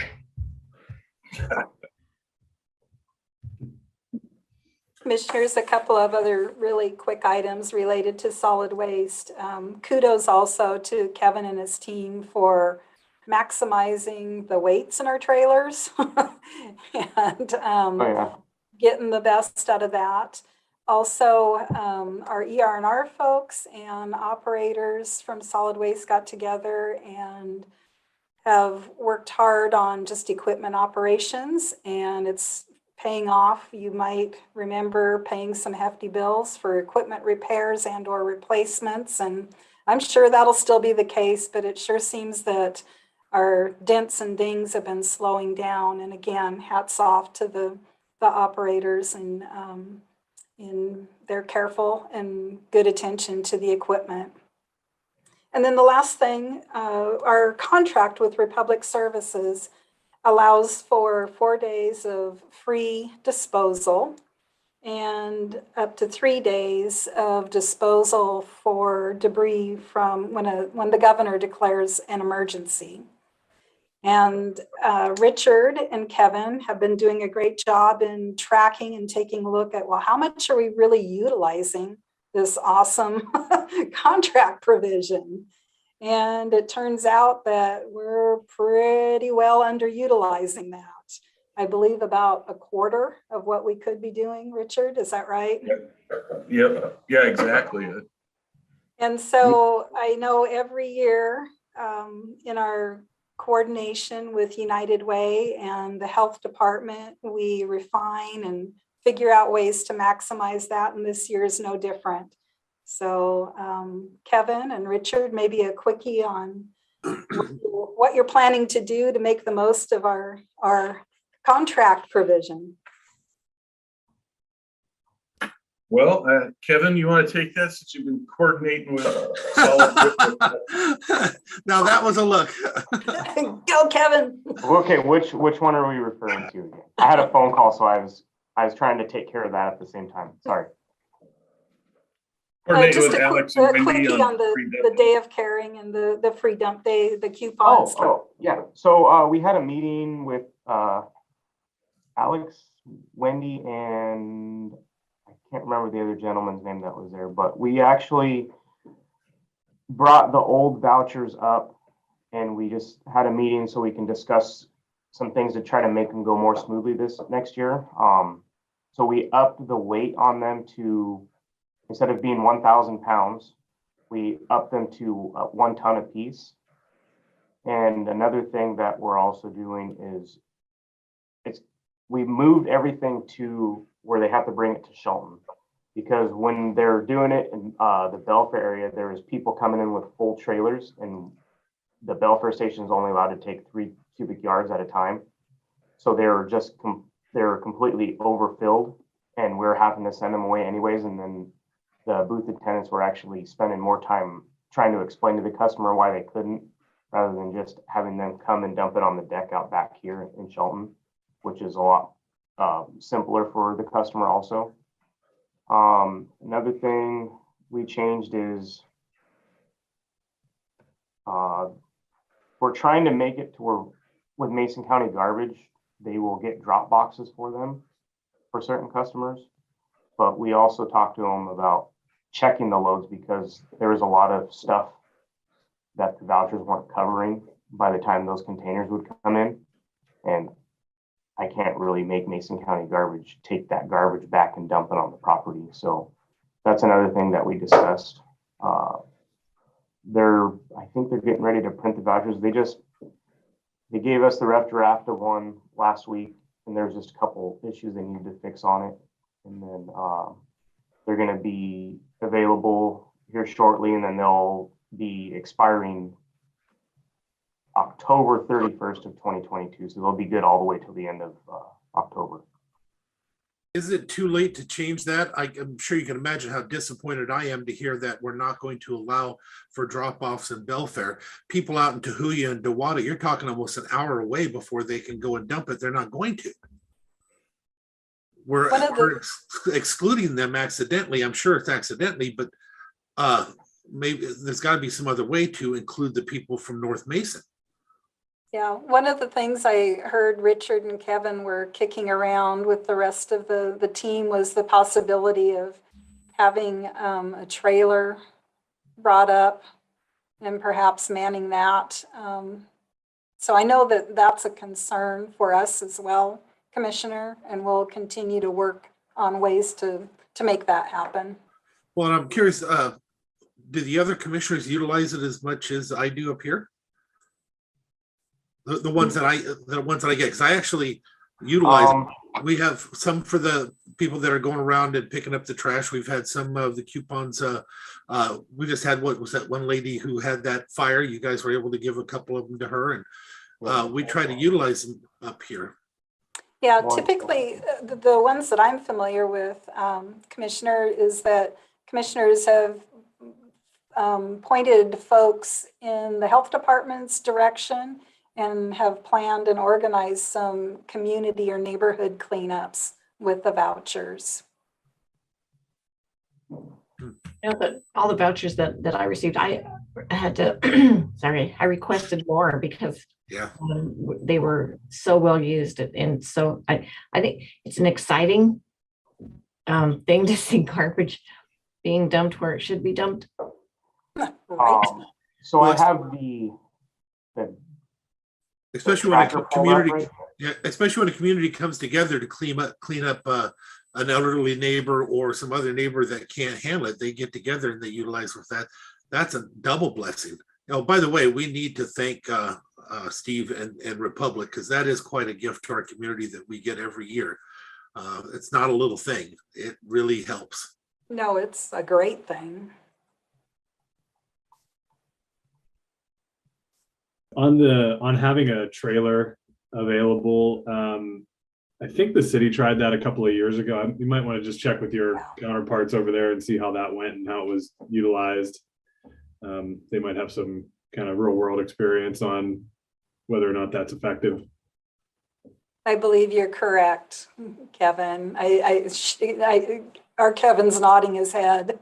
Commissioners, a couple of other really quick items related to solid waste. Kudos also to Kevin and his team for maximizing the weights in our trailers and getting the best out of that. Also, our ER&R folks and operators from solid waste got together and have worked hard on just equipment operations, and it's paying off. You might remember paying some hefty bills for equipment repairs and or replacements, and I'm sure that'll still be the case, but it sure seems that our dents and dings have been slowing down. And again, hats off to the operators and in their careful and good attention to the equipment. And then the last thing, our contract with Republic Services allows for 4 days of free disposal and up to 3 days of disposal for debris from when the governor declares an emergency. And Richard and Kevin have been doing a great job in tracking and taking a look at, well, how much are we really utilizing this awesome contract provision? And it turns out that we're pretty well underutilizing that. I believe about a quarter of what we could be doing, Richard, is that right? Yeah, exactly. And so I know every year in our coordination with United Way and the health department, we refine and figure out ways to maximize that. And this year is no different. So Kevin and Richard, maybe a quickie on what you're planning to do to make the most of our contract provision. Well, Kevin, you want to take that since you've been coordinating with solid. Now that was a look. Go, Kevin. Okay, which one are we referring to again? I had a phone call, so I was trying to take care of that at the same time. Sorry. Just a quickie on the day of caring and the free dump day, the coupons. Yeah. So we had a meeting with Alex, Wendy, and I can't remember the other gentleman's name that was there, but we actually brought the old vouchers up and we just had a meeting so we can discuss some things to try to make them go more smoothly this next year. So we upped the weight on them to, instead of being 1,000 pounds, we upped them to 1 ton apiece. And another thing that we're also doing is we moved everything to where they have to bring it to Shelton, because when they're doing it in the Belfair area, there's people coming in with full trailers, and the Belfair station is only allowed to take 3 cubic yards at a time. So they're just they're completely overfilled, and we're having to send them away anyways. And then the booth attendants were actually spending more time trying to explain to the customer why they couldn't, rather than just having them come and dump it on the deck out back here in Shelton, which is a lot simpler for the customer also. Another thing we changed is we're trying to make it to where with Mason County Garbage, they will get drop boxes for them for certain customers. but we also talked to them about checking the loads because there was a lot of stuff that the vouchers weren't covering by the time those containers would come in. And I can't really make Mason County Garbage take that garbage back and dump it on the property. So that's another thing that we discussed. I think they're getting ready to print the vouchers. They gave us the rough draft of one last week, and there's just a couple issues they need to fix on it. And then they're going to be available here shortly, and then they'll be expiring October 31st of 2022. So they'll be good all the way till the end of October. Is it too late to change that? I'm sure you can imagine how disappointed I am to hear that we're not going to allow for drop-offs in Belfair. People out in Tahuya and Dewata, you're talking almost an hour away before they can go and dump it. They're not going to. We're excluding them accidentally. I'm sure it's accidentally, but maybe there's got to be some other way to include the people from North Mason. Yeah, one of the things I heard Richard and Kevin were kicking around with the rest of the team was the possibility of having a trailer brought up and perhaps manning that. So I know that that's a concern for us as well, Commissioner, and we'll continue to work on ways to make that happen. Well, I'm curious, do the other commissioners utilize it as much as I do up here? The ones that I get, because I actually utilize. We have some for the people that are going around and picking up the trash. We've had some of the coupons. We just had, what was that one lady who had that fire? You guys were able to give a couple of them to her, and we try to utilize them up here. Yeah, typically the ones that I'm familiar with, Commissioner, is that commissioners have pointed folks in the health department's direction and have planned and organized some community or neighborhood cleanups with the vouchers. All the vouchers that I received, I had to, sorry, I requested more because they were so well used. And so I think it's an exciting thing to see garbage being dumped where it should be dumped. So I have the especially when a community, especially when a community comes together to clean up an elderly neighbor or some other neighbor that can't handle it. They get together and they utilize with that. That's a double blessing. Oh, by the way, we need to thank Steve and Republic, because that is quite a gift to our community that we get every year. It's not a little thing. It really helps. No, it's a great thing. On having a trailer available, I think the city tried that a couple of years ago. You might want to just check with your counterparts over there and see how that went and how it was utilized. They might have some kind of real world experience on whether or not that's effective. I believe you're correct, Kevin. Our Kevin's nodding his head.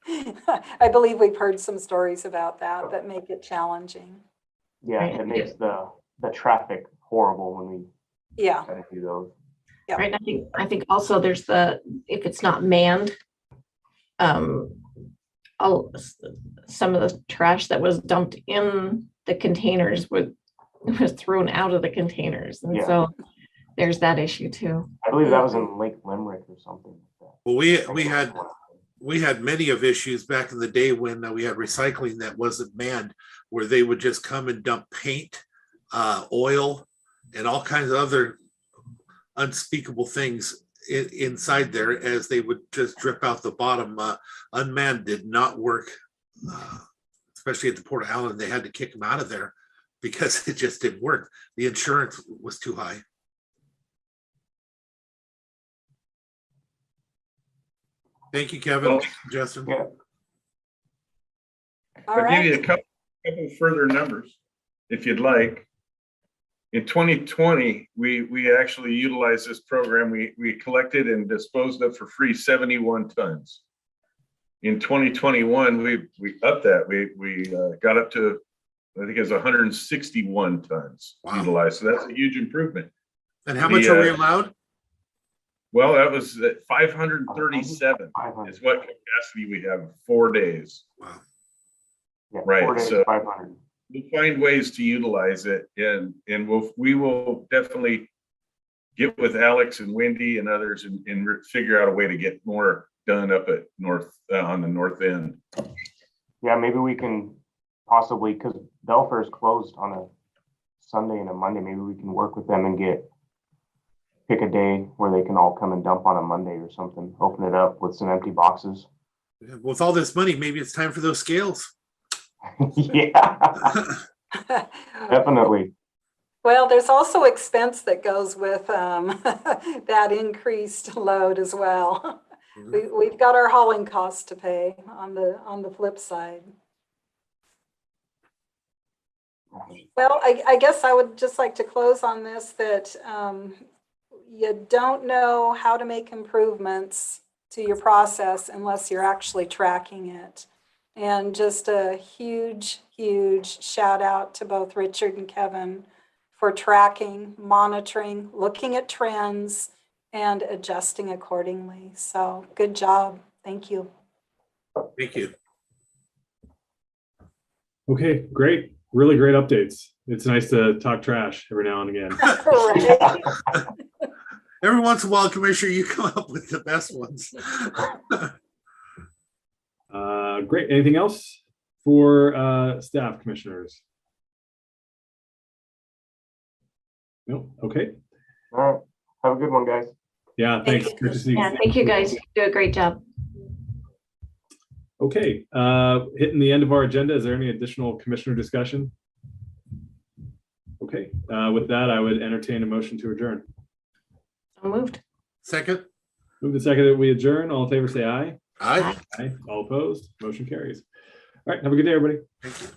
I believe we've heard some stories about that make it challenging. Yeah, it makes the traffic horrible when we try to do those. Yeah. Right. I think also there's if it's not manned, some of the trash that was dumped in the containers was thrown out of the containers, and so there's that issue too. I believe that was in Lake Limerick or something like that. Well, we had many of issues back in the day when we had recycling that wasn't manned, where they would just come and dump paint, oil, and all kinds of other unspeakable things inside there as they would just drip out the bottom. Unmanned did not work, especially at the Port of Allen. They had to kick them out of there because it just didn't work. The insurance was too high. Thank you, Kevin. Justin. I'll give you a couple further numbers if you'd like. In 2020, we actually utilized this program. We collected and disposed of for free 71 tons. In 2021, we upped that. We got up to, I think it was 161 tons utilized. So that's a huge improvement. And how much are we allowed? Well, that was at 537 is what capacity we have, 4 days. Wow. Yeah, Right, 4 days, so 500. we'll find ways to utilize it, and we will definitely get with Alex and Wendy and others and figure out a way to get more done up at on the north end. Yeah, maybe we can possibly, because Belfair is closed on a Sunday and a Monday, maybe we can work with them and pick a day where they can all come and dump on a Monday or something, open it up with some empty boxes. With all this money, maybe it's time for those scales. Yeah, definitely. Well, there's also expense that goes with that increased load as well. We've got our hauling costs to pay on the flip side. Well, I guess I would just like to close on this, that you don't know how to make improvements to your process unless you're actually tracking it. And just a huge, huge shout out to both Richard and Kevin for tracking, monitoring, looking at trends, and adjusting accordingly. So good job. Thank you. Thank you. Okay, great. Really great updates. It's nice to talk trash every now and again. Every once in a while, Commissioner, you come up with the best ones. Great. Anything else for staff, commissioners? No. Okay. All right. Have a good one, guys. Yeah. Thanks. Good to see you. Yeah, thank you guys. You do a great job. Okay. Hitting the end of our agenda. Is there any additional commissioner discussion? Okay. With that, I would entertain a motion to adjourn. So moved. Second. Move the second that we adjourn. All in favor, say aye. Aye. Aye. All opposed. Motion carries. All right. Have a good day, everybody. Thank you.